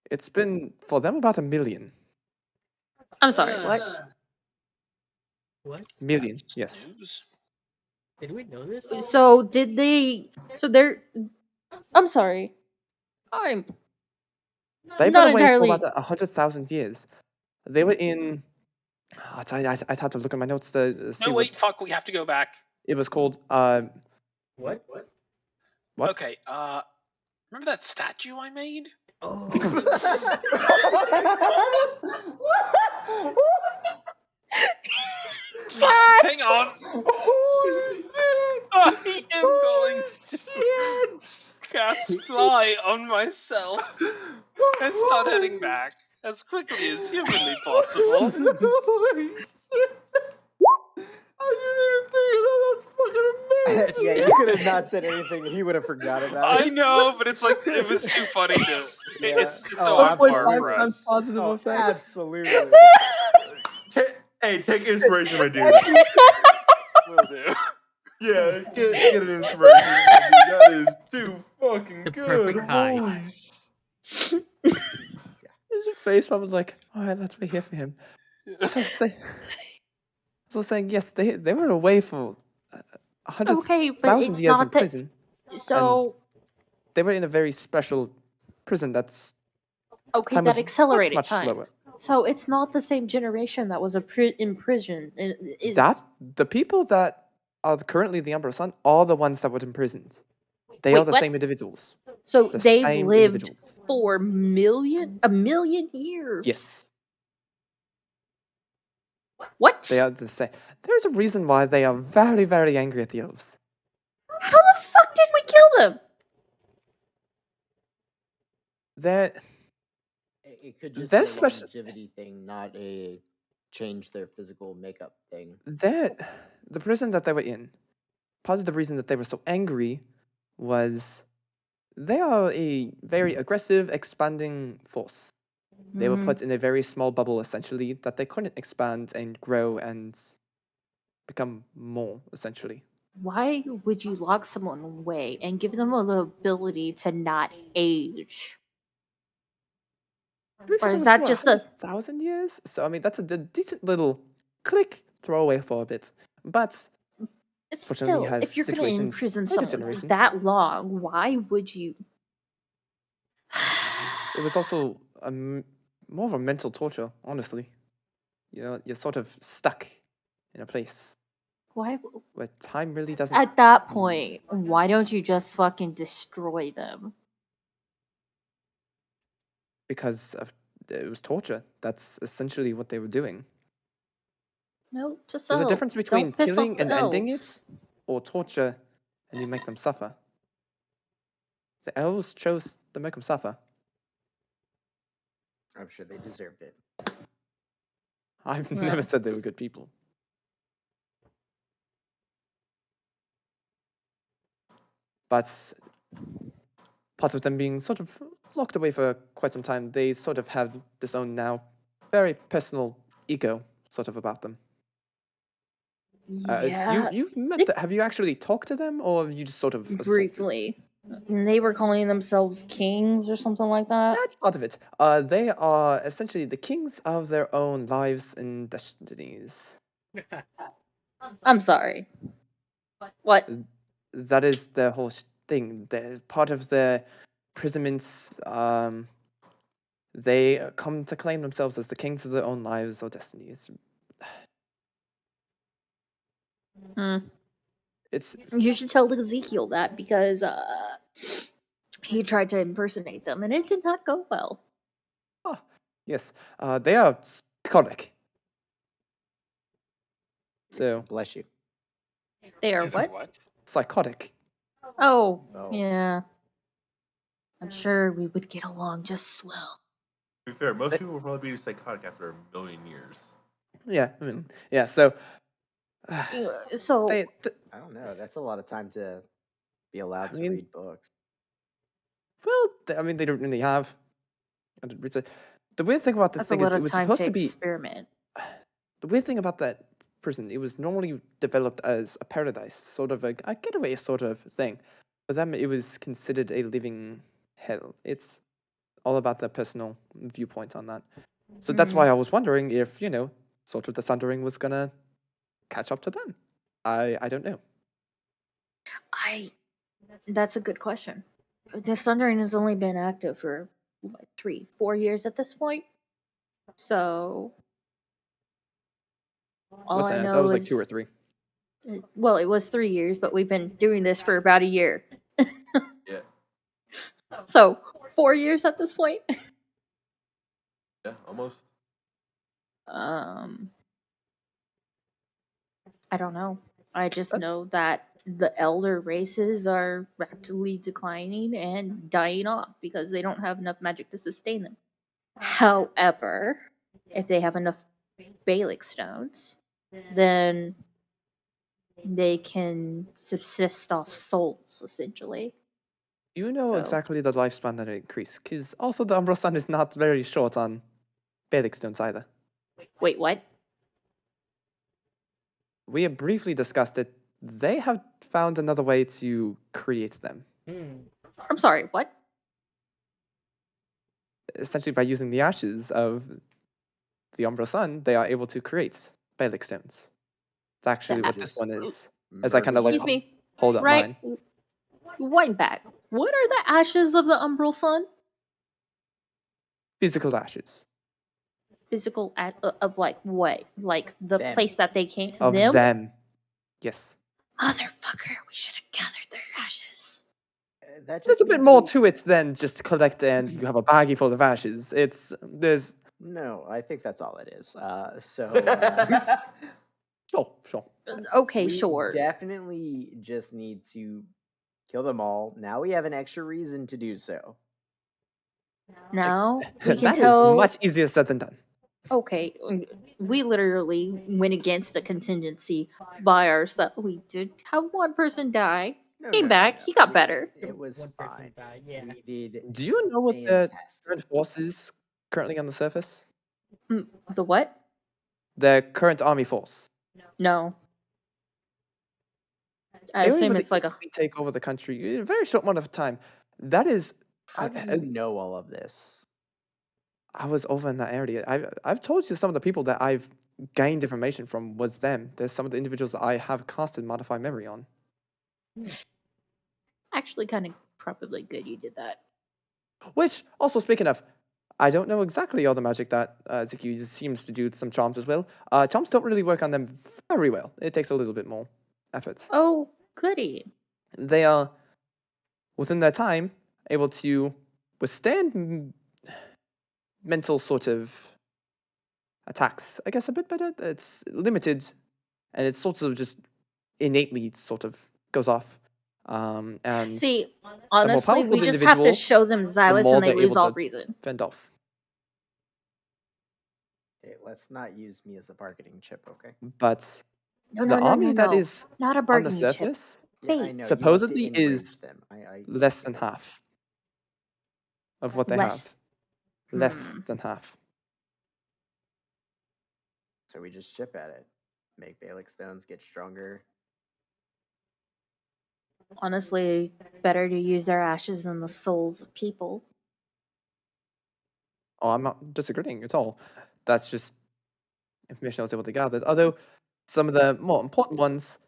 It's been for them about 1 million. I'm sorry, what? What? Million, yes. News? Did we know this? So did they? So they're. I'm sorry. I'm They've not been away entirely. for about 100,000 years. They were in. I'd have to look at my notes to see No, wait, fuck, we have to go back. it was called. What? What? Okay, remember that statue I made? Oh. Hang on. I am going to cast fly on myself and start heading back as quickly as humanly possible. Yeah, you could have not said anything and he would have forgot about I it. know, but it's like it was too funny to. Yeah. It's so Oh, on par absolutely. for us. Positive Oh, effects. absolutely. Hey, take inspiration, my dude. Will do. Yeah, get an inspiration. That is too fucking The good. perfect high. Holy His face was like, all right, let's wait here for him. So saying, yes, they were away for 100,000 Okay, but it's years in not that. prison. So They were in a very special prison that's okay, time that was accelerated much time. slower. So it's not the same generation that was in prison. The people that are currently the Emperor's Son are the ones that were imprisoned. They Wait, are the what? same individuals. So The they've same lived individuals. for a million years. Yes. What? They are the same. There's a reason why they are very, very angry at the elves. How the fuck did we kill them? It could just Their be a special- longevity thing, not a change their physical makeup thing. The prison that they were in, part of the reason that they were so angry was they are a very aggressive, expanding force. They were Mhm. put in a very small bubble, essentially, that they couldn't expand and grow and become more, essentially. Why would you lock someone away and give them the ability to not age? We've Or had is them that for just a 100,000 years, so I mean that's a decent little click throwaway for a bit. But fortunately, still? has If you're gonna situations imprison later someone for generations. that long, why would you? It was also more of a mental torture, honestly. You know, you're sort of stuck in a place Why? where time really doesn't. At that point, why don't you just fucking destroy them? Because it was torture. That's essentially what they were doing. No, just There's a so. difference between Don't piss killing off the and ending it, elves. or torture and you make them suffer. The elves chose to make them suffer. I'm sure they deserved it. I've Well. never said they were good people. But part of them being sort of locked away for quite some time, they sort of have this own now very personal ego sort of about them. Yeah, You've met they- have you actually talked to them, or have you just sort of assaulted? briefly. And they were calling themselves kings or something like that. That's part of it. They are essentially the kings of their own lives and destinies. I'm sorry. What? That is the whole thing. Part of their imprisonments, they come to claim themselves as the kings of their own lives or destinies. Hmm. It's You should tell Ezekiel that because he tried to impersonate them and it did not go well. yes, they are psychotic. So Bless you. They are Is what? psychotic. Oh, Oh. yeah. I'm sure we would get along just swell. To be fair, most people will probably be psychotic after a million years. Yeah, I mean, yeah. So So, they, I don't know. That's a lot of time to be allowed I to mean- read books. well, I mean, they don't really have. The weird thing about this that's a thing is lot it of was time supposed to to be. experiment. The weird thing about that prison, it was normally developed as a paradise, sort of a getaway sort of thing. For them, it was considered a living hell. It's all about their personal viewpoint on that. So that's why I was wondering if, sort of the Sundering was gonna catch up to them. I don't know. That's a good question. The Sundering has only been active for what, 3-4 years at this point. So all What's I that? know That was like is 2 or 3. well, it was 3 years, but we've been doing this for about a year. Yeah. So 4 years at this point. Yeah, almost. I don't know. I just know that the elder races are rapidly declining and dying off because they don't have enough magic to sustain them. However, if they have enough Balic stones, then they can subsist off souls, essentially. You know So- exactly the lifespan that it increased, because also the Umbral Sun is not very short on Balic stones either. Wait, what? We have briefly discussed it. They have found another way to create them. I'm sorry, what? Essentially, by using the ashes of the Umbral Sun, they are able to create Balic stones. It's actually what this Just one is. As I kind of like Excuse me. hold up Right? mine. Wind back. What are the ashes of the Umbral Sun? Physical ashes Physical of like what? Like the Them. place that they came. of them? them. Yes. Motherfucker, we should have gathered their ashes. That There's just a bit means more we- to it than just collect and you have a baggie full of ashes. There's No, I think that's all it is. Sure. Okay, we sure. definitely just need to kill them all. Now we have an extra reason to do so. Now we can That is tell. much easier said than done. Okay, we literally went against a contingency by ourselves. We did have one person die. No, Came no, no, back. no. He got better. It was One person fine. died, yeah. We did Do you know what the fantastic. current force is currently on the surface? The what? The current army force. No. I They were assume able to it's like a. instantly take over the country in a very short amount of time. That is, How do you know all of this? I was over in that area. I've told you some of the people that I've gained information from was them. There's some of the individuals that I have casted Modify Memory on. Actually, kind of probably good you did that. Which, also speaking of, I don't know exactly all the magic that Ziki seems to do some charms as well. Charms don't really work on them very well. It takes a little bit more effort. Oh, goody. They are, within their time, able to withstand mental sort of attacks, I guess, a bit better. It's limited, and it's sort of just innately sort of goes off. And See, the more honestly, powerful we the just have to individual, show them the Xylus more and they they're lose able all to reason. fend off. Okay, let's not use me as a bargaining chip, okay? But No, the no, no, army no, that no. is Not a on the bargaining chip. surface Yeah, I Fate. know. You need to supposedly is enrage them. I less get than it. half of what they Less. have. Less than half. So we just chip at it. Make Balic stones get stronger. Honestly, better to use their ashes than the souls of people. Oh, I'm not disagreeing at all. That's just information I was able to gather. Although some of the more important ones,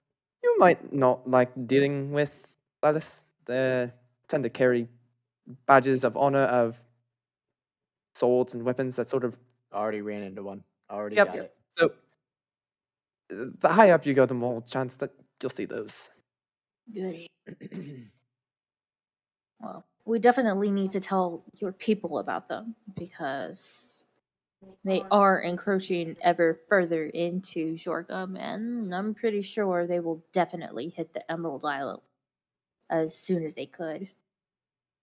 you might not like dealing with, Gladys. They tend to carry badges of honor of swords and weapons that sort of. Already ran into one. Already Yep. got it. So the higher up you go, the more chance that you'll see those. Goody. Well, we definitely need to tell your people about them because they are encroaching ever further into Jorgum, and I'm pretty sure they will definitely hit the Emerald Island as soon as they could.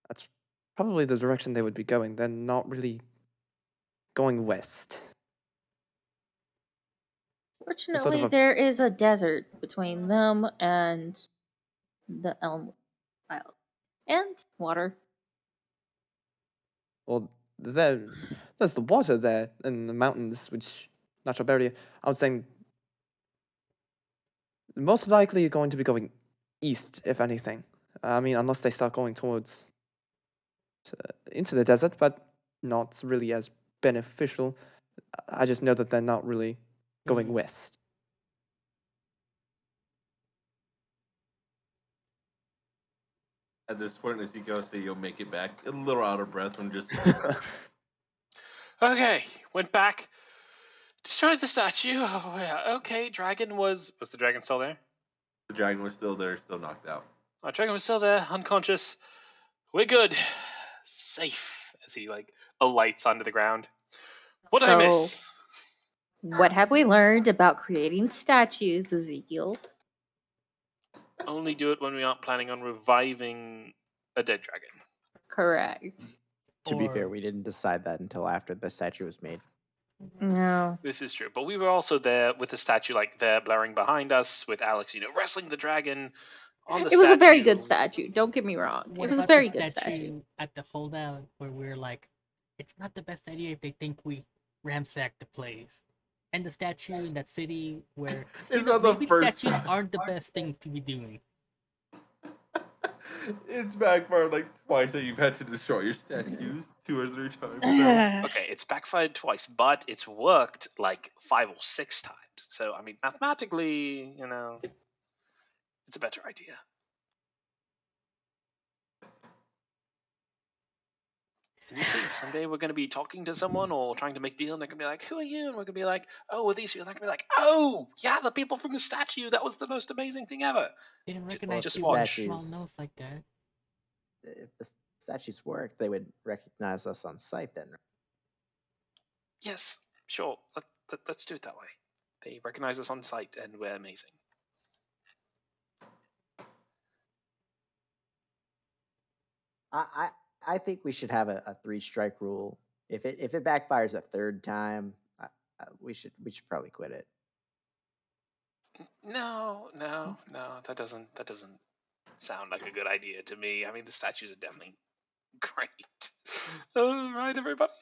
That's probably the direction they would be going. They're not really going west. Fortunately, a- there is a desert between them and the Elm Island. And water. Well, there's the water there in the mountains, which natural barrier. I was saying most likely you're going to be going east, if anything. I mean, unless they start going towards into the desert, but not really as beneficial. I just know that they're not really going west. At this point, Ezekiel say you'll make it back a little out of breath from just. Okay, went back, destroyed the statue. Oh yeah, okay. Dragon was the dragon still there? The dragon was still there, still knocked out. Oh, dragon was still there, unconscious. We're good, safe. As he alights onto the ground. What did I miss? What have we learned about creating statues, Ezekiel? Only do it when we aren't planning on reviving a dead dragon. Correct. To be fair, we didn't decide that until after the statue was made. No. This is true, but we were also there with the statue there blaring behind us, with Alex, wrestling the dragon on the It was a very good statue. Don't get me wrong. What It was a about very the good statue. at the holdout where we're like, it's not the best idea if they think we ransack the place. And the statue in that city where It's not the maybe first. statues aren't the best thing to be doing. It's backfired like twice that you've had to destroy your statues 2 or 3 times now. Okay, it's backfired twice, but it's worked 5 or 6 times. So, I mean, mathematically, it's a better idea. We'll see. Someday we're going to be talking to someone or trying to make a deal, and they're going to be like, "Who are you?" And we're going to be like, "Oh, are these you?" And they're going to be like, "Oh, yeah, the people from the statue. That was the most amazing thing ever." They didn't recognize just people with watch. small nose like that. If the statues work, they would recognize us on sight then. Yes, sure. Let's do it that way. They recognize us on sight, and we're amazing. I think we should have a 3-strike rule. If it backfires a third time, we should probably quit it. No. That doesn't sound like a good idea to me. I mean, the statues are definitely great. All right, everybody.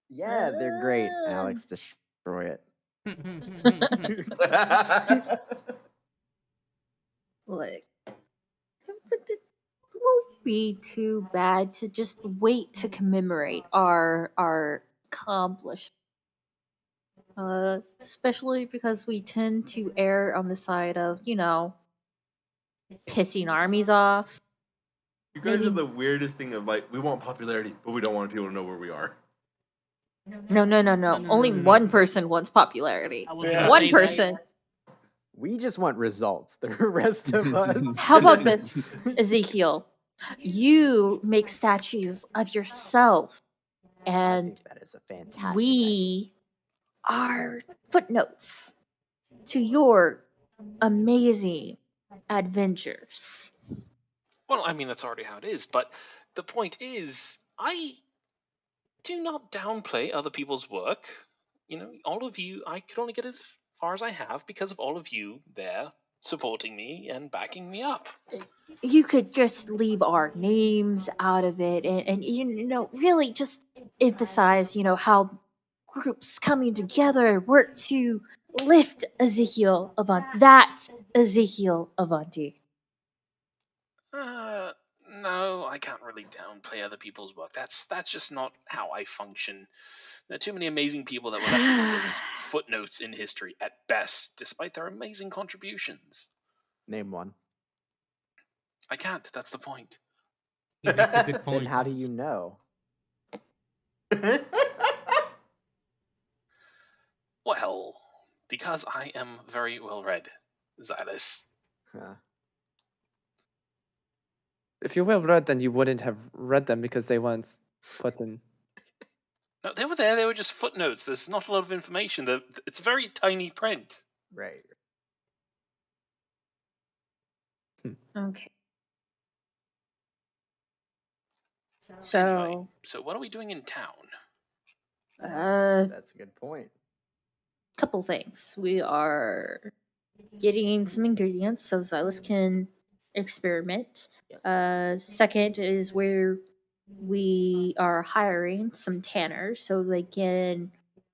Yeah, they're great. Alex, destroy it. Like, it won't be too bad to just wait to commemorate our accomplishment. Especially because we tend to err on the side of, pissing armies off. You guys Maybe- are the weirdest thing of like, we want popularity, but we don't want people to know where we are. No. no, Only no. one person wants popularity. I was Yeah. gonna One say person. We just want results. The rest of us. How about this, Ezekiel? You make statues of yourself, I and think that is a fantastic idea. we are footnotes to your amazing adventures. Well, I mean, that's already how it is. But the point is, I do not downplay other people's work. All of you, I could only get as far as I have because of all of you there supporting me and backing me up. You could just leave our names out of it and really just emphasize, how groups coming together work to lift Ezekiel Avanti. That Ezekiel Avanti. No, I can't really downplay other people's work. That's just not how I function. There are too many amazing people that were left as footnotes in history at best, despite their amazing contributions. Name one. I can't. That's the point. he makes a good Then point. how do you know? Well, because I am very well read, Xylus. Huh. If you're well read, then you wouldn't have read them because they weren't put in. No, they were there. They were just footnotes. There's not a lot of information. It's very tiny print. Right. Okay. Anyway, So, so what are we doing in town? That's a good point. couple things. We are getting some ingredients so Xylus can experiment. Yes. Second is where we are hiring some tanners so they can,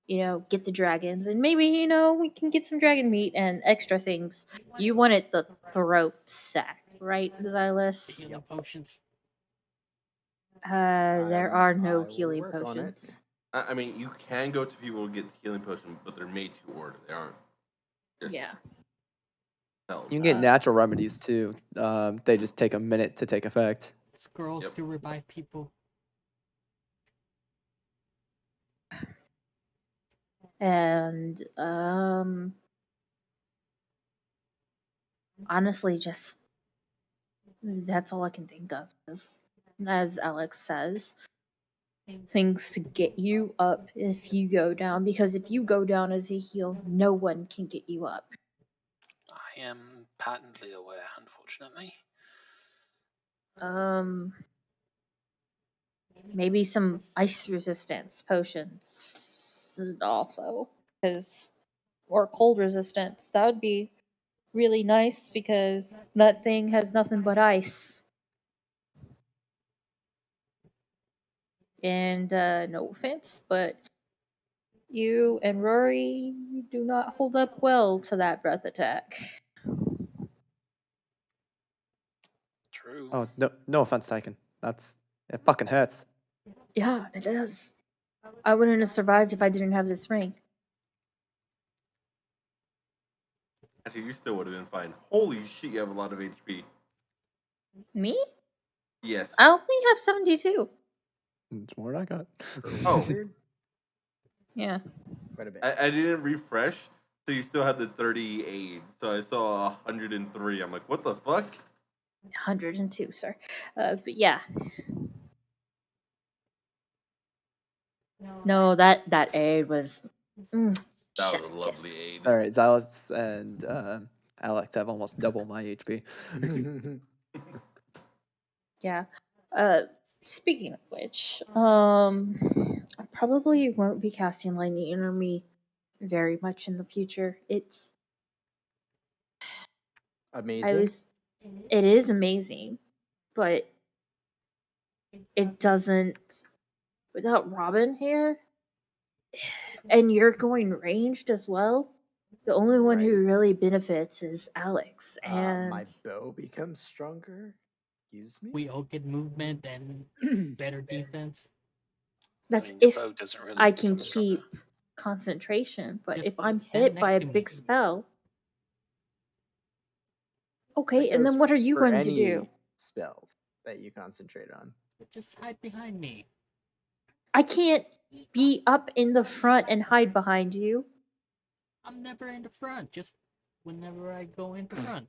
get the dragons, and maybe, we can get some dragon meat and extra things. You wanted the throat sack, right, Xylus? Healing potions. There I are no will healing work on it. potions. I mean, you can go to people to get the healing potion, but they're made to order. They aren't. Just Yeah. held. You can get Uh, natural remedies too. They just take a minute to take effect. Scrolls Yep. to revive people. And honestly, just that's all I can think of. As Alex says, things to get you up if you go down. Because if you go down, Ezekiel, no one can get you up. I am patently aware, unfortunately. Maybe some ice resistance potions also, or cold resistance. That would be really nice because that thing has nothing but ice. And no offense, but you and Rory do not hold up well to that breath attack. True. Oh no offense, Tyken. It fucking hurts. Yeah, it does. I wouldn't have survived if I didn't have this ring. Actually, you still would have been fine. Holy shit, you have a lot of HP. Me? Yes. I only have 72. It's more than I got. Oh. Weird. Yeah. Quite a bit. I didn't refresh, so you still had the 38. So I saw 103. I'm like, what the fuck? 102, sir. But yeah. No, that aid was That was a chef's lovely kiss. aid. All right, Xylus and Alex have almost double my HP. Yeah. Speaking of which, I probably won't be casting Lightning Enemy very much in the future. I Amazing. was, it is amazing, but it doesn't, without Robin here, and you're going ranged as well, the only one who Right. really benefits is Alex, and My bow becomes stronger. Excuse me. We all get movement and better defense. that's your if bow doesn't really I can become stronger. keep concentration. But Just if I'm stand hit by a next to me. big spell, okay, That and goes then what are you for going to any do? spells that you concentrate on. Just hide behind me. I can't be up in the front and hide behind you. I'm never in the front. Just whenever I go into front.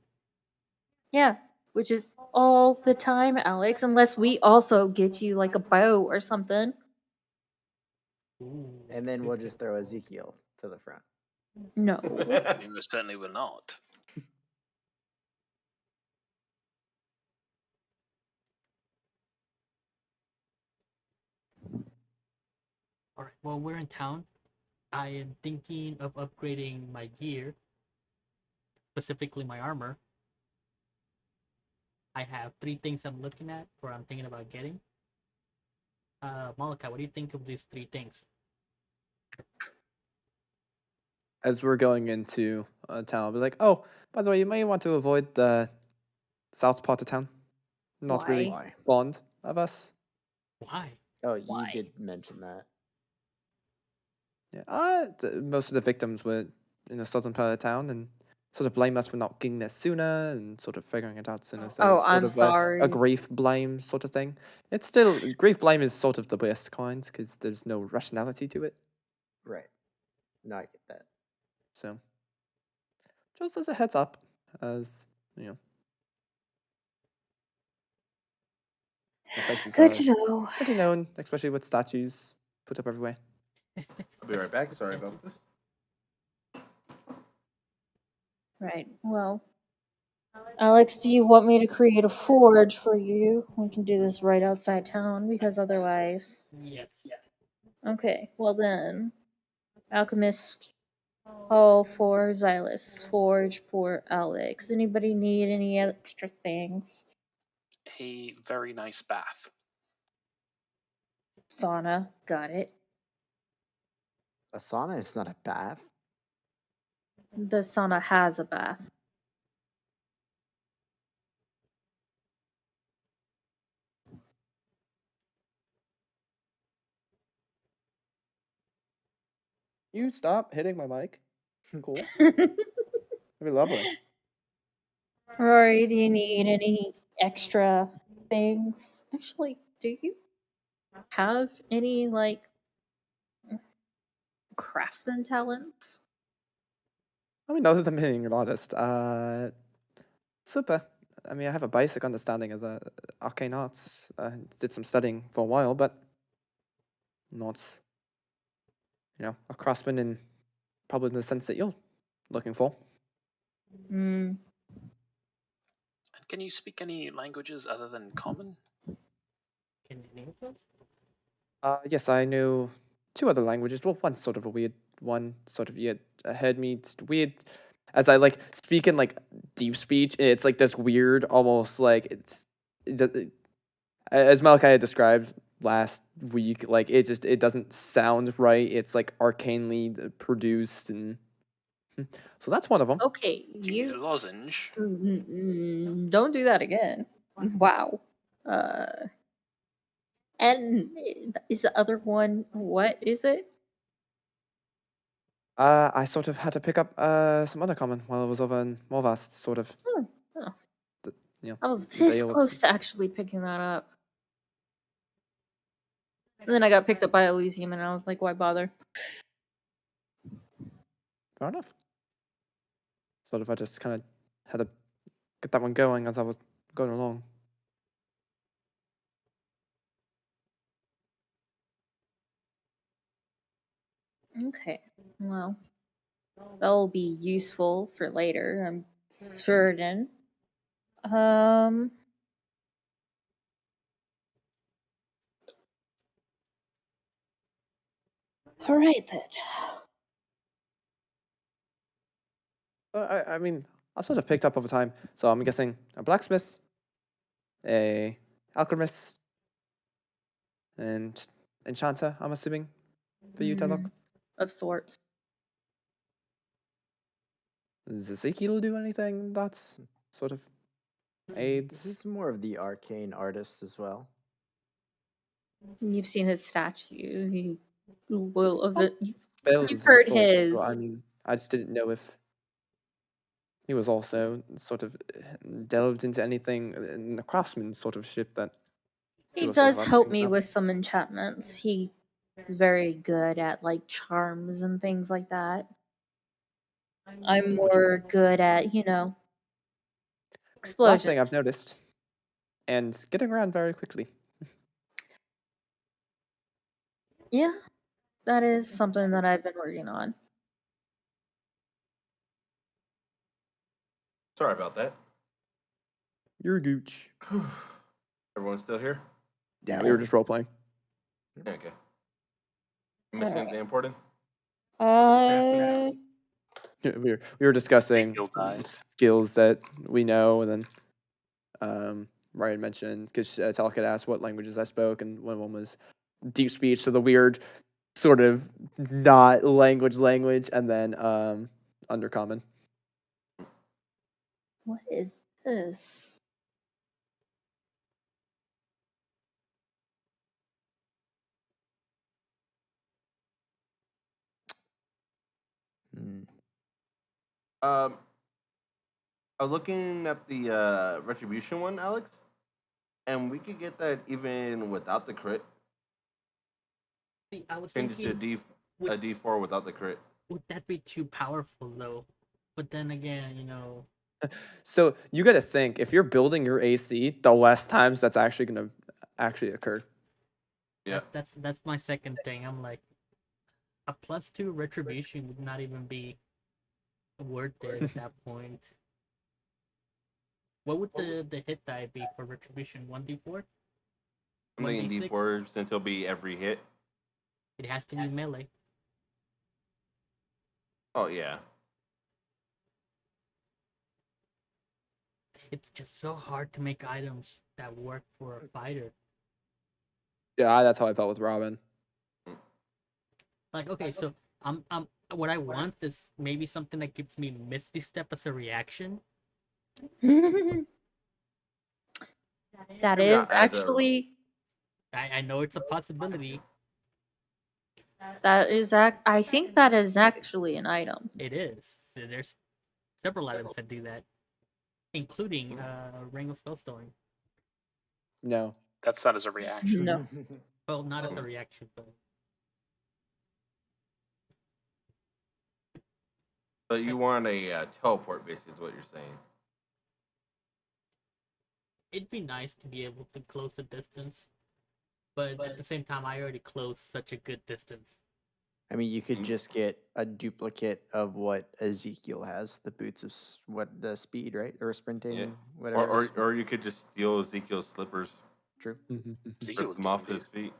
Yeah, which is all the time, Alex, unless we also get you like a bow or something. Ooh, And then good we'll tip. just throw Ezekiel to the front. No. You most certainly will not. Alright, well, we're in town. I am thinking of upgrading my gear, specifically my armor. I have 3 things I'm looking at or I'm thinking about getting. Malika, what do you think of these 3 things? As we're going into town, I'll be like, "Oh, by the way, you may want to avoid the south part of town. Not really Why? fond of us." Why? Oh, you Why? did mention that. Yeah, most of the victims were in the southern part of town and sort of blame us for not getting there sooner and sort of figuring it out sooner. So Oh, it's sort I'm of sorry. a grief blame sort of thing. It's still grief blame is sort of the worst kind because there's no rationality to it. Right. No, I get that. So just as a heads up, as you know, the faces Good are to know. pretty known, especially with statues put up everywhere. I'll be right back. Sorry about this. Right. Well, Alex, do you want me to create a forge for you? We can do this right outside town because otherwise. Yes. Okay. Well then, Alchemist Hall for Xylus, Forge for Alex. Anybody need any extra things? A very nice bath. Sauna, got it. A sauna is not a bath. The sauna has a bath. You stop hitting my mic. Cool. That'd be lovely. Rory, do you need any extra things? Actually, do you have any, like, craftsman talents? I mean, other than being an artist, super. I mean, I have a basic understanding of the arcane arts. Did some studying for a while, but not, a craftsman in probably in the sense that you're looking for. Hmm. Can you speak any languages other than Common? Can you name us? Yes, I know 2 other languages. Well, one's sort of a weird one. Sort of, you heard me weird. As I like speak in like deep speech, it's like this weird, almost like as Malachi had described last week, like it doesn't sound right. It's like arcanely produced, and so that's one of them. Okay, Do you need a lozenge? don't do that again. Wow. And is the other one, what is it? I sort of had to pick up some other common while I was over in Morvast, sort of. Oh, oh. You know, I was to this deal with. close to actually picking that up. And then I got picked up by Elysium, and I was like, why bother? Fair enough. Sort of, I just kind of had to get that one going as I was going along. Okay. Well, that'll be useful for later, I'm certain. All right then. I mean, I've sort of picked up over time, so I'm guessing a blacksmith, a alchemist, and enchanter. I'm assuming for you, Tedlock. Of sorts. Does Ezekiel do anything that's sort of aids? He's more of the arcane artist as well. You've seen his statues. You will of it. Spells You've of heard sorts. So, his. I mean, I just didn't know if he was also sort of delved into anything in the craftsman sort of ship that He was sort of does help asking me about. with some enchantments. He's very good at like charms and things like that. I'm more good at, explosions. Last thing I've noticed, and getting around very quickly. Yeah, that is something that I've been working on. Sorry about that. You're a gooch. Everyone's still here? Yeah, we were just role playing. Okay. Missing anything important? Uh, We were discussing Ezekiel died. skills that we know, and then Ryan mentioned because Talk had asked what languages I spoke, and one was deep speech, so the weird sort of not language, and then undercommon. what is this? Hmm. I'm looking at the retribution one, Alex, and we could get that even without the crit. See, I was Change it to thinking, a D4 without the crit. would that be too powerful though? But then again, So you got to think if you're building your AC, the less times that's actually going to actually occur. Yeah. that's my second thing. I'm like, a +2 retribution would not even be worth it at that point. What would the hit die be for retribution? 1d4? I'm thinking 1d6? D4 since it'll be every hit. It has to be melee. Oh yeah. It's just so hard to make items that work for a fighter. Yeah, that's how I felt with Robin. Like, okay, so I'm what I want is maybe something that gives me Misty Step as a reaction. That Maybe is not as a- actually I know it's a possibility. I think that is actually an item. It is. So there's several items that do that, including Ring of Spellstoring. No. That's not as a reaction. No. Well, not as a reaction, but But you want a teleport, basically, is what you're saying. it'd be nice to be able to close the distance. But at the same time, I already closed such a good distance. I mean, you could just get a duplicate of what Ezekiel has, the boots of the speed, right, or sprinting, Yeah. whatever. it is. Or you could just steal Ezekiel's slippers, True. Ezekiel rip would them do off indeed. his feet.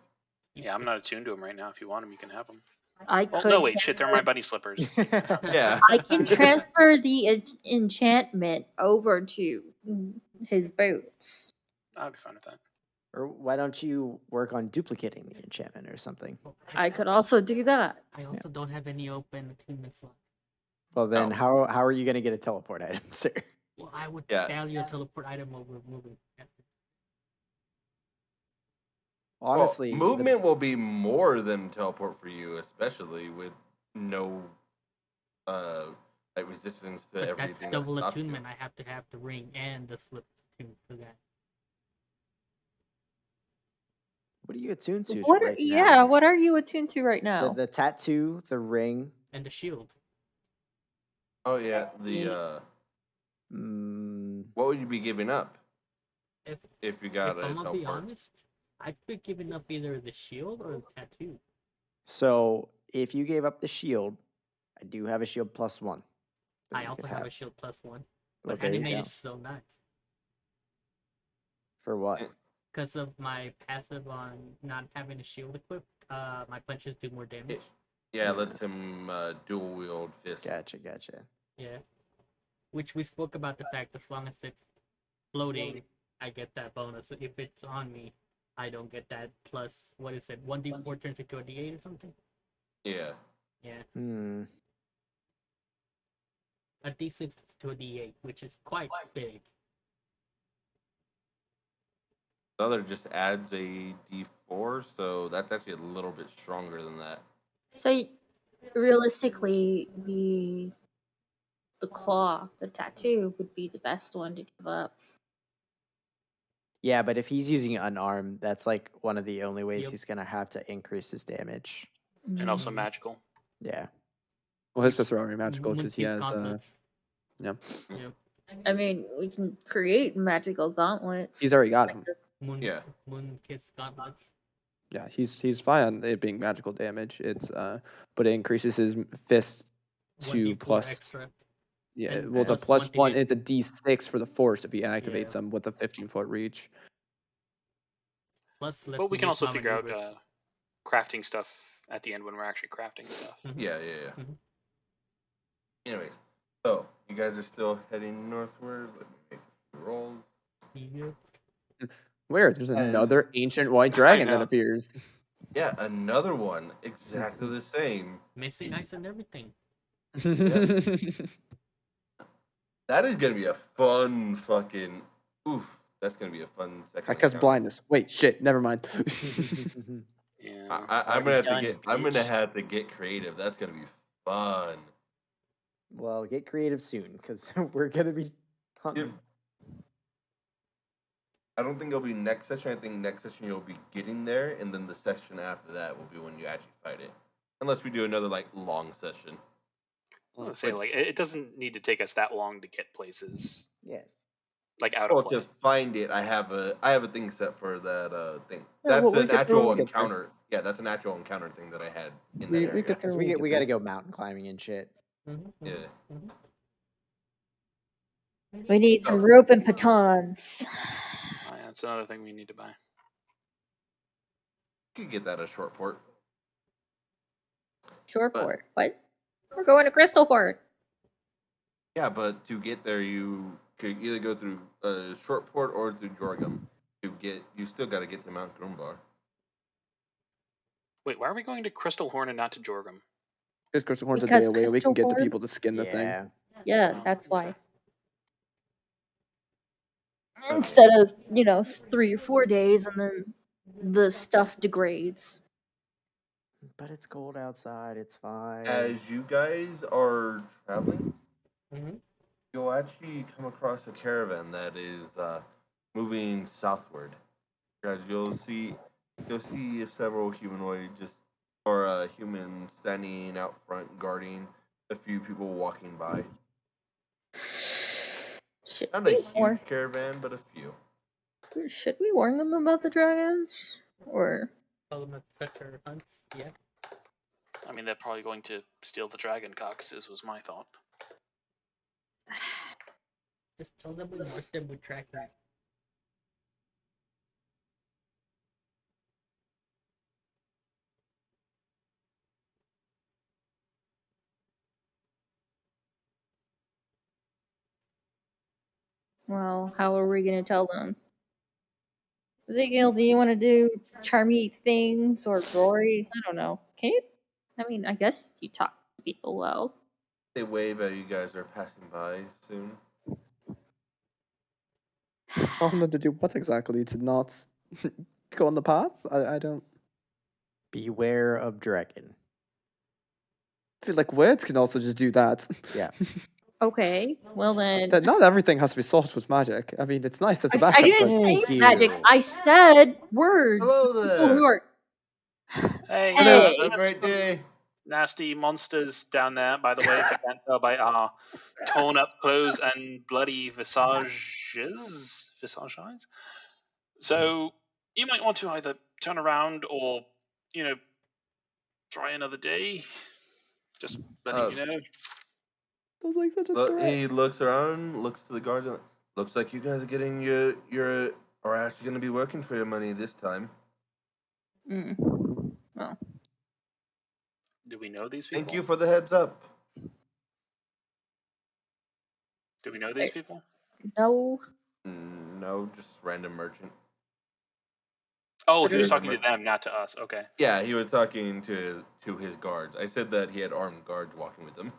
Yeah, I'm not attuned to him right now. If you want him, you can have him. I Oh could. no, wait, shit, they're my bunny slippers. Yeah. I can transfer the enchantment over to his boots. I'd be fine with that. Or why don't you work on duplicating the enchantment or something? Well, I could also do that. I also don't have any open attunement slots. Well, then No. how are you going to get a teleport item, sir? Well, I would Yeah. value a teleport item over moving. Honestly, Well, movement will be more than teleport for you, especially with no like resistance to But everything. that's that double stops you. attunement. I have to have the ring and the slip attuned for that. what are you attuned to What? right Yeah. now? What are you attuned to right now? The tattoo, the ring. And the shield. Oh yeah, the Mm, what would you be giving up If you got if a I'm gonna be teleport? honest, I'd be giving up either the shield or the tattoo. so if you gave up the shield, I do have a shield +1. that I you also could have a shield +1. Well, But there you animate go. is so nice. For what? Because of my passive on not having a shield equipped, my punches do more damage. Yeah, it lets him dual wield fist. Gotcha. Yeah. Which we spoke about the fact as long as it's floating, I get that bonus. If it's on me, I don't get that plus, what is it, 1d4 turns into a d8 or something? Yeah. Yeah. A d6 to a d8, which is quite big. The other just adds a d4, so that's actually a little bit stronger than that. So realistically, the claw, the tattoo, would be the best one to give up. Yeah, but if he's using unarmed, that's like one of the only ways Yep. he's gonna have to increase his damage. And also Mhm. magical. Yeah. Well, his fists are already magical because he Moonke's has. gauntlets. Yeah, Yep. I mean, we can create magical gauntlets. he's already got him. Yeah. Moonke's gauntlets. Yeah, he's fine on it being magical damage. It's but it increases his fist to 1d4 plus. extra. Yeah, And well, it's a plus +1. 1d8. It's a D6 for the force if he activates Yeah. them with a 15-foot reach. Plus, let's But we can use also my figure out maneuvers. crafting stuff at the end when we're actually crafting stuff. Mhm. Yeah. Mhm. Anyways, so you guys are still heading northward. Let me make a few rolls. Yep. Where there's As- another ancient white I dragon that know. appears. Yeah, another one exactly the same. Missing ice and everything. That is gonna be a fun fucking oof. That's gonna be a fun second. That casts encounter. blindness. Wait, shit. Never mind. Yeah. I'm Already gonna have to done, I'm gonna bitch. have to get creative. That's gonna be fun. Well, get creative soon, because we're gonna be hunting. I don't think it'll be next session. I think next session you'll be getting there, and then the session after that will be when you actually fight it. Unless we do another like long session. I was saying, like, it doesn't need to take us that long to get places, Yeah. like out Well, of play. to find it, I have a thing set for that thing. Yeah, That's well, an actual we'll get there. encounter. Yeah, that's an actual encounter thing that I had in that We area. get there. Because we'll get we there. gotta go mountain climbing and shit. Mhm, Yeah. mhm, mhm. We need some rope and batons. Oh, yeah, that's another thing we need to buy. You could get that at Shortport. Shoreport. What? We're going to Crystalport. Yeah, but to get there, you could either go through Shortport or through Jorgum. You still got to get to Mount Grumbar. Wait, why are we going to Crystal Horn and not to Jorgum? Because Crystal Horn's a Because day away. We can get the Crystal Horn- people to skin the thing. Yeah. Yeah, Oh, that's why. okay. Instead of, 3 or 4 days and then the stuff degrades. But it's cold outside. It's fine. As you guys are traveling, Mhm. you'll actually come across a caravan that is moving southward. Guys, you'll see several humanoid humans standing out front guarding a few people walking by. Should Not a we huge warn? caravan, but a few. Should we warn them about the dragons? Or Call them a treasure hunts. Yeah. I mean, they're probably going to steal the dragon carcasses, was my thought. Just tell them we marked them with trackers. well, how are we gonna tell them? Ezekiel, do you want to do charmy things or Rory? I don't know. Can you? I mean, I guess you talk to people well. They wave at you guys are passing by soon. Tell them to do what exactly? To not go on the path? I don't Beware of dragon. feel like words can also just do that. Yeah. Okay, well then. That not everything has to be solved with magic. I mean, it's nice as a I backup, didn't but Thank say magic. you. I said words. Hello People there. who are. Hey, Hey. Have a great day. nasty monsters down there, by the way, if you can't tell by our torn up clothes and bloody visages. So you might want to either turn around or, try another day. Just letting you know. That was like such a threat. He looks around, looks to the guards. And looks like you guys are getting your are actually going to be working for your money this time. Well, Do we know these people? Thank you for the heads up. Do we know these people? no. No, just random merchant. Oh, he was Random talking to them, not to us. Okay. Yeah, he was talking to his guards. I said that he had armed guards walking with him.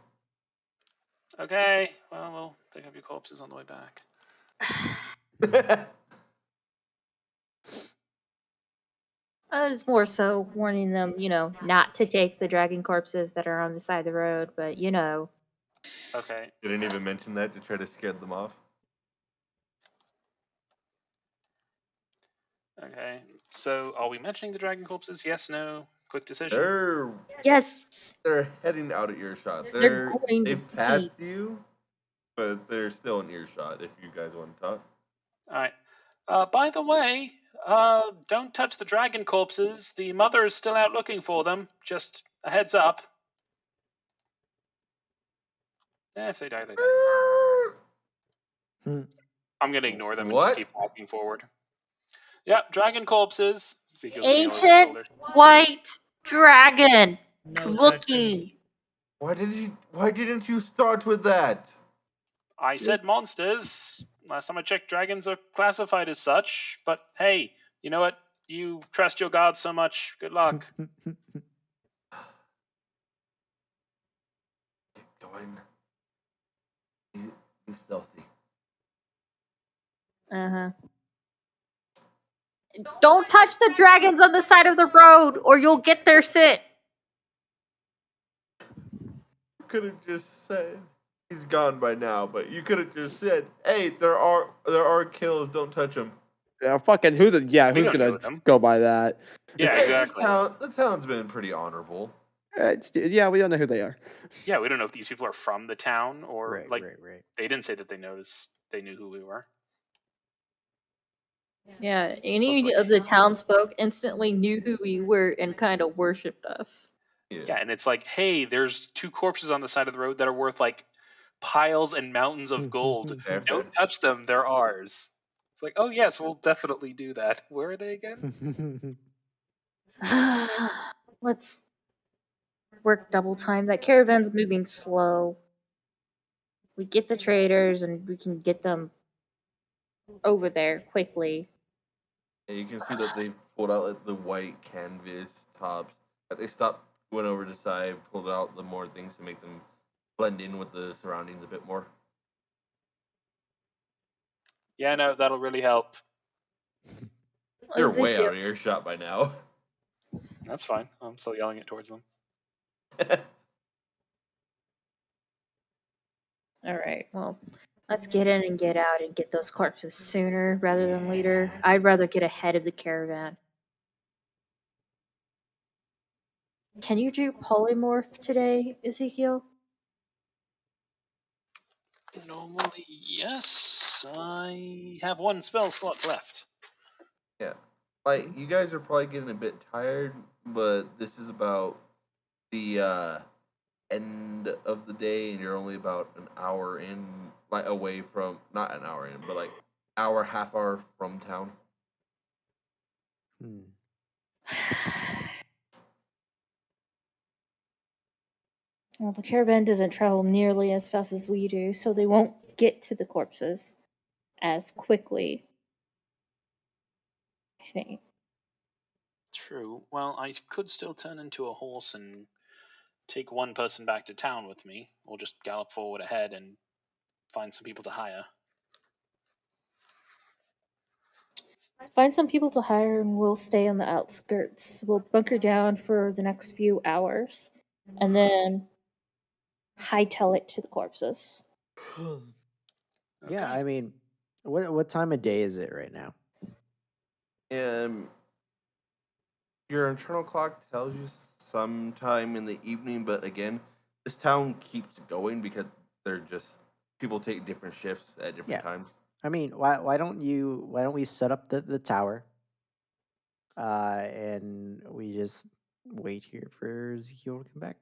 Okay. Well, we'll pick up your corpses on the way back. It's more so warning them, not to take the dragon corpses that are on the side of the road, but Okay. Didn't even mention that to try to scare them off. Okay. So, are we mentioning the dragon corpses? Yes, no? Quick decision. yes, They're heading out of earshot. they're going to They've passed you, but they're still in earshot. If you guys want to talk. All right. By the way, don't touch the dragon corpses. The mother is still out looking for them. Just a heads up. If they die, they die. I'm gonna ignore them and just What? keep walking forward. Yep, dragon corpses. ancient white dragon No looking. Why didn't you start with that? I said monsters. Last time I checked, dragons are classified as such. But hey, you know what? You trust your god so much. Good luck. Get going. Be stealthy. Don't touch the dragons on the side of the road, or you'll get their sit. You could have just said he's gone by now, but you could have just said, "Hey, there are kills. Don't touch them." Yeah, fucking We who's don't gonna know them. go by that? Yeah, exactly. The town's been pretty honorable. Yeah, we don't know who they are. Yeah, we don't know if these people are from the town or Right. they didn't say that they knew who we were. Yeah, any of the townsfolk instantly knew who we were and kind of worshipped us. Yeah, and it's like, hey, there's 2 corpses on the side of the road that are worth like piles and mountains of gold. Fair. Don't touch them, they're ours. It's like, oh yes, we'll definitely do that. Where are they again? Let's work double time. That caravan's moving slow. We get the traders and we can get them over there quickly. And you can see that they've pulled out like the white canvas tops. That they stopped, went over to the side, pulled out the more things to make them blend in with the surroundings a bit more. Yeah, no, that'll really help. You're way out of earshot by now. That's fine. I'm still yelling it towards them. Alright, well, let's get in and get out and get those corpses sooner rather than later. I'd rather get ahead of the caravan. Can you do polymorph today, Ezekiel? Normally, yes. I have 1 spell slot left. Yeah. Like, you guys are probably getting a bit tired, but this is about the end of the day, and you're only about an hour in, like, away from, not an hour in, but like half hour from town. Well, the caravan doesn't travel nearly as fast as we do, so they won't get to the corpses as quickly. I think. True. Well, I could still turn into a horse and take 1 person back to town with me, or just gallop forward ahead and find some people to hire. Find some people to hire and we'll stay on the outskirts. We'll bunker down for the next few hours and then hightail it to the corpses. Yeah, I mean, what time of day is it right now? Your internal clock tells you sometime in the evening, but again, this town keeps going because they're just people take different shifts at different times. I mean, why don't we set up the tower, and we just wait here for Ezekiel to come back.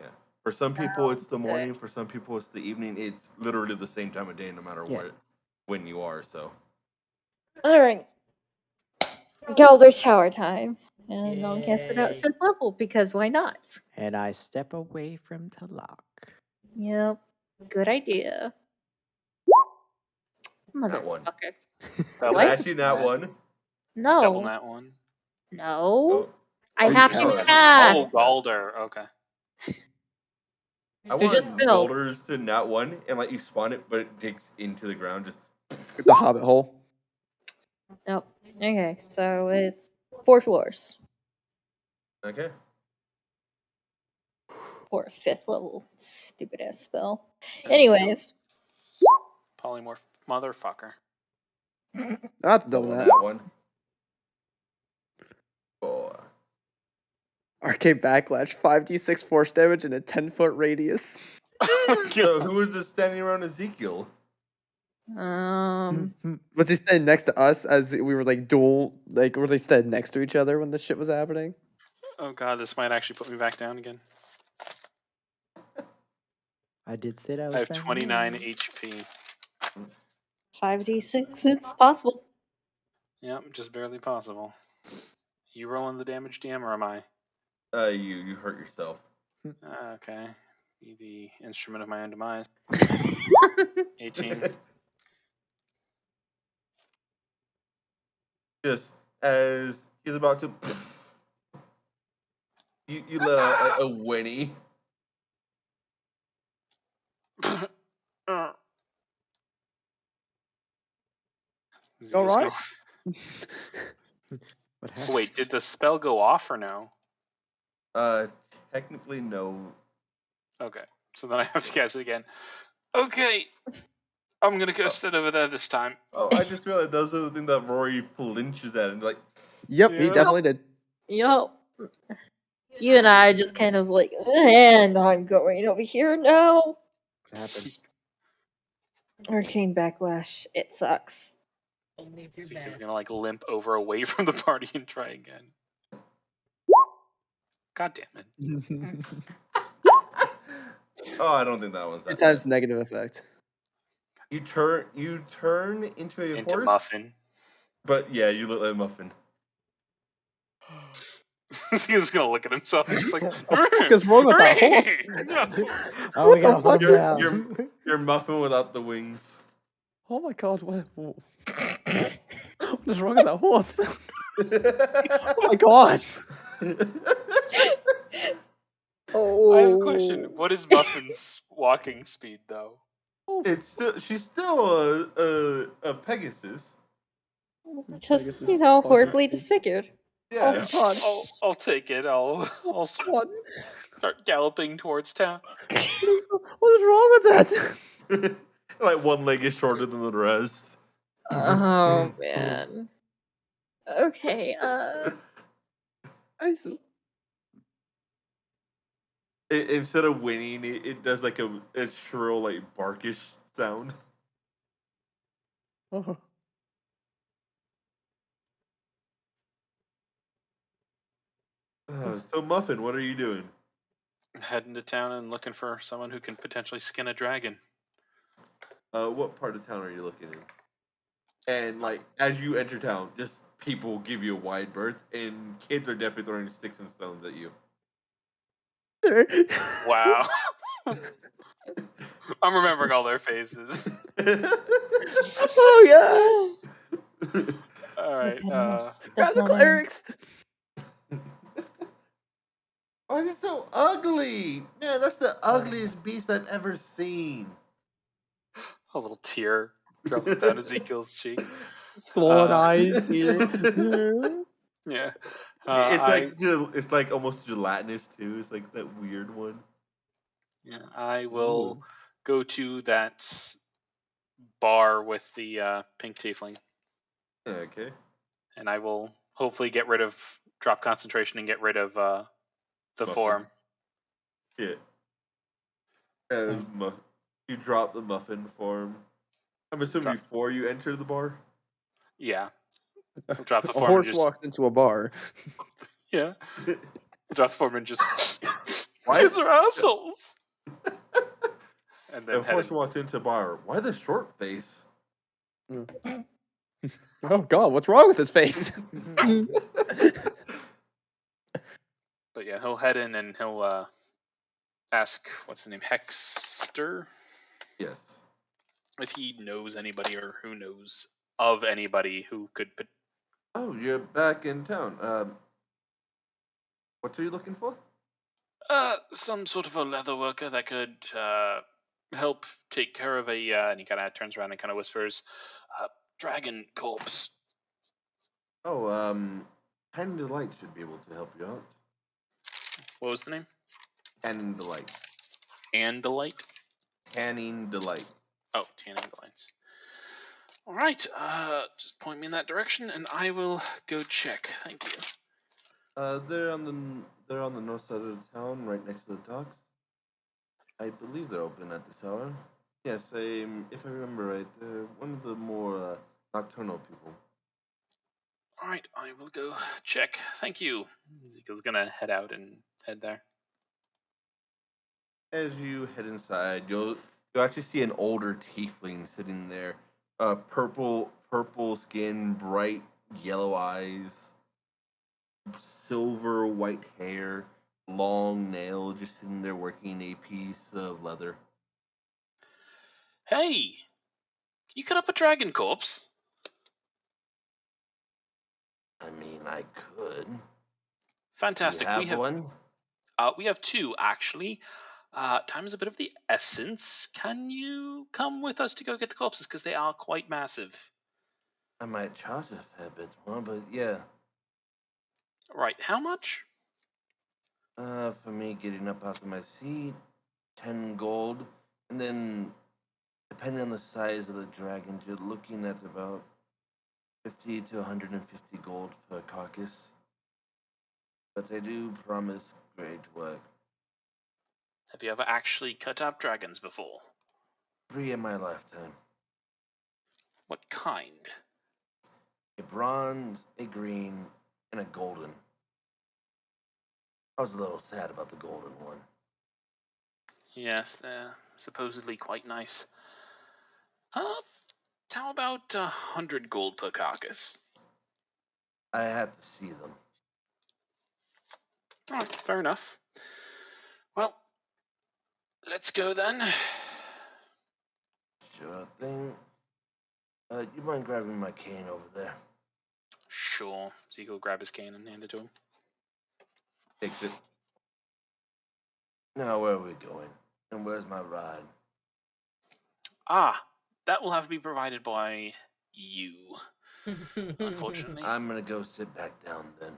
Yeah. For some people, it's the Sounds morning. good. For some people, it's the evening. It's literally the same time of day, no matter Yeah. when you are. So Alright. Galder's shower time. And I'll cast it out Yay. 5th level because why not? And I step away from Talak. Yep. Good idea. That one. Motherfucker. Double, What? Actually, not one. double No. that one. No. Oh, I you have can to do it. Oh, cast. Galder. Okay. I They're just wanted spells. boulders to not one and let you spawn it, but it digs into the ground. Just The Hobbit hole. Nope. Okay, so it's 4 floors okay. for a 5th level. Stupid ass spell. Ezekiel. Anyways. Polymorph motherfucker. I have to double Double that. that one. Oh. Arcade backlash, 5d6 force damage in a 10-foot radius. So who was this standing around Ezekiel? Was he standing next to us as we were like were they standing next to each other when this shit was happening? Oh god, this might actually put me back down again. I did say that I was I have back 29 down. HP. 5d6, it's possible. Yep, just barely possible. You rolling the damage, DM, or am I? You hurt yourself. Okay. Be the instrument of my own demise. 18. Just as he's about to, you let out a whinny. All right. What happened? Wait, did the spell go off or no? Technically no. Okay, so then I have to cast it again. Okay, I'm gonna go sit over there this time. Oh, I just realized those are the things that Rory flinches at and like. Yep, he Yeah. definitely did. Yo. You and I just kind of like, and I'm going over here now. What happened? Arcane backlash. It sucks. Only if you're Ezekiel's bad. gonna like limp over away from the party and try again. God damn it. Oh, I don't think that one's Two that times bad. negative effect. You turn into a Into horse, Muffin. but yeah, you look like a muffin. He's gonna look at himself and just like, What's wrong with that horse? Oh, we gotta What hunt the him fuck? down. You're muffin without the wings. Oh my god, what is wrong with that horse? Oh my god. Oh. I have a question. What is Muffin's walking speed though? She's still a Pegasus. Just, Pegasus horribly walking. disfigured. Oh Yeah, my god. I'll take it. I'll What? start galloping towards town. What is wrong with that? Like one leg is shorter than the rest. Oh, man. Okay, I see. Instead of whinnying, it does like a shrill, like barkish sound. Oh. So Muffin, what are you doing? Heading to town and looking for someone who can potentially skin a dragon. What part of town are you looking in? And like as you enter town, just people give you a wide berth, and kids are definitely throwing sticks and stones at you. Wow. I'm remembering all their faces. Oh yeah. All right. Grab the clerics. Why is it so ugly? Man, that's the ugliest beast I've ever seen. A little tear drops down Ezekiel's cheek. Swollen eyes here. Yeah. It's like almost gelatinous too. It's like that weird one. Yeah, I will go to that bar with the pink tiefling, Okay. and I will hopefully drop concentration and get rid of the Muffin. form. Yeah. You drop the muffin form. I'm assuming before you enter the bar. Yeah, I'll drop the A form. horse walked into a bar. Yeah. Darth Foreman just Why? kids are assholes. And then If Horse heading, walks into bar, why the short face? Oh God, what's wrong with his face? but yeah, he'll head in and he'll ask what's his name, Hexter, Yes. if he knows anybody or who knows of anybody who could. Oh, you're back in town. What are you looking for? Some sort of a leather worker that could help take care of a. And he kind of turns around and kind of whispers, "Dragon corpse." Oh, Canning Delight should be able to help you out. What was the name? Canning Delight. Andalite. Canning Delight. Oh, tanning delights. All right. Just point me in that direction, and I will go check. Thank you. They're on the north side of the town, right next to the docks. I believe they're open at this hour. Yes, if I remember right, they're one of the more nocturnal people. All right, I will go check. Thank you. Ezekiel's gonna head out and head there. As you head inside, you'll actually see an older tiefling sitting there. Purple skin, bright yellow eyes, silver white hair, long nail, just sitting there working a piece of leather. Hey, can you cut up a dragon corpse? I mean, I could. Fantastic. Do you have one? We have two actually. Time is a bit of the essence. Can you come with us to go get the corpses because they are quite massive? I might charge a fair bit more, but yeah. Right. How much? For me getting up out of my seat, 10 gold, and then depending on the size of the dragons, you're looking at about 50 to 150 gold per carcass. But I do promise great work. Have you ever actually cut up dragons before? 3 in my lifetime. What kind? A bronze, a green, and a golden. I was a little sad about the golden one. Yes, they're supposedly quite nice. How about 100 gold per carcass? I had to see them. All right, fair enough. Well, let's go then. Sure thing. You mind grabbing my cane over there? Sure. Ezekiel will grab his cane and hand it to him. Takes it. Now, where are we going? And where's my ride? That will have to be provided by you, unfortunately. I'm gonna go sit back down then.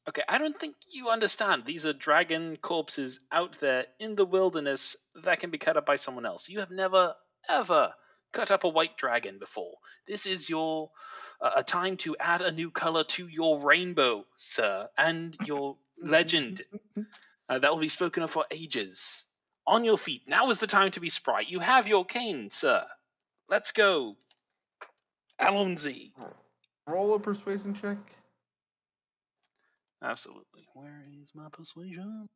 Okay, I don't think you understand. These are dragon corpses out there in the wilderness that can be cut up by someone else. You have never, ever cut up a white dragon before. This is your a time to add a new color to your rainbow, sir, and your legend that will be spoken of for ages. On your feet. Now is the time to be spry. You have your cane, sir. Let's go. Alonzi. Roll a persuasion check. Absolutely. Where is my persuasion?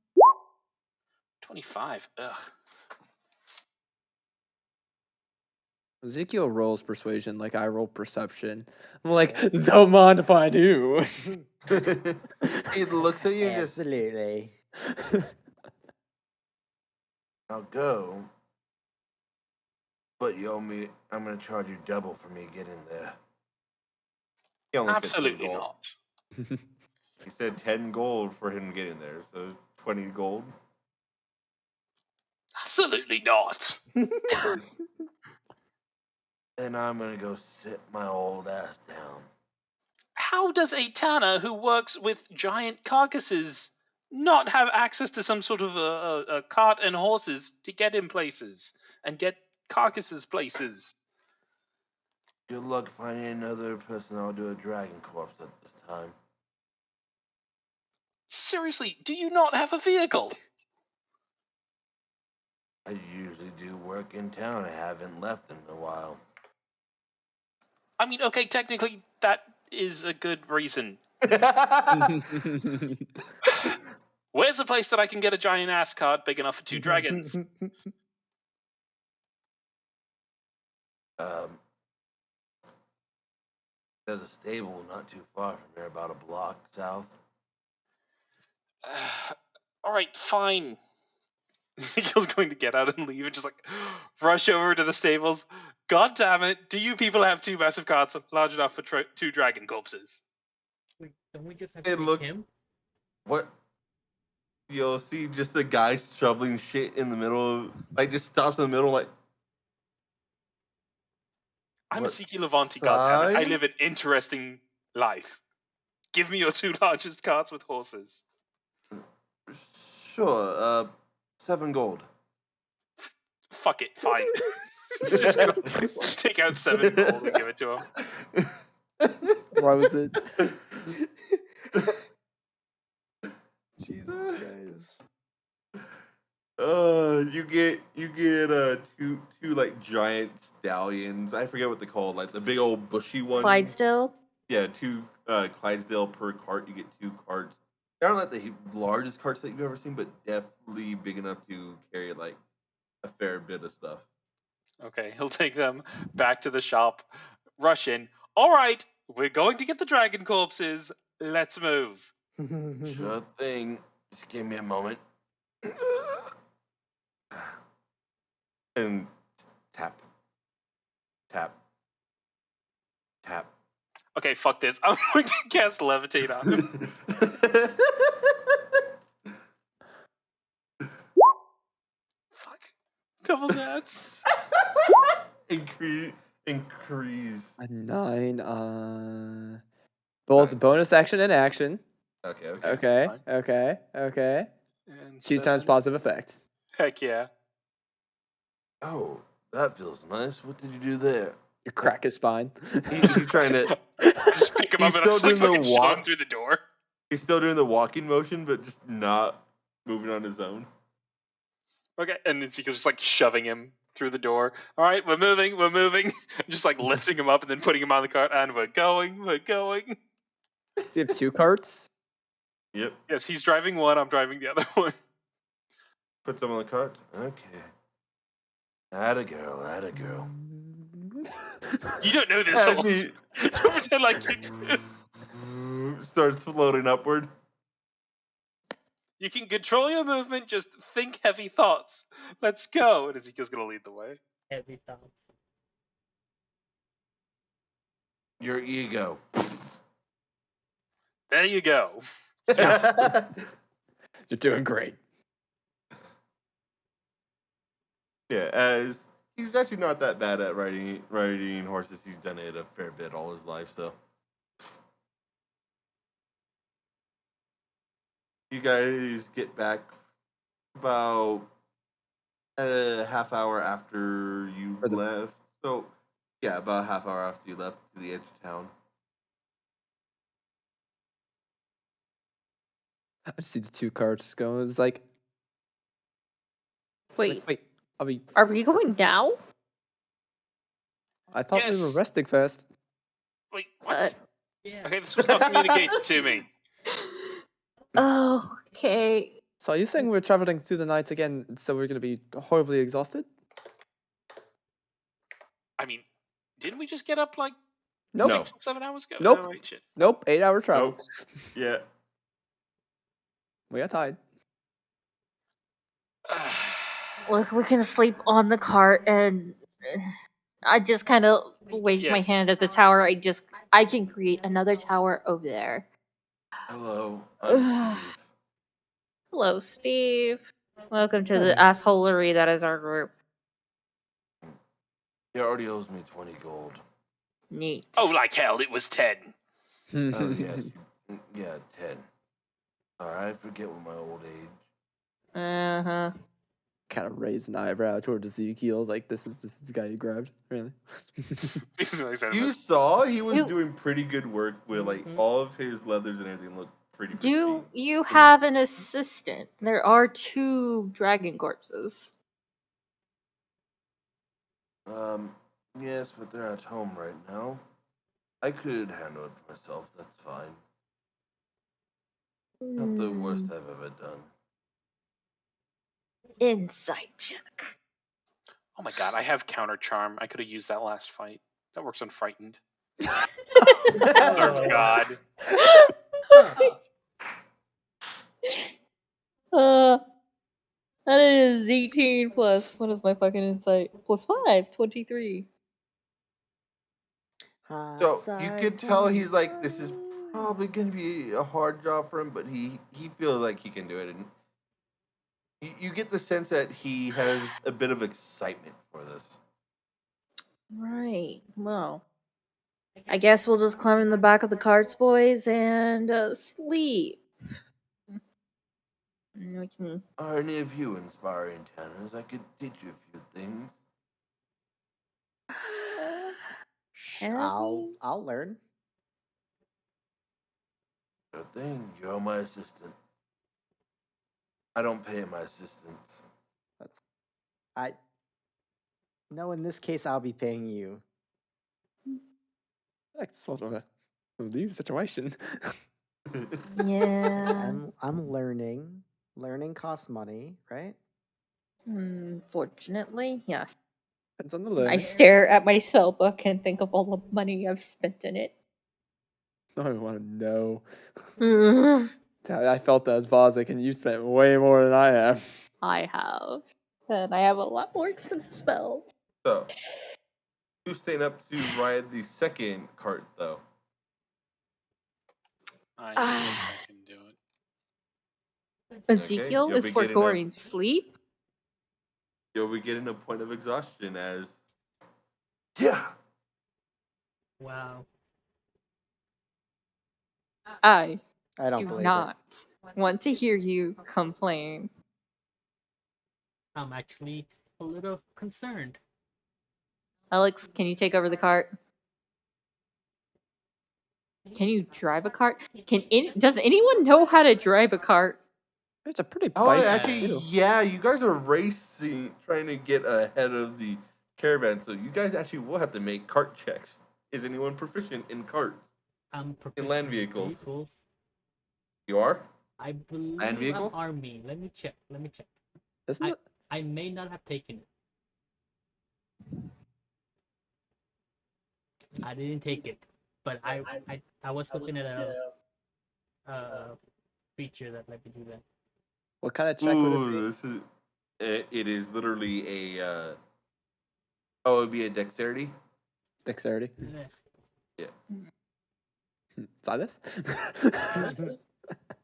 25. Ugh. Ezekiel rolls persuasion like I roll perception. I'm like, don't mind if I do. He looks at you and just, Absolutely. I'll go. But you owe me, I'm gonna charge you double for me getting there. He only said 10 Absolutely gold. not. He said 10 gold for him getting there, so 20 gold. Absolutely not. And I'm gonna go sit my old ass down. How does a tanner who works with giant carcasses not have access to some sort of a cart and horses to get in places and get carcasses places? Good luck finding another person that'll do a dragon corpse at this time. Seriously, do you not have a vehicle? I usually do work in town. I haven't left in a while. I mean, okay, technically that is a good reason. Where's a place that I can get a giant ass cart big enough for 2 dragons? There's a stable not too far from here, about a block south. All right, fine. Ezekiel's going to get out and leave and just like rush over to the stables. God damn it! Do you people have 2 massive carts large enough for 2 dragon corpses? Wait, don't we just have Hey, to look. take him? What? You'll see just a guy shoveling shit in the middle of, like, just stops in the middle, like. I'm What Ezekiel Levanti, goddammit. I size? live an interesting life. Give me your 2 largest carts with horses. Sure, 7 gold. Fuck it, fine. Just go take out 7 gold and give it to him. Why was it? Jesus Christ. You get two like giant stallions. I forget what they're called, like the big old bushy ones. Clydesdale? Yeah, 2 Clydesdale per cart. You get 2 carts. They aren't like the largest carts that you've ever seen, but definitely big enough to carry like a fair bit of stuff. Okay, he'll take them back to the shop. Rush in. All right, we're going to get the dragon corpses. Let's move. Sure thing. Just give me a moment. And tap, tap, tap. Okay, fuck this. I'm going to cast levitate on him. Fuck. Double nats. Increase. A 9. Both bonus action and action. Okay. Okay. fine. Okay. And 2 times 7. positive effect. Heck yeah. Oh, that feels nice. What did you do there? You crack his spine. He's trying to. Just pick him up He's and I'm still just like doing the fucking shove him walk. through the door. He's still doing the walking motion, but just not moving on his own. Okay, and then Ezekiel's just like shoving him through the door. All right, we're moving. Just like lifting him up and then putting him on the cart, and we're going. Do you have 2 carts? Yep. Yes, he's driving one, I'm driving the other one. Put some on the cart. Okay. Atta girl. You don't know this As horse. he Don't pretend like you do. starts floating upward. You can control your movement, just think heavy thoughts. Let's go. And Ezekiel's gonna lead the way. Heavy thoughts. Your ego. There you go. You're doing great. Yeah, as he's actually not that bad at riding horses. He's done it a fair bit all his life, so. You guys get back about a half hour after you For the- left. So, yeah, about a half hour after you left to the edge of town. I just see the 2 carts going. It's like, Wait, are we? are we going now? I thought we were Yes. resting first. Wait, what? Yeah. Okay, this was not communicated to me. Okay. So are you saying we're traveling through the night again, so we're going to be horribly exhausted? I mean, didn't we just get up like Nope. 6 or 7 hours ago? Nope. Oh, right, shit. Nope. 8-hour travel. Nope. Yeah. We got tired. Look, we can sleep on the cart, and I just kind of wave my Yes. hand at the tower. I can create another tower over there. Hello, I'm Steve. Hello, Steve. Welcome to the assholery that is our group. He already owes me 20 gold. Neat. Oh, like hell, it was 10. Oh, yes. Yeah, 10. Alright, forget with my old age. Uh-huh. Kind of raised an eyebrow toward Ezekiel, like this is the guy you grabbed, really? You saw he was You- doing pretty good work with, like, all of his leathers and everything looked pretty Do pristine. you have an assistant? There are 2 dragon corpses. Yes, but they're at home right now. I could handle it myself, that's fine. Not the worst I've ever done. Insight check. Oh my god, I have counter charm. I could have used that last fight. That works on frightened. Oh god. That is 18 plus. What is my fucking insight? Plus 5, 23. So you could tell he's like, this is probably going to be a hard job for him, but he feels like he can do it. And you get the sense that he has a bit of excitement for this. Right. Well, I guess we'll just climb in the back of the carts, boys, and sleep. And we can. Are any of you inspiring tanners? I could teach you a few things. I'll learn. Sure thing. You're my assistant. I don't pay my assistants. No, in this case, I'll be paying you. That's sort of a leave situation. Yeah. I'm learning. Learning costs money, right? Unfortunately, yes. Depends on the I learning. stare at my spell book and think of all the money I've spent in it. I want to know. I I felt that as Vazik, and you spent way more than I have. have. And I have a lot more expensive spells. So, who's staying up to ride the second cart, though? I guess I can do it. Ezekiel you'll is be getting foregoing sleep. You'll be getting a point of exhaustion as... Yeah! Wow. I I don't do believe not want to hear you complain. I'm actually a little concerned. Alex, can you take over the cart? Can you drive a cart? Does anyone know how to drive a cart? It's a pretty Oh, bike. actually, too. yeah, you guys are racing, trying to get ahead of the caravan, so you guys actually will have to make cart checks. Is anyone proficient in carts? I'm proficient land vehicles. vehicles. You are? I believe Land vehicles? I'm army. Let me check. Isn't it? I may not have taken it. I didn't take it, but I was looking at a feature that let me do that. What kind of check would it Ooh, be? this is... It is literally a... Oh, it would be a dexterity? Dexterity. Yeah. Yeah. Silas?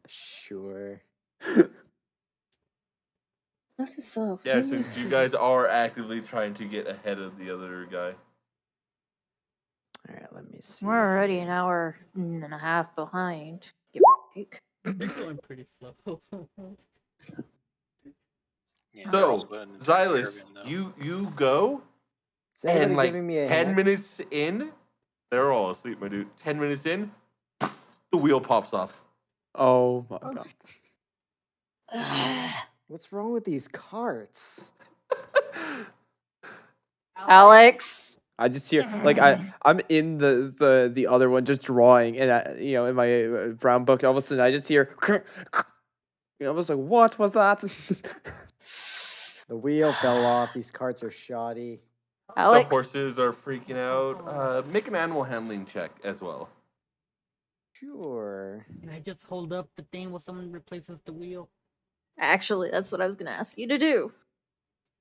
Sure. Note to self. Yeah, we since need you to- guys are actively trying to get ahead of the other guy. All right, let me see. We're already an hour and a half behind. Give or take. They're going pretty slow. Yeah, they're So, also in the Xylus, caravan, though. you go, Is anybody and like giving me a 10 hand? minutes in, they're all asleep, my dude. 10 minutes in, the wheel pops off. Oh my god. What's wrong with these carts? Alex. I just hear like I'm in the other one just drawing and in my brown book. All of a sudden I just hear. I was like, what was that? The wheel fell off. These carts are shoddy. Alex. The horses are freaking out. Make an animal handling check as well. Sure. Can I just hold up the thing while someone replaces the wheel? Actually, that's what I was gonna ask you to do.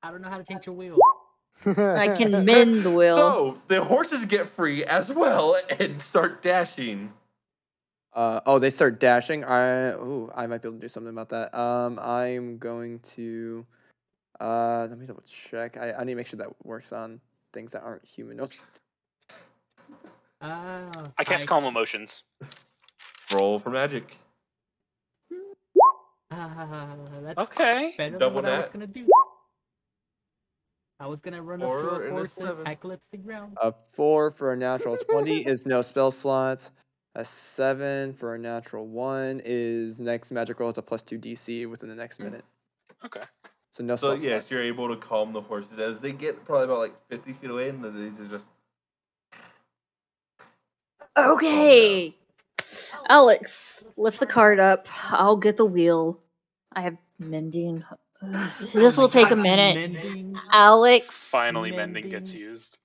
I don't know how to change a wheel. I can mend the wheel. So the horses get free as well and start dashing. They start dashing. I might be able to do something about that. I'm going to let me double check. I need to make sure that works on things that aren't humanoid. I cast calm emotions. Roll for magic. That's Okay. better than Double what I was nat. gonna do. I was gonna run up Or to in a a horse and 7. tackle it to the ground. A 4 for a natural 20 is no spell slot. A 7 for a natural 1 is next magic roll is a +2 DC within the next minute. Okay. So no So spell yes, slot. you're able to calm the horses as they get probably about like 50 feet away, and then they just Okay. Alex, lift the cart up. I'll get the wheel. I have mending. This Oh will my take a God, minute. Mending. Alex. Finally, mending gets Mending. used.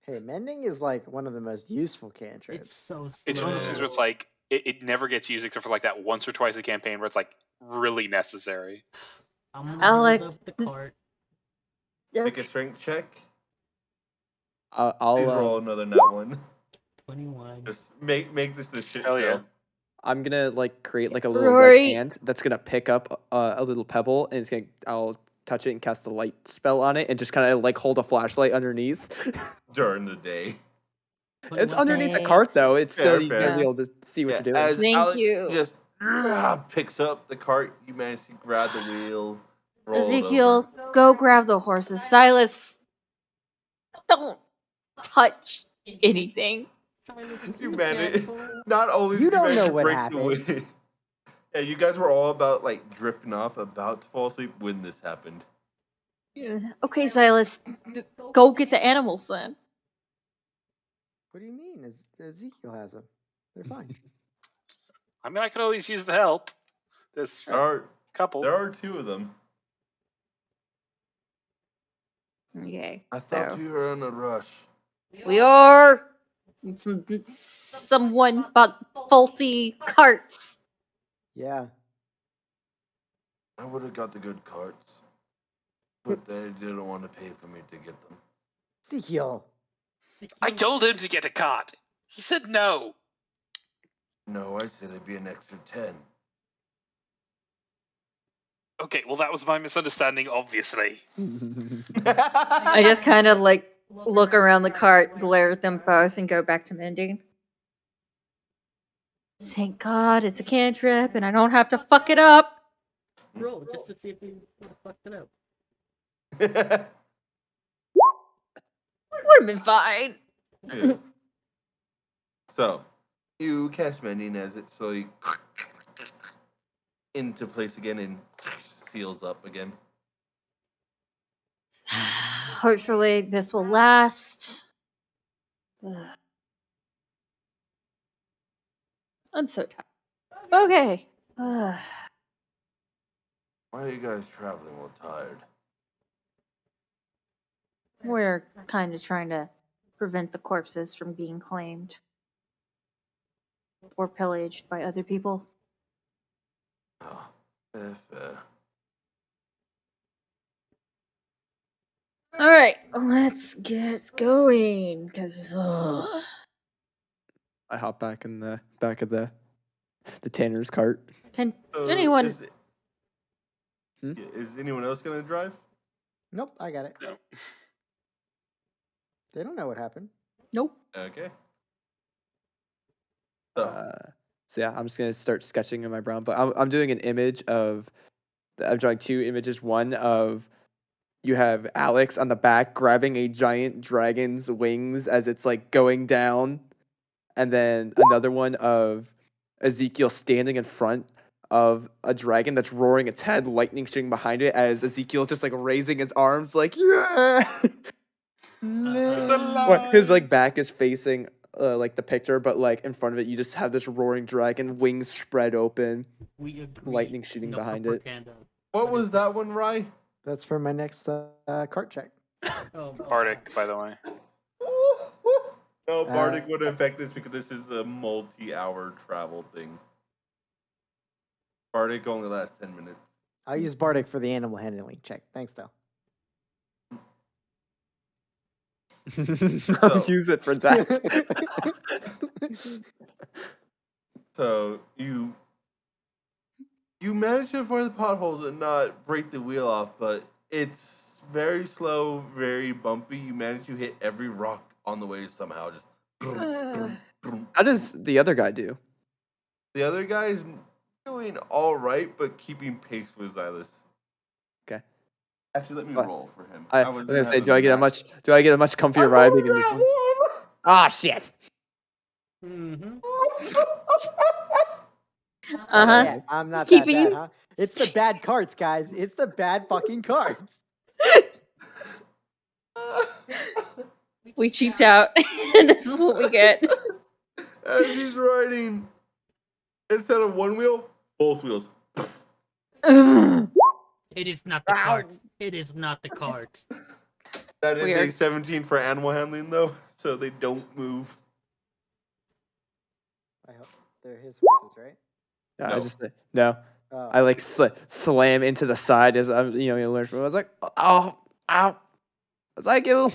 Hey, mending is like one of the most useful It's cantrips. so slow. It's one of those things where it's like it never gets used except for like that once or twice a campaign where it's like really necessary. I'm gonna Alex. hold up the cart. Make a strength check. I'll Please roll another nat one. 21. Just make this the shit Hell show. yeah. I'm gonna like create like a little red Rory. hand that's gonna pick up a little pebble, and I'll touch it and cast a light spell on it, and just kind of like hold a flashlight underneath. During the day. It's 21. underneath the cart though. It's still Fair, you fair. gotta be Yeah. able to see what Yeah, you're doing. as Thank Alex you. just picks up the cart, you manage to grab the wheel, roll it Ezekiel, over. go grab the horses. Silas, don't touch anything. You manage. Not only You did you don't manage know to what break happened. the wheel. Yeah, you guys were all about like drifting off, about to fall asleep when this happened. Okay, Silas, go get the animals then. What do you mean? Ezekiel has them. They're fine. I mean, I could always use the help. This There couple. are two of them. Okay, I thought so you were in a rush. we are. Someone bought faulty carts. Yeah. I would have got the good carts, but they didn't want to pay for me to get them. Ezekiel. I told him to get a cart. He said no. No, I said it'd be an extra 10. Okay, well that was my misunderstanding, obviously. I just kind of like look around the cart, glare at them both, and go back to mending. Thank God it's a cantrip and I don't have to fuck it up. Bro, just to see if we would have fucked it up. Would have been fine. Yeah. So, you cast mending as it slowly into place again and seals up again. Hopefully this will last. I'm so tired. Okay. Why are you guys traveling all tired? We're kind of trying to prevent the corpses from being claimed or pillaged by other people. Oh, fair. All right, let's get going. Cause I hop back in the back of the tanner's cart. can So anyone? Is anyone else gonna drive? Nope, I got it. No. They don't know what happened. Nope. Okay. So yeah, I'm just gonna start sketching in my brown book. I'm doing an image of. I'm drawing two images. One of you have Alex on the back grabbing a giant dragon's wings as it's like going down, and then another one of Ezekiel standing in front of a dragon that's roaring its head, lightning shooting behind it as Ezekiel's just like raising his arms like yeah. His like back is facing like the picture, but like in front of it you just have this roaring dragon, wings spread open, We agree. lightning shooting No behind it. propaganda. What was that one, Rye? That's for my next cart check. Oh, Bardic, by the way. No, Bardic wouldn't affect this because this is a multi-hour travel thing. Bardic only lasts 10 minutes. I'll use Bardic for the animal handling check. Thanks, though. I'll use it for that. So you manage to avoid the potholes and not break the wheel off, but it's very slow, very bumpy. You manage to hit every rock on the way somehow. Just How does the other guy do? the other guy's doing all right, but keeping pace with Xylus. Okay. Actually, let me What? roll for him. I was gonna say, do I get a much comfier riding in this one? Ah, shit. Mm-hmm. Yeah, I'm not Keeping- that bad, huh? It's the bad carts, guys. It's the bad fucking carts. We cheaped out, and this is what we get. As he's riding, Instead of one wheel, both wheels. Ugh. It is not the carts. It is not the carts. That is a Weird. 17 for animal handling, though, so they don't move. I hope they're his horses, right? Yeah, No. I just no. Oh. I like slam into the side as I'm learn from. I was like, oh, ow. I was like, why'd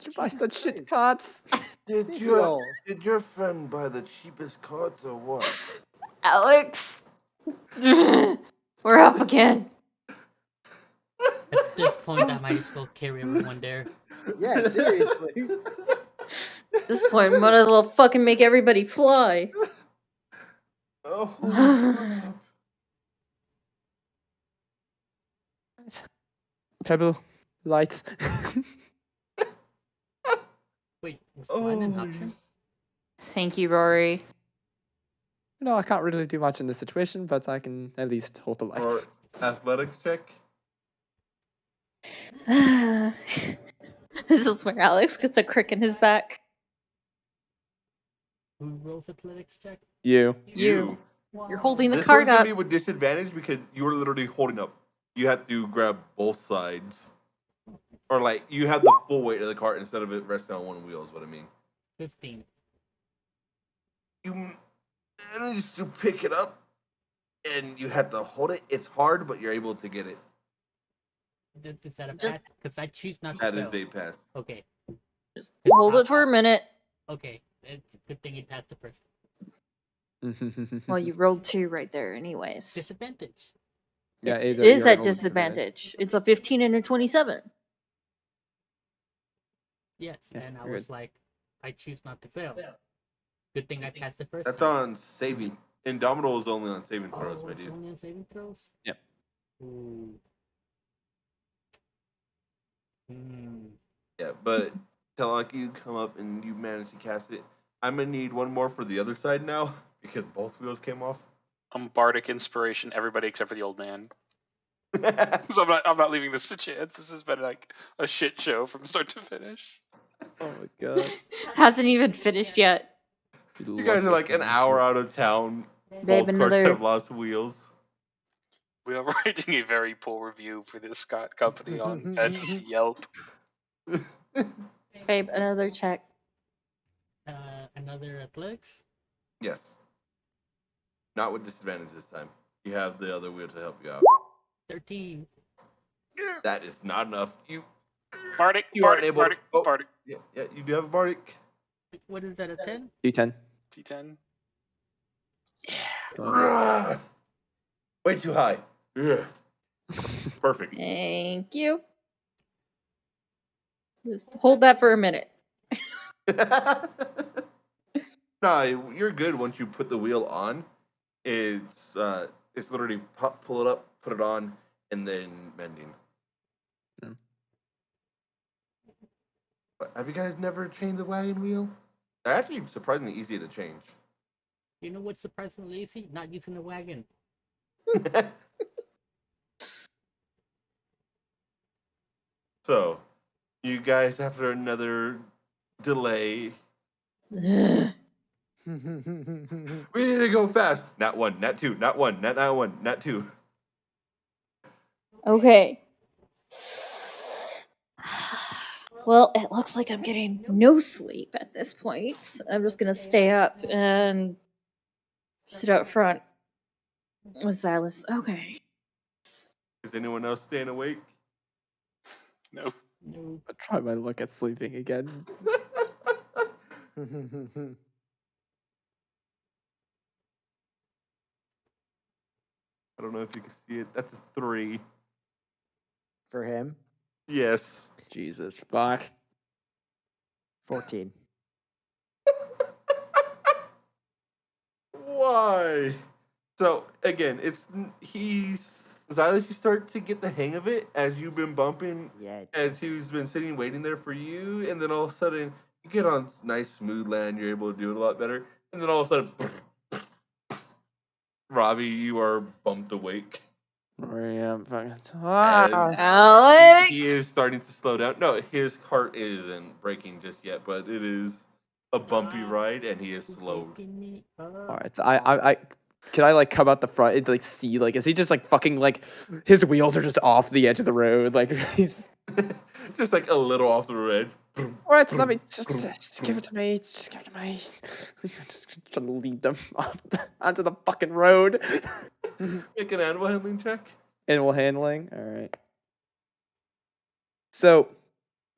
you buy Jesus such shit Christ. carts? Ezekiel. Did your friend buy the cheapest carts or what? Alex. We're up again. At this point, I might as well carry everyone there. Yeah, seriously. At this point, might as well fucking make everybody fly. Oh, holy crap. Pebble lights. Wait, was flying an Oh, option? Thank you, Rory. No, I can't really do much in this situation, but I can at least hold the lights. or athletics check. This is where Alex gets a crick in his back. Who rolls athletics check? You. You. You're holding the This cart one's gonna up. be with disadvantage because you were literally holding up. You have to grab both sides, or like you have the full weight of the cart instead of it resting on one wheel. Is what I mean. 15. You manage to pick it up, and you have to hold it. It's hard, but you're able to get it. Is that a Just- pass? Because I choose not to That is fail. a pass. Okay. Just hold it for a minute. Okay. It's a good thing you passed the first. Well, you rolled 2 right there, anyways. Disadvantage. Yeah, It you're is at over disadvantage. It's a 15 and a 27. Yes. Yeah, And I you're was like, I choose not to fail. Good thing I passed the first That's time. on saving. Indomitable is only on saving Oh, throws, my it's dude. only on saving throws? Yep. Ooh. Hmm. Yeah, but till like you come up and you manage to cast it, I'm gonna need one more for the other side now because both wheels came off. Bardic inspiration, everybody except for the old man. So I'm not leaving this to chance. This has been like a shit show from start to finish. Oh my god. Hasn't even finished yet. You guys are like an hour out of town. Babe, Both another- carts have lost wheels. We are writing a very poor review for this company on Fantasy Yelp. Babe, another check. Another athletics? Yes. Not with disadvantage this time. You have the other wheel to help you out. 13. That is not enough. You Bardic, aren't Bardic, able Bardic, to. Oh, Bardic. yeah, you do have a Bardic. What is that, a 10? D10. T10. Ugh. Way too high. Ugh. Perfect. Thank you. Just hold that for a minute. Nah, you're good once you put the wheel on. It's literally pull it up, put it on, and then mending. Yeah. But have you guys never changed the wagon wheel? They're actually surprisingly easy to change. You know what's surprisingly easy? Not using the wagon. So, you guys, after another delay, Ugh. we need to go fast. Not one, not two, not one, not one, not two. Okay. Well, it looks like I'm getting no sleep at this point. I'm just gonna stay up and sit out front with Silas. Okay. Is anyone else staying awake? No. No. I try my luck at sleeping again. I don't know if you can see it. That's a 3. For him, Yes. Jesus, fuck. 14. Why? So again, he's Xylus. You start to get the hang of it as you've been bumping, Yeah. as he's been sitting waiting there for you, and then all of a sudden you get on nice smooth land. You're able to do it a lot better, and then all of a sudden, Robbie, you are bumped awake. I'm fucking. As Alex! he is starting to slow down. No, his cart isn't breaking just yet, but it is a bumpy ride, and he is slowed. All right, so I can I like come out the front and like see like is he just like fucking like his wheels are just off the edge of the road like he's Just like a little off the edge. all right, so let me just give it to me, just give it to me. Just trying to lead them off onto the fucking road. Make an animal handling check. Animal handling. All right. So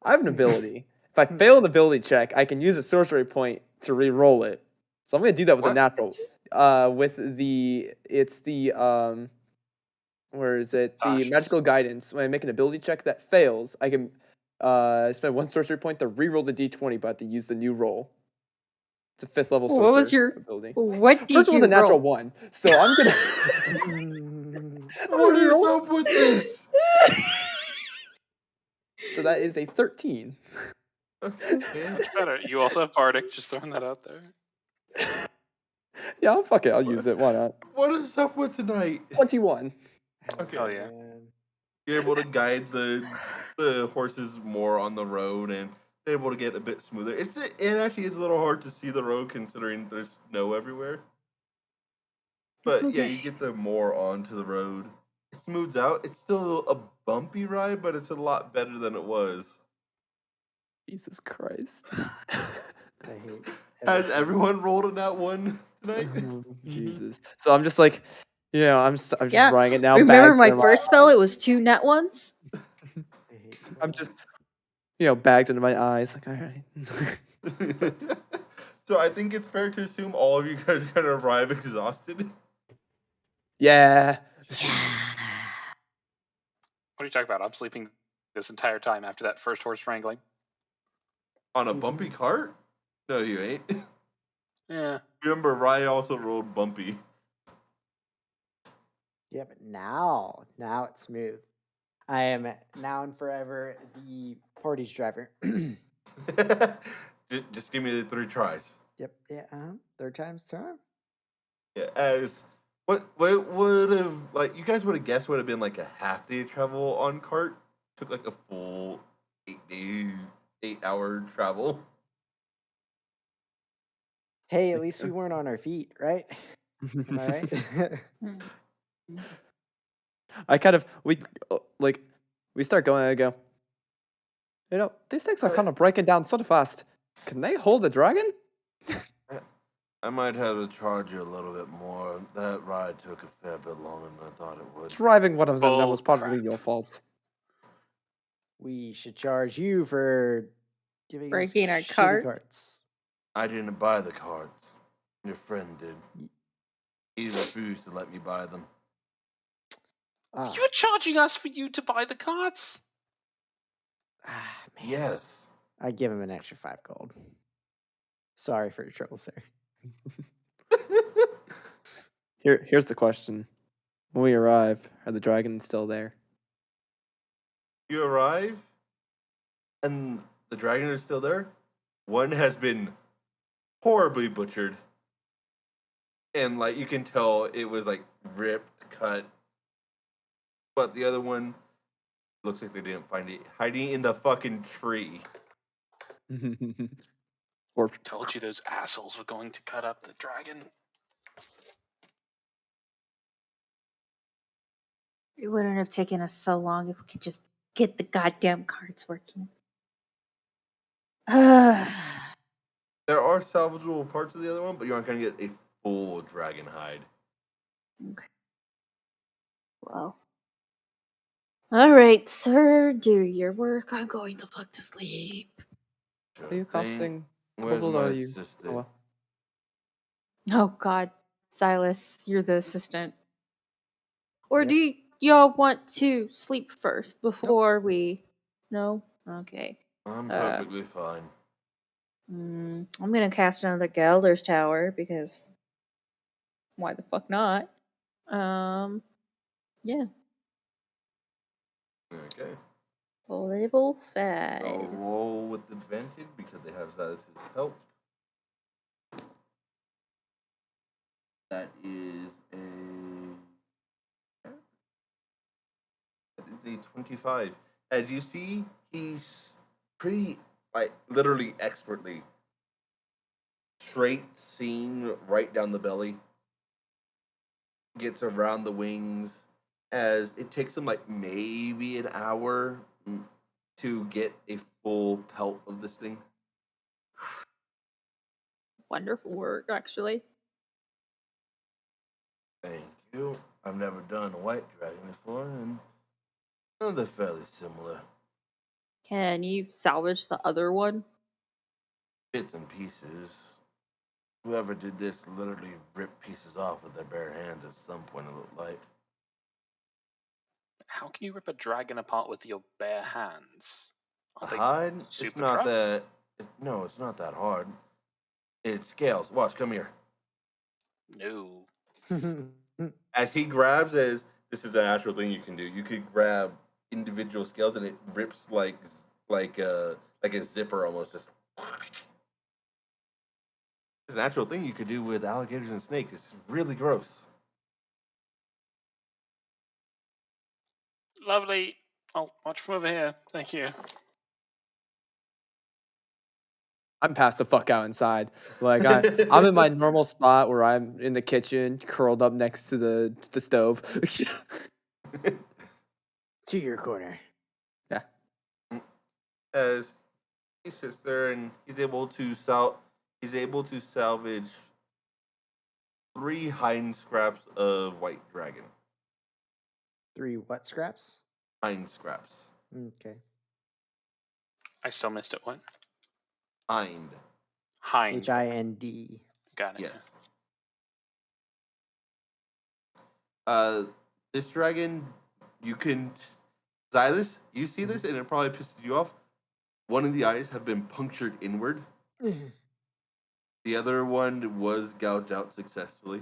I have an ability. If I fail an ability check, I can use a sorcery point to re-roll it. So I'm gonna do that with a What? natural. With the it's the where is it? The Gosh. magical guidance. When I make an ability check that fails, I can spend one sorcery point to re-roll the d20, but I have to use the new roll. It's a 5th level sorcerer What was your? ability. What did First one was you a natural roll? 1, so I'm gonna. I'm What gonna is re-roll. up with this? So that is a 13. Okay. Much better. You also have Bardic, just throwing that out there. Yeah, fuck it. I'll use it. Why not? What is up with tonight? 21. Okay. Hell yeah. Man. You're able to guide the horses more on the road, and they're able to get a bit smoother. It actually is a little hard to see the road considering there's snow everywhere. But yeah, Okay. you get them more onto the road. It smooths out. It's still a bumpy ride, but it's a lot better than it was. Jesus Christ. I hate Has everything. everyone rolled in that one tonight? Oh, Jesus. So I'm just like, I'm just Yeah. riding it now. Remember Bags my under my first spell? It was 2 net ones. I hate I'm just, bags under my eyes. Like, all right. So I think it's fair to assume all of you guys are gonna arrive exhausted. Yeah. What are you talking about? I'm sleeping this entire time after that first horse wrangling. On a bumpy cart? No, you ain't. Yeah. Remember, Ryan also rode bumpy. Yeah, but now it's smooth. I am now and forever the party's driver. Just give me the 3 tries. Yep. Yeah. Third time's charm. Yeah, as what would have like you guys would have guessed would have been like a half day travel on cart. Took like a full 8-hour travel. Hey, at least we weren't on our feet, right? Am I right? I kind of, we start going, I go, these things are kind of breaking down so fast. Can they hold a dragon? I might have to charge you a little bit more. That ride took a fair bit longer than I thought it would. Driving one of them, that Bull was probably crap. your fault. We should charge you for giving Breaking our us shitty cart? carts. I didn't buy the cards. Your friend did. He refused to let me buy them. Ah, You were charging us for you to buy the carts? man. Yes. I give him an extra 5 gold. Sorry for your trouble, sir. Here's the question. When we arrive, are the dragons still there? You arrive, and the dragon is still there. One has been horribly butchered, and like you can tell it was like ripped, cut. But the other one looks like they didn't find it hiding in the fucking tree. Or Told you those assholes were going to cut up the dragon. It wouldn't have taken us so long if we could just get the goddamn carts working. There are salvageable parts of the other one, but you aren't gonna get a full dragon hide. Okay. Well. Alright, sir, do your work. I'm going the fuck to sleep. Sure are you thing. casting? Where's Bubble, my are you? assistant? Oh god, Silas, you're the assistant. Or Yep. do y'all want to sleep first before we... No? Okay. I'm Uh, perfectly fine. I'm gonna cast another Gelder's Tower, because... Why the fuck not? Yeah. Okay. Level So 5. roll with advantage because they have Silas's help. That is a 25. As you see, he's pretty like literally expertly straight seam right down the belly, gets around the wings, as it takes him like maybe an hour to get a full pelt of this thing. Wonderful work, actually. Thank you. I've never done a white dragon before, and they're fairly similar. Can you salvage the other one? Bits and pieces. Whoever did this literally ripped pieces off with their bare hands at some point, it looked like. How can you rip a dragon apart with your bare hands? The Are they hide? It's super not tough? that. No, it's not that hard. It scales. Watch, come here. No. As he grabs, as this is an actual thing you can do. You could grab individual scales, and it rips like a zipper almost. Just it's an actual thing you could do with alligators and snakes. It's really gross. Lovely. I'll watch from over here. Thank you. I'm passed the fuck out inside. Like I'm in my normal spot where I'm in the kitchen, curled up next to the stove. To your corner. Yeah. As he sits there and he's able to salvage 3 hind scraps of white dragon. 3 what scraps? Hind scraps. Okay. I still missed it. What? Hind. Hind. Hind. Got it. Yes. This dragon, you can, Xylus, you see this and it probably pisses you off. One of the eyes have been punctured inward. The other one was gouged out successfully.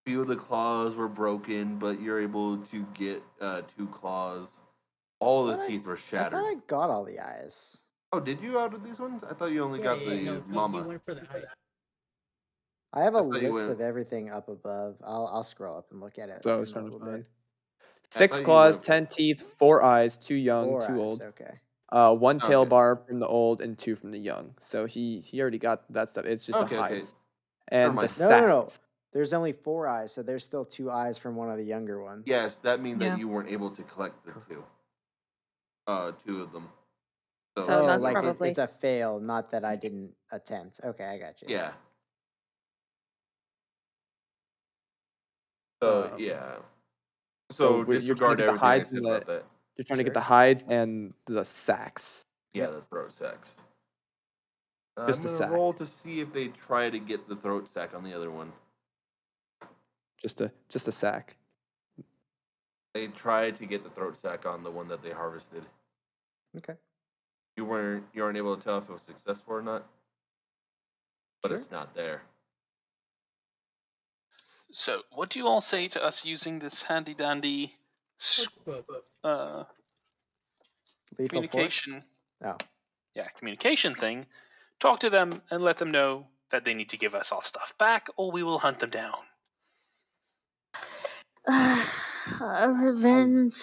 Few of the claws were broken, but you're able to get 2 claws. All the teeth were I shattered. thought I got all the eyes. Oh, did you out of these ones? I thought you only got the No, mama. he went for the eye. I have a I thought you list went- of everything up above. I'll scroll up and look at it. So I in was a trying to little find. bit. 6 thought you claws, went- 10 teeth, 4 eyes, 2 young, 4 2 eyes. old. Okay. 1 tail Okay. bar from the old and 2 from the young. So he already got that stuff. It's just Okay, the okay. hides Never and the mind. No. sacks. There's only 4 eyes, so there's still 2 eyes from one of the younger ones. Yes, that means Yeah. that you weren't able to collect the 2. 2 of them. So that's like probably- it's a fail, not that I didn't attempt. Okay, I got you. Yeah. So Um, yeah. so So you're trying disregard to get the everything I hides said and about that. you're trying to get Sure. the hides and the sacks. Yeah, Yep. the throat sacks. Just I'm the gonna sack. roll to see if they try to get the throat sack on the other one. Just a sack. They tried to get the throat sack on the one that they harvested. Okay. You aren't able to tell if it was successful or not. But Sure. it's not there. So, what do you all say to us using this handy dandy Book. Lethal communication? force? Oh. Yeah, communication thing. Talk to them and let them know that they need to give us our stuff back, or we will hunt them down. Revenge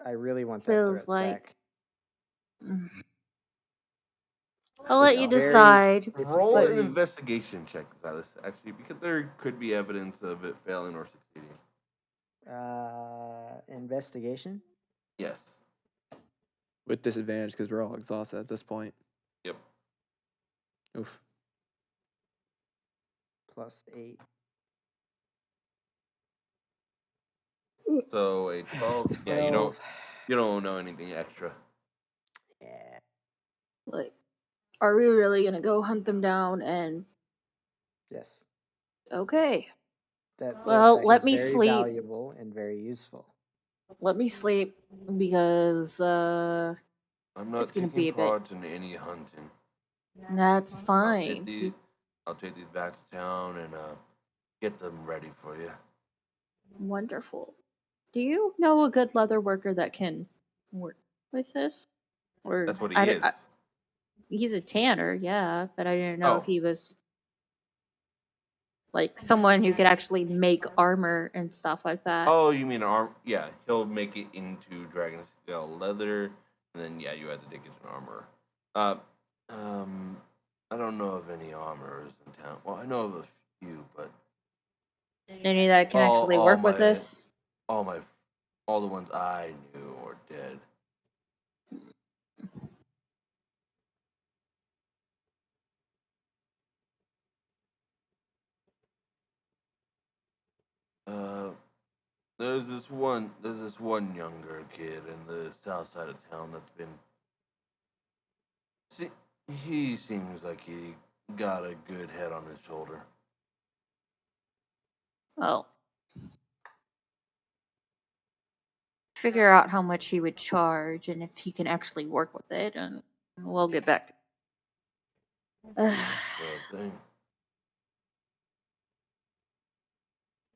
I really want that feels throat like. sack. I'll let It's you very- decide. It's Roll an very- investigation check, Silas, actually, because there could be evidence of it failing or succeeding. Investigation? Yes. With disadvantage because we're all exhausted at this point. Yep. Oof. +8. So a 12. Yeah, you don't know anything extra. Yeah. Like, are we really gonna go hunt them down? And Yes. okay, That throat Well, sack let is me very sleep. valuable and very useful. let me sleep because I'm not It's gonna taking be a bit- part in any hunting. that's fine. I'll take these back to town and get them ready for you. Wonderful. Do you know a good leather worker that can work with this? Or That's what he I is. don't- he's a tanner, yeah, but I didn't know if Oh. he was like someone who could actually make armor and stuff like that. Oh, you mean arm? Yeah, he'll make it into dragon scale leather, and then yeah, you have to take it to armor. I don't know of any armorers in town. Well, I know of a few, but Any that can actually all work with my this? all my all the ones I knew are dead. Uh, there's this one younger kid in the south side of town that's been. See, he seems like he got a good head on his shoulder. Oh. Figure out how much he would charge and if he can actually work with it, and we'll get back to Sure thing.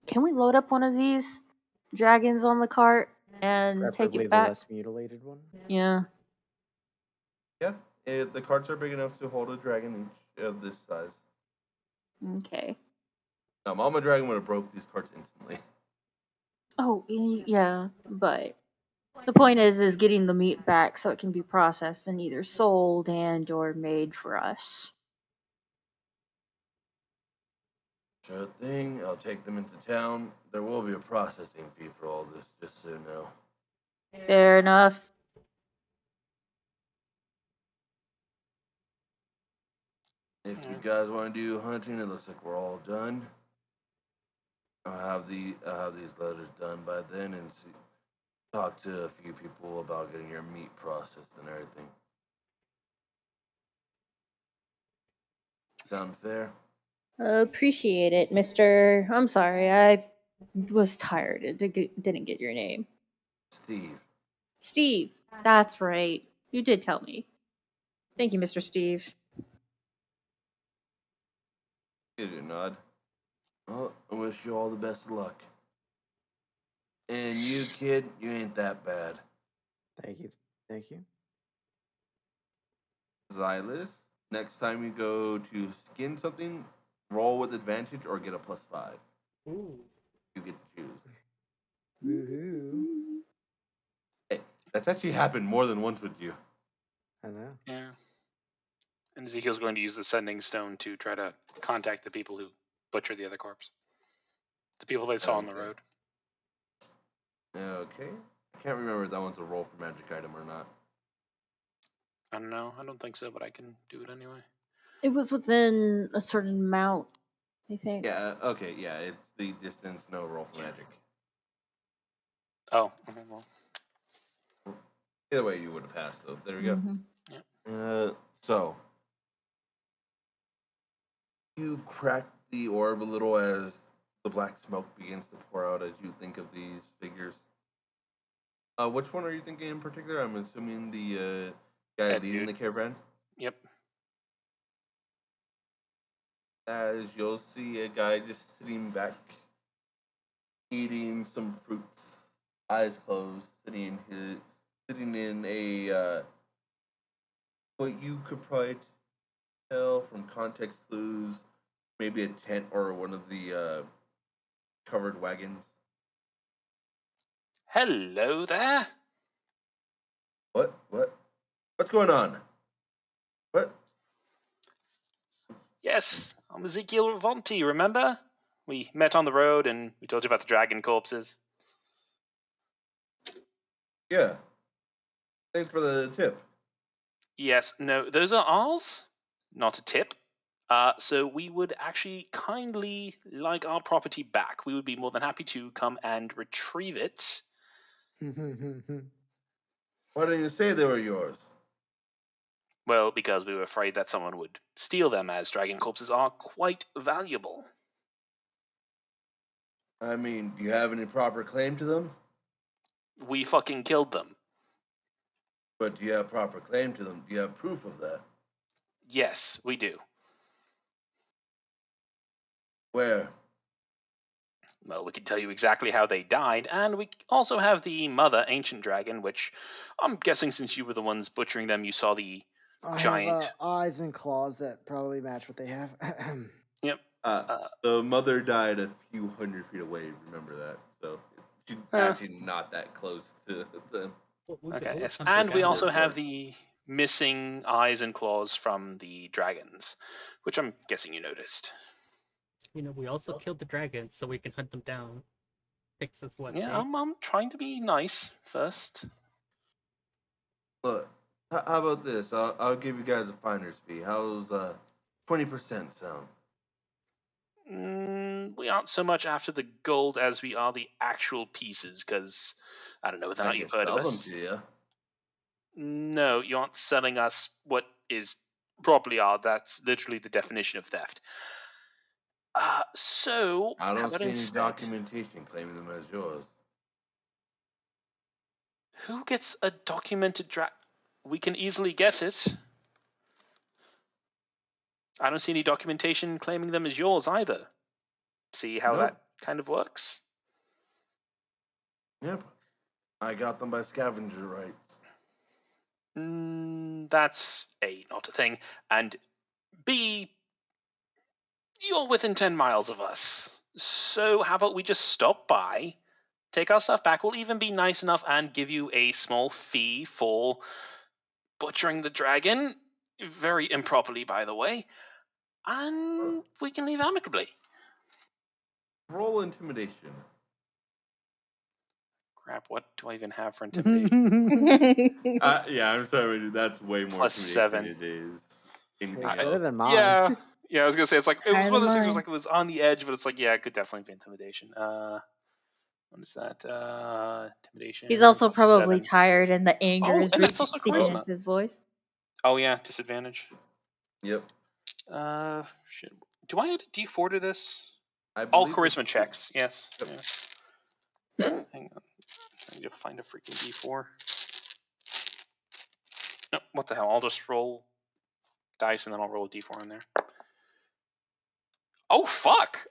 Can we load up one of these dragons on the cart and take Preferably it the back? less mutilated one. Yeah. Yeah, the carts are big enough to hold a dragon each of this size. Okay. Now, Mama Dragon would have broke these carts instantly. Oh, yeah, but the point is getting the meat back so it can be processed and either sold and or made for us. Sure thing. I'll take them into town. There will be a processing fee for all this, just so you know. Fair enough. If you guys want to do hunting, it looks like we're all done. I'll have these letters done by then and talk to a few people about getting your meat processed and everything. Sound fair? Appreciate it, Mr. I'm sorry, I was tired. Didn't get your name. Steve. Steve. That's right. You did tell me. Thank you, Mr. Steve. Give you a nod. Well, I wish you all the best of luck. And you, kid, you ain't that bad. Thank you. Thank you. Xylus, next time you go to skin something, roll with advantage or get a +5. Ooh. You get to choose. Woohoo. Hey, that's actually happened more than once with you. I know. Yeah. And Ezekiel's going to use the sending stone to try to contact the people who butchered the other corpse. The people they saw on the Okay. road. Okay. I can't remember if that one's a roll for magic item or not. I don't know. I don't think so, but I can do it anyway. It was within a certain amount, I think. Yeah, okay, yeah, it's the distance, no roll for Yeah. magic. Oh, well. Either way, you would have passed, so there we go. Mhm. So, you crack the orb a little as the black smoke begins to pour out as you think of these figures. Which one are you thinking in particular? I'm assuming the guy Head leading dude. the caravan. Yep. As you'll see a guy just sitting back, eating some fruits, eyes closed, sitting in a what you could probably tell from context clues, maybe a tent or one of the covered wagons. Hello there. What? What's going on? What? Yes, I'm Ezekiel Ravanti, remember? We met on the road and we told you about the dragon corpses. Yeah. Thanks for the tip. Yes, no, those are ours, not a tip. So we would actually kindly like our property back. We would be more than happy to come and retrieve it. Why didn't you say they were yours? Well, because we were afraid that someone would steal them, as dragon corpses are quite valuable. I mean, do you have any proper claim to them? We fucking killed them. But do you have proper claim to them? Do you have proof of that? Yes, we do. Where? Well, we can tell you exactly how they died, and we also have the mother ancient dragon, which I'm guessing since you were the ones butchering them, you saw the I giant. have eyes and claws that probably match what they have. Yep. The mother died a few hundred feet away. Remember that. So she's actually not that close to them. We could Okay, always yes. hunt her And we down. also have Works. the missing eyes and claws from the dragons, which I'm guessing you noticed. We also killed the dragons so we can hunt them down. Takes us what? Yeah, day? I'm trying to be nice first. Look, how about this? I'll give you guys a finder's fee. How's 20% sound? We aren't so much after the gold as we are the actual pieces, because I don't know whether or I not can you've heard of sell them us. to you. No, you aren't selling us what is properly are. That's literally the definition of theft. So I how don't about see any instead? documentation claiming them as yours. Who gets a documented We can easily get it. I don't see any documentation claiming them as yours either. See how Nope. that kind of works? Yep. I got them by scavenger rights. That's A, not a thing. And B, you're within 10 miles of us. So how about we just stop by, take our stuff back? We'll even be nice enough and give you a small fee for butchering the dragon. Very improperly, by the way. And we can leave amicably. Roll intimidation. Crap, what do I even have for intimidation? Yeah, I'm sorry, dude. That's way more Plus intimidation 7. than it is anything It's I- better else. than mine. Yeah, I was gonna say it's like it was Higher one of than those things. Where it was mine. like it was on the edge, but it's like yeah, it could definitely be intimidation. What is that? Intimidation. He's also plus probably 7. tired, and the anger Oh, is and that's also seeping charisma. into his voice. Oh yeah, disadvantage. Yep. Shit. Do I add a D4 to this? I All believe charisma it's- checks. Yes. Yep. Yeah. Hang on. I need to find a freaking D4. No, what the hell? I'll just roll dice and then I'll roll a D4 in there. Oh fuck!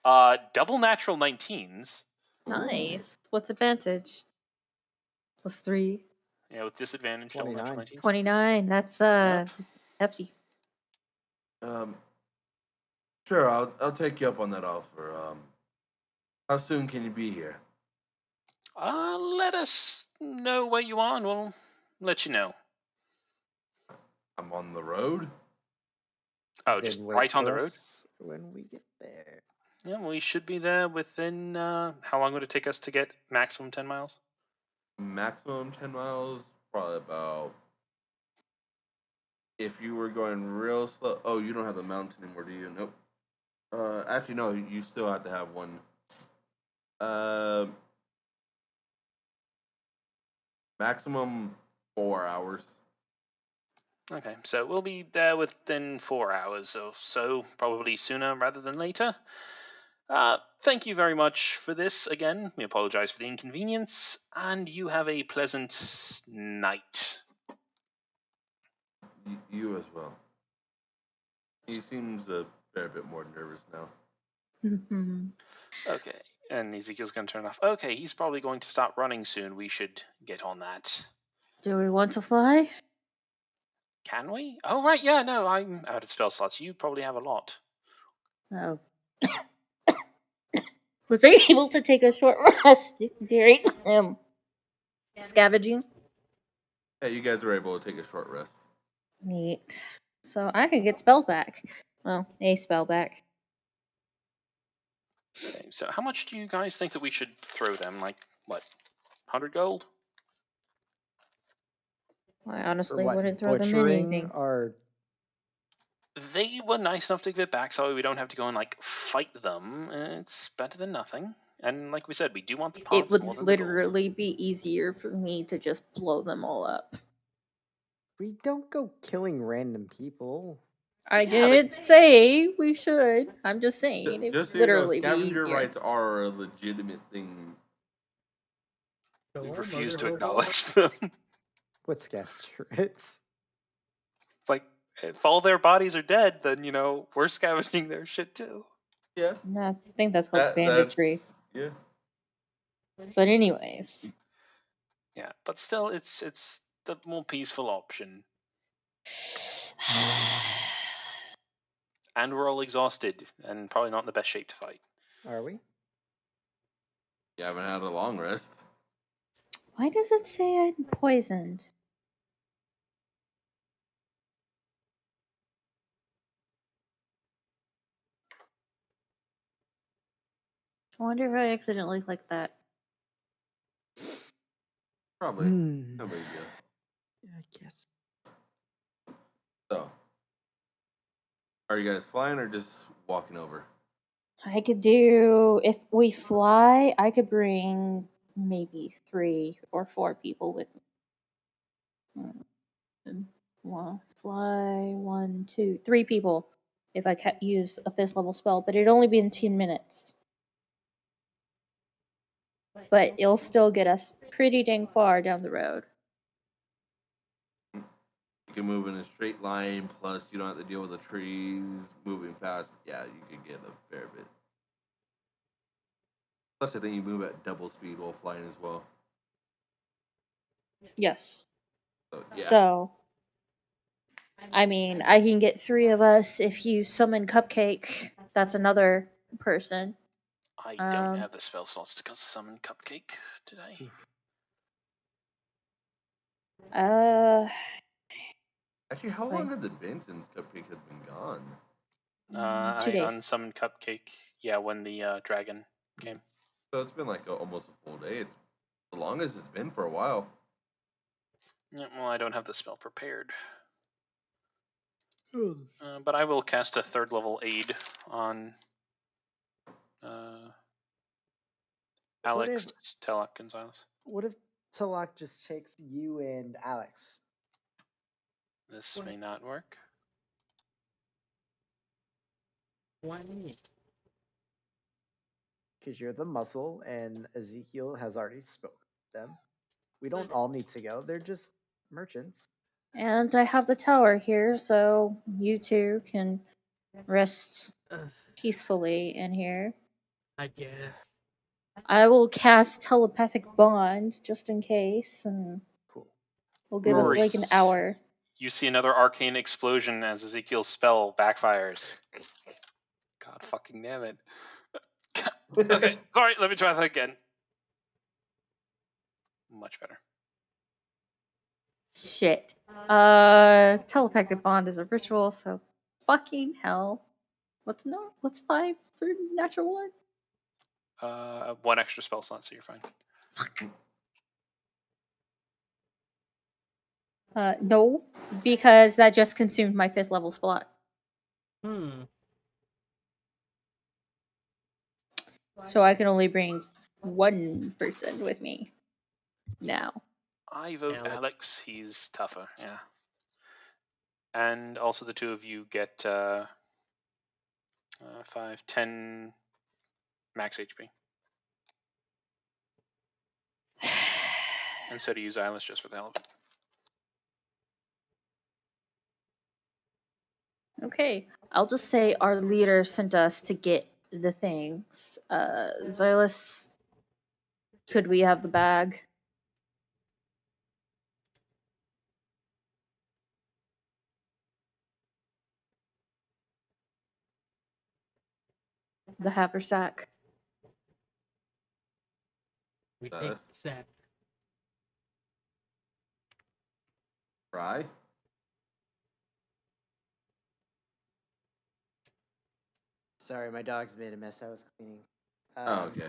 Double natural 19s. Nice. What's advantage? +3. Yeah, with disadvantage, double natural 19s. 29. That's Yep. hefty. Sure, I'll take you up on that offer. How soon can you be here? Let us know where you are and we'll let you know. I'm on the road. Oh, Then just wait right on for the road? us when we get there. Yeah, we should be there within, how long would it take us to get maximum 10 miles? Maximum 10 miles, probably about. If you were going real slow. Oh, you don't have the mountain anymore, do you? Nope. Actually, no, you still have to have one. Maximum 4 hours. Okay, so we'll be there within 4 hours or so, probably sooner rather than later. Thank you very much for this again. We apologize for the inconvenience, and you have a pleasant night. You as well. He seems a fair bit more nervous now. Okay, and Ezekiel's going to turn off. Okay, he's probably going to start running soon. We should get on that. Do we want to fly? Can we? Oh, right, yeah, no, I'm out of spell slots. You probably have a lot. Oh. Was I able to take a short rest during scavenging? Yeah, you guys were able to take a short rest. Neat. So I can get spells back. Well, a spell back. Okay, so how much do you guys think that we should throw them? Like, what, 100 gold? I For honestly what, wouldn't throw them butchering anything. or They were nice enough to give it back, so we don't have to go and, like, fight them. It's better than nothing. And like we said, we do want the It parts would more than the gold. literally be easier for me to just blow them all up. we don't go killing random people. I Yeah, did say we should. I'm just saying it Just would so you know, literally be scavenger easier. rights are a legitimate thing. We So, refuse to Mother acknowledge them. What scavenger rights? It's like, if all their bodies are dead, then, we're scavenging their shit too. Yeah. No, I think that's called banditry. Yeah. But anyways. Yeah, but still, it's the more peaceful option. And we're all exhausted, and probably not in the best shape to fight. Are we? You haven't had a long rest. Why does it say I'm poisoned? I wonder if I accidentally clicked that. Probably. No big deal. I guess. So, are you guys flying or just walking over? I could do, if we fly, I could bring maybe 3 or 4 people with me. Well, fly 1, 2, 3 people if I use a 5th level spell, but it'd only be in 10 minutes. But it'll still get us pretty dang far down the road. You can move in a straight line, plus you don't have to deal with the trees moving fast. Yeah, you can get a fair bit. Plus, I think you move at double speed while flying as well. Yes. So, yeah. So, I mean, I can get 3 of us if you summon Cupcake. That's another person. I don't have the spell slots to summon Cupcake today. Actually, how long had it been since Cupcake had been gone? 2 I days. unsummoned Cupcake, when the dragon came. So it's been like almost a full day. It's the longest it's been for a while. Yeah, well, I don't have the spell prepared. But I will cast a 3rd level aid on Alex, Telok, and Silas. What if Talak just takes you and Alex? This may not work. Why me? Because you're the muscle, and Ezekiel has already spoken to them. We don't all need to go. They're just merchants. And I have the tower here, so you 2 can rest peacefully in here. I guess. I will cast telepathic bond just in case, and Cool. will give us like an Great. hour. You see another arcane explosion as Ezekiel's spell backfires. God fucking damn it. Okay, sorry, let me try that again. Much better. Shit. Telepathic bond is a ritual, so fucking hell. What's 5 for natural 1? 1 extra spell slot, so you're fine. Fuck. No, because that just consumed my 5th level slot. So I can only bring 1 person with me now. I vote Alex. He's tougher, yeah. And also the 2 of you get 5, 10 max HP. And so do you, Xylus, just for the hell of it. Okay, I'll just say our leader sent us to get the things. Xylus, could we have the bag? The haversack. We take Yes. sack. Fry? Sorry, my dog's made a mess. I was cleaning. Oh, okay.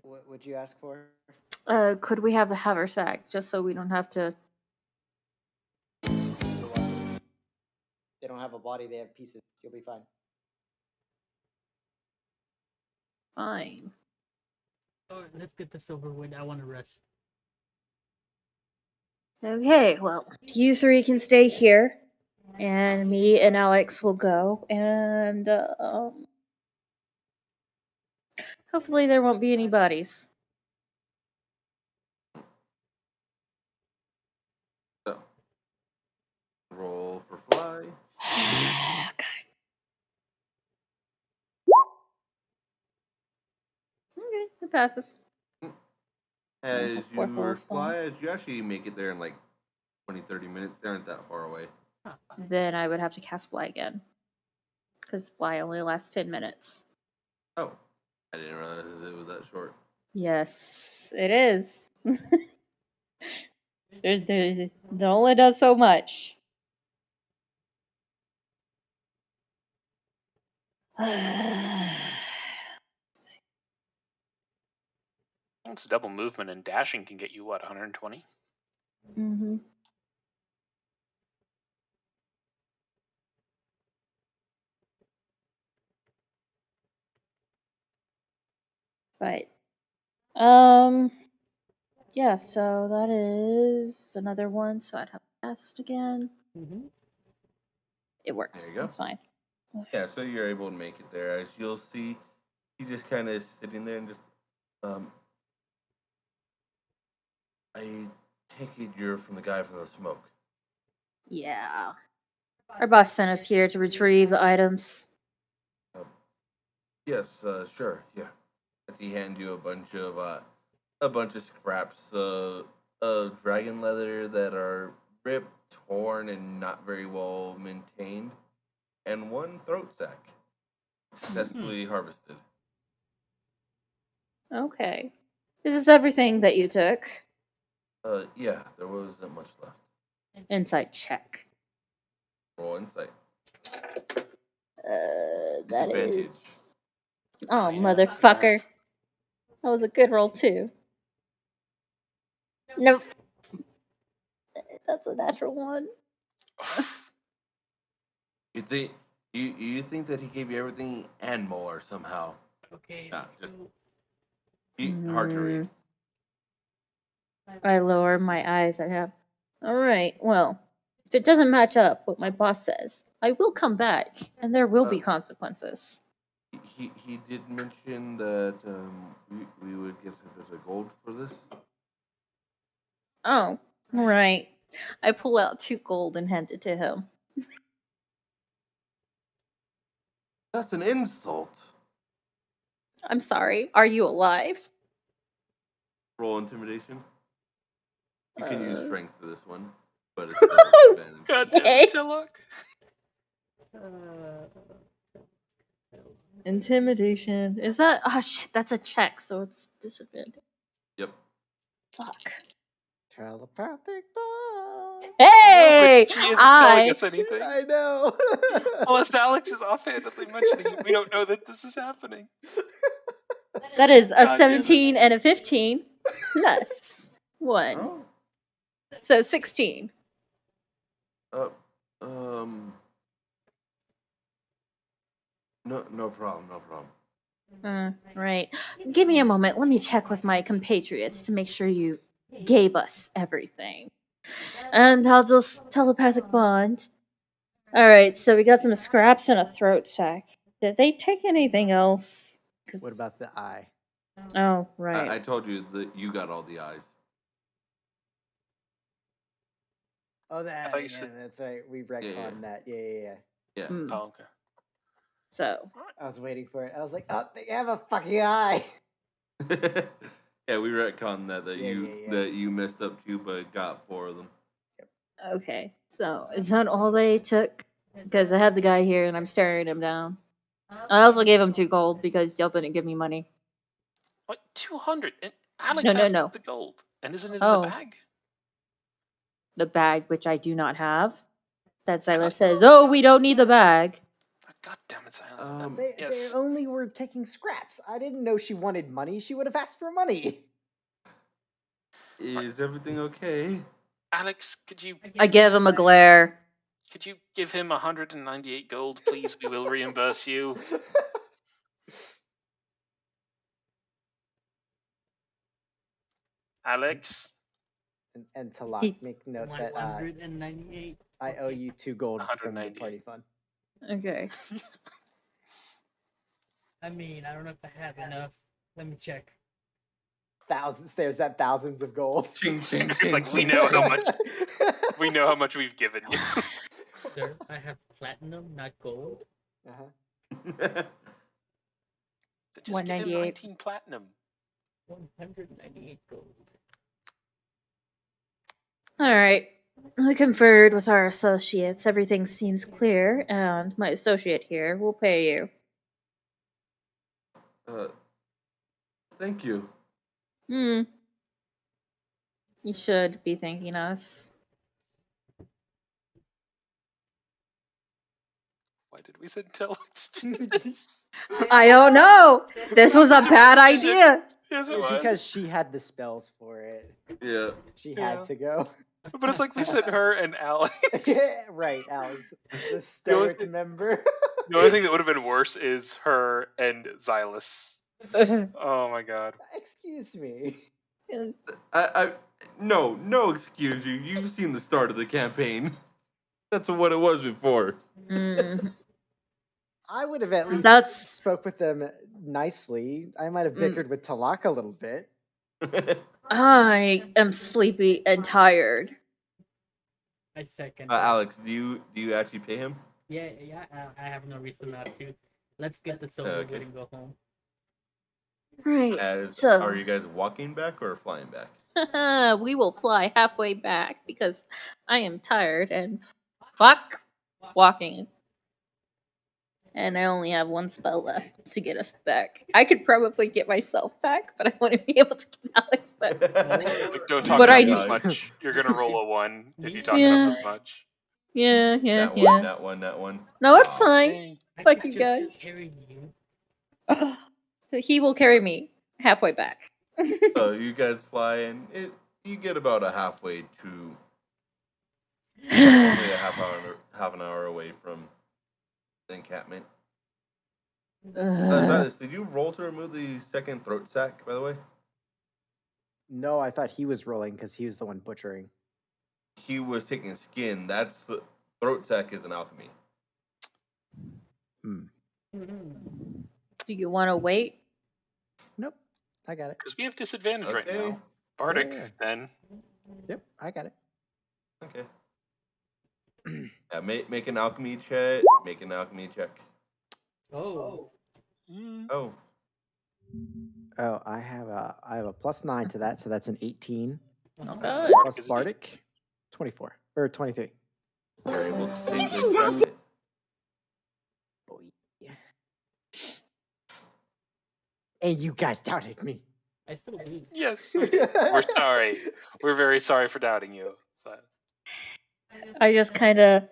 What would you ask for? Could we have the haversack just so we don't have to? They don't have a body, they have pieces. You'll be fine. Fine. Alright, let's get this over with. I want to rest. Okay, well, you 3 can stay here, and me and Alex will go, and hopefully there won't be any bodies. So, roll for fly. God. Okay, it passes. As Fourth level you spell. fly, as you actually make it there in like 20, 30 minutes. They aren't that far away. Then I would have to cast fly again, because fly only lasts 10 minutes. Oh, I didn't realize it was that short. Yes, it is. It only does so much. It's double movement, and dashing can get you what, 120? Mm-hmm. Right. Yeah, so that is another one, so I'd have to test again. Mm-hmm. It works. There you go. That's fine. Yeah, so you're able to make it there. As you'll see, he just kind of sitting there and just, I take it you're from the guy from the smoke. Yeah. Our boss sent us here to retrieve the items. Yes, sure, yeah. As he hand you a bunch of scraps of dragon leather that are ripped, torn, and not very well maintained, and one throat sack successfully harvested. Okay. This is everything that you took. Yeah, there wasn't much left. Insight check. Roll insight. That Disadvantage. is. Oh, Yeah, motherfucker. That was a good roll, too. Nope. That's a natural one. You think that he gave you everything and more somehow? Okay. Nah, let's just go. hard to read. I lower my eyes. I have. Alright, well, if it doesn't match up what my boss says, I will come back, and there will be consequences. He did mention that we would get a bit of gold for this. Oh, right. I pull out 2 gold and hand it to him. That's an insult. I'm sorry. Are you alive? Roll intimidation. You can use Uh. strength for this one, but it's still disadvantage. God damn Okay. it, Tillock. Intimidation. Is that? Oh shit, that's a check, so it's disadvantage. Yep. Fuck. Telepathic bond. Hey! She isn't telling I. us anything. I know. Unless Alex is offhandedly mentioning it, we don't know that this is happening. That is a God damn it. 17 and a 15 plus 1. Oh. So 16. Uh, um. No problem. No problem. Right. Give me a moment. Let me check with my compatriots to make sure you gave us everything. And I'll just telepathic bond. Alright, so we got some scraps and a throat sack. Did they take anything else? What about the eye? Oh, right. I told you that you got all the eyes. Oh, that. thought you Yeah, said- that's right. We retconned that. Yeah. Yeah. Hmm. Oh, okay. So, I was waiting for it. I was like, oh, they have a fucking eye. Yeah, we retconned that Yeah. that you messed up too, but got 4 of them. okay. So, is that all they took? Because I have the guy here and I'm staring him down. I also gave him 2 gold because y'all didn't give me money. What? 200? And Alex No. has the gold. And isn't it in the Oh. bag? The bag, which I do not have. That I Silas thought- says, oh, we don't need the bag. God damn it, Silas. They Yes. only were taking scraps. I didn't know she wanted money. She would have asked for money. Is everything okay? Alex, could you I give him a glare. give him 198 gold, please? We will reimburse you. Alex? And Talak, make note that 198. I owe you 2 gold from the 198. party fund. Okay. I mean, I don't know if I have enough. Let me check. There's that thousands of gold. Ching, ching, It's like we know how much we've given you. Sir, I have platinum, not gold. Uh-huh. Just give him 198. 19 platinum. 198 gold. Alright. I conferred with our associates. Everything seems clear, and my associate here will pay you. Thank you. You should be thanking us. Why did we send Tell to do this? I don't know. This was a bad idea. Yes, it was. Because she had the spells for it. Yeah. She Yeah. had to go. But it's like we sent her and Alex. Right, Alex. The only stoic thing- member. The only thing that would have been worse is her and Xylus. Oh my god. Excuse me. No excuse you. You've seen the start of the campaign. That's what it was before. I would have at least That's- spoke with them nicely. I might have bickered with Talak a little bit. I am sleepy and tired. I second. that. Alex, do you actually pay him? Yeah. I have no reason not to. Let's get this over Okay. with and go home. Right. Are So you guys walking back or flying back? we will fly halfway back because I am tired and fuck walking. And I only have one spell left to get us back. I could probably get myself back, but I want to be able to get Alex back. It's like, don't talk But it I up need- this much. You're gonna roll a 1 if you talk it Yeah. up this much. Yeah. That one. No, it's Aw. fine. Hey. I Fuck could you just guys. carry you. So he will carry me halfway back. So you guys fly and you get about a halfway to only a half an hour away from the encampment. Silas, did you roll to remove the second throat sack, by the way? No, I thought he was rolling because he was the one butchering. He was taking skin. That's the throat sack is an alchemy. Do you want to wait? Nope, I got it. Because we have disadvantage right Okay. now. Bardic, Yeah. then. Yep, I got it. Okay. Yeah, make an alchemy check. Make an alchemy check. Oh. Oh, Oh, I have a +9 to that, so that's an 18. Not That's bad. good. Plus is it Bardic, 24 or 23. you're able to safely extract it. Oh, yeah. And you guys doubted me. I still believe. Yes, we did. We're sorry. We're very sorry for doubting you. Silas. I just kind of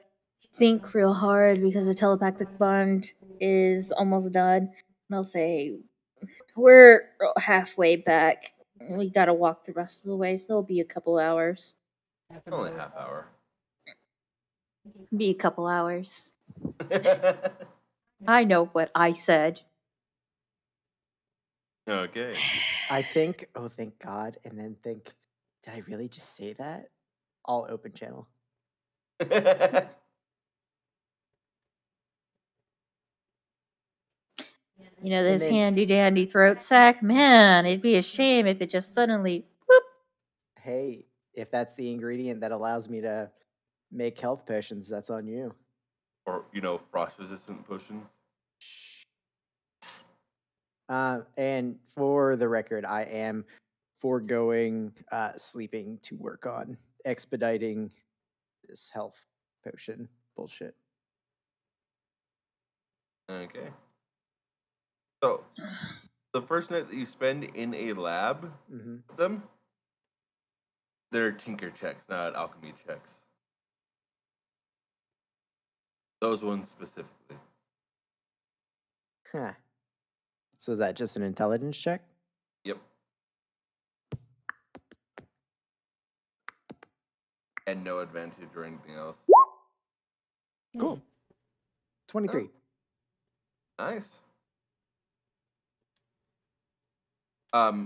think real hard because the telepathic bond is almost done. And I'll say, we're halfway back. We gotta walk the rest of the way, so it'll be a couple hours. Half an Only hour. half hour. Be a couple hours. I know what I said. Okay. I think, oh, thank God, and then think, did I really just say that? All open channel. You know, this then- handy dandy throat sack? Man, it'd be a shame if it just suddenly, whoop. Hey, if that's the ingredient that allows me to make health potions, that's on you. Or frost resistant potions. And for the record, I am foregoing sleeping to work on expediting this health potion bullshit. Okay. So, the first night that you spend in a lab Mm-hmm. with them, they're tinker checks, not alchemy checks. Those ones specifically. Huh. So is that just an intelligence check? Yep. And no advantage or anything else. Cool. 23. Nice.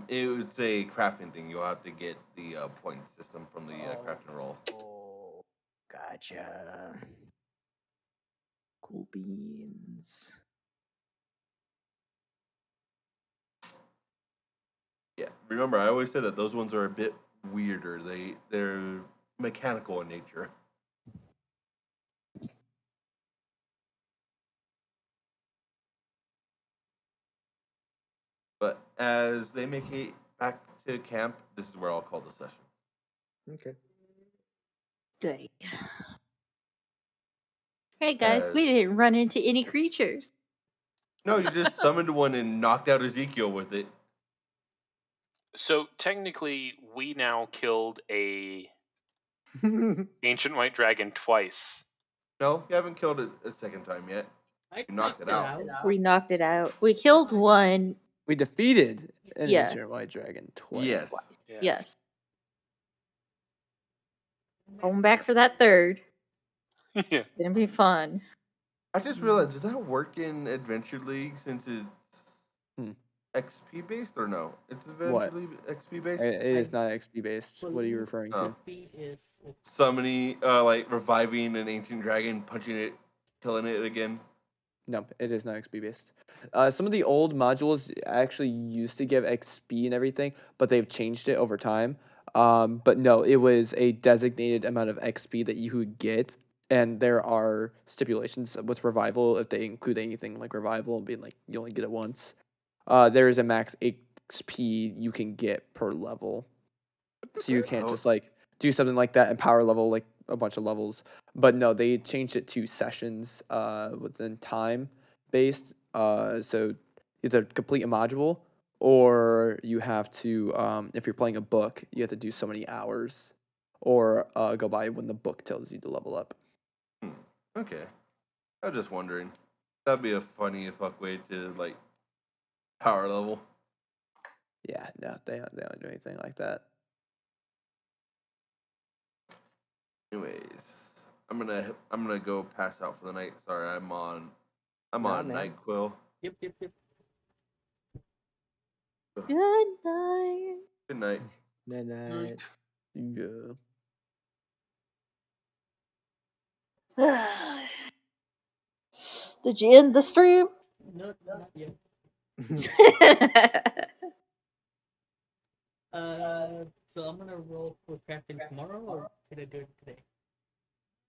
It's a crafting thing. You'll have to get the point system from the crafting roll. Oh, gotcha. Cool beans. Yeah. Remember, I always said that those ones are a bit weirder. They're mechanical in nature. But as they make it back to camp, this is where I'll call the session. Okay. Goody. Hey guys, we As- didn't run into any creatures. No, you just summoned one and knocked out Ezekiel with it. So technically, we now killed a ancient white dragon twice. No, you haven't killed it a second time yet. I You knocked it out. We knocked it out. We killed one. We defeated an Yeah. ancient white dragon twice. Yes. Yes. Going back for that third. Yeah. Gonna be fun. I just realized, does that work in Adventure League since it's Hmm. XP based or no? It's Adventure What? League XP based. It is not XP based. What are you believe referring Oh. to? Speed is Summoning, like reviving an ancient dragon, punching it, killing it again. No, it is not XP based. Some of the old modules actually used to give XP and everything, but they've changed it over time. But no, it was a designated amount of XP that you would get, and there are stipulations with revival if they include anything like revival being like you only get it once. There is a max XP you can get per level, so you can't Oh. just like do something like that and power level like a bunch of levels. But no, they changed it to sessions within time based. So either complete a module or you have to if you're playing a book, you have to do so many hours or go by when the book tells you to level up. Okay. I was just wondering. That'd be a funny fuck way to like power level. Yeah, no, they don't do anything like that. Anyways, I'm gonna go pass out for the night. Sorry, I'm on Nah, man. NyQuil. Yep. Good night. Good night. Night night. Yeah. Did you end the stream? No, not yet. So I'm gonna roll for crafting tomorrow, or can I do it today?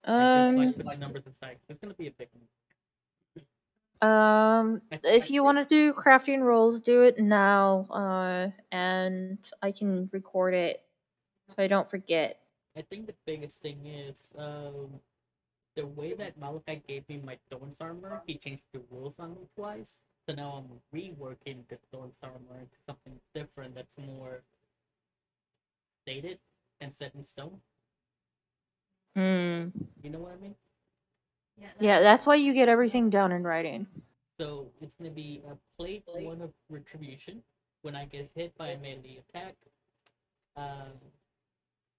And just like put the numbers aside. It's gonna be a big one. If you want to do crafting rolls, do it now. And I can record it so I don't forget. I think the biggest thing is the way that Malachi gave me my Thorns armor. He changed the rules on me twice, so now I'm reworking the Thorns armor into something different that's more stated and set in stone. Hmm. You know what I mean? Yeah, that's why you get everything down in writing. So it's gonna be a plate 1 of retribution. When I get hit by a melee attack, um,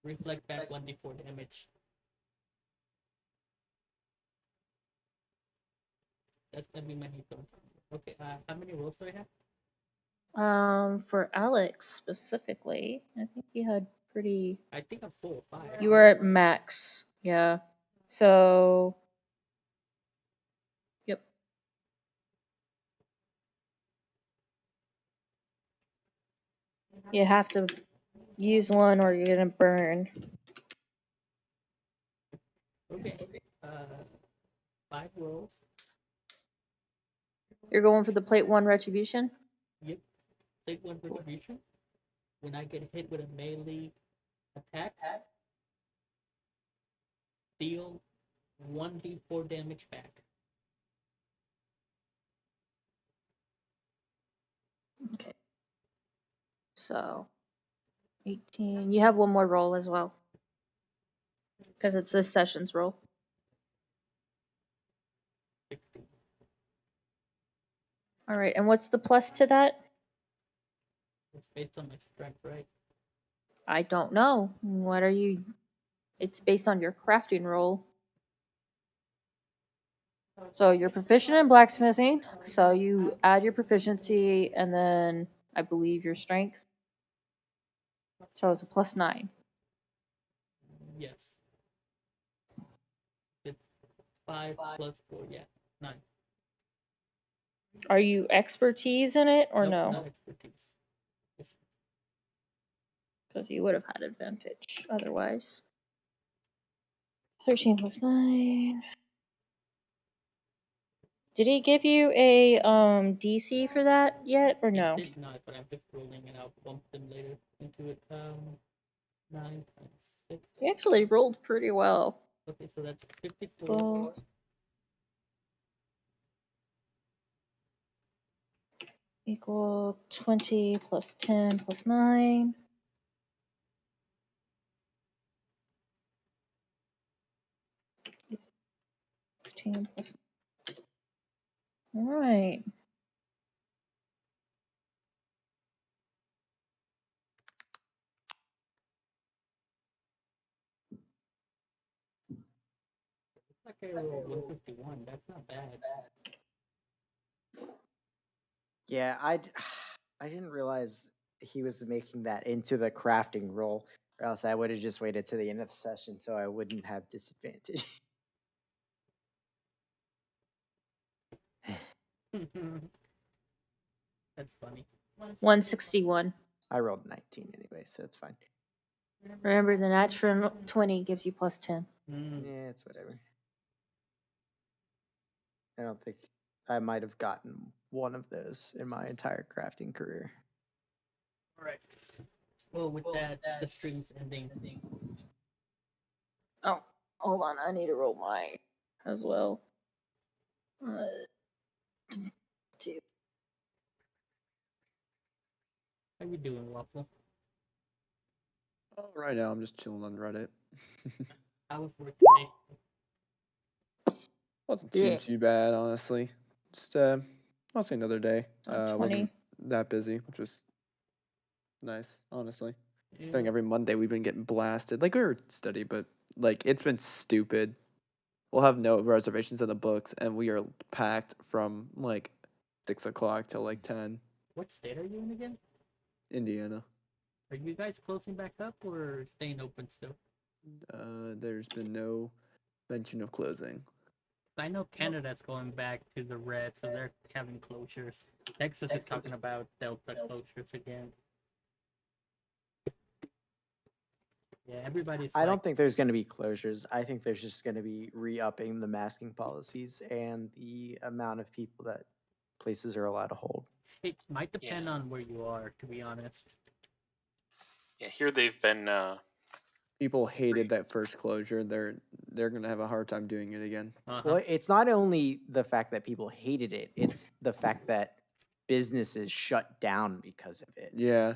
reflect back 1d4 damage. That's gonna be my new Thorns armor. Okay, how many rolls do I have? For Alex specifically, I think you had pretty. I think I'm full 5. You were at max, yeah. So. Yep. You have to use one or you're gonna burn. Okay. 5 rolls. You're going for the plate 1 retribution? Yep. Take 1 retribution. When I get hit with a melee attack, deal 1d4 damage back. Okay. So 18. You have one more roll as well. Because it's this session's roll. 16. Alright, and what's the plus to that? It's based on my strength, right? I don't know. What are you. It's based on your crafting roll. So you're proficient in blacksmithing, so you add your proficiency and then I believe your strength. So it's a plus 9. Yes. It's 5 plus 4, yeah. 9. Are you expertise in it or Nope, no? not expertise. Because you would have had advantage otherwise. 13 plus 9. Did he give you a DC for that yet or no? It did not, but I'm just rolling and I'll bump them later into it. 9 times 6. You actually rolled pretty well. Okay, so that's 54. Well, equal 20 plus 10 plus 9. +10 plus All right. Looks like I rolled 151. That's not bad. Yeah, I didn't realize he was making that into the crafting roll, or else I would have just waited to the end of the session so I wouldn't have disadvantage. That's funny. 161. I rolled 19 anyway, so it's fine. Remember, the natural 20 gives you plus 10. Mm. Yeah, it's whatever. I don't think I might have gotten one of those in my entire crafting career. All right. Well, with that, the string's ending. Oh, hold on. I need to roll mine as well. 2. How you doing, Waffle? Oh, right now I'm just chilling on Reddit. How was work today? Wasn't Yeah. too bad, honestly. Just I'll say another day. Oh, 20. Wasn't that busy, which was nice, honestly. I Yeah. think every Monday we've been getting blasted. Like we were steady, but like it's been stupid. We'll have no reservations in the books, and we are packed from like 6 o'clock till like 10. What state are you in again? Indiana. Are you guys closing back up or staying open still? There's been no mention of closing. I know Canada's going back to the red, so they're having closures. Texas is talking about Delta closures again. Yeah, everybody's I like, don't think there's going to be closures. I think there's just going to be re-upping the masking policies and the amount of people that places are allowed to hold. it might depend Yeah. on where you are, to be honest. Yeah, here they've been. People hated that first closure. They're gonna have a hard time doing it again. Uh-huh. Well, it's not only the fact that people hated it, it's the fact that businesses shut down because of it. Yeah,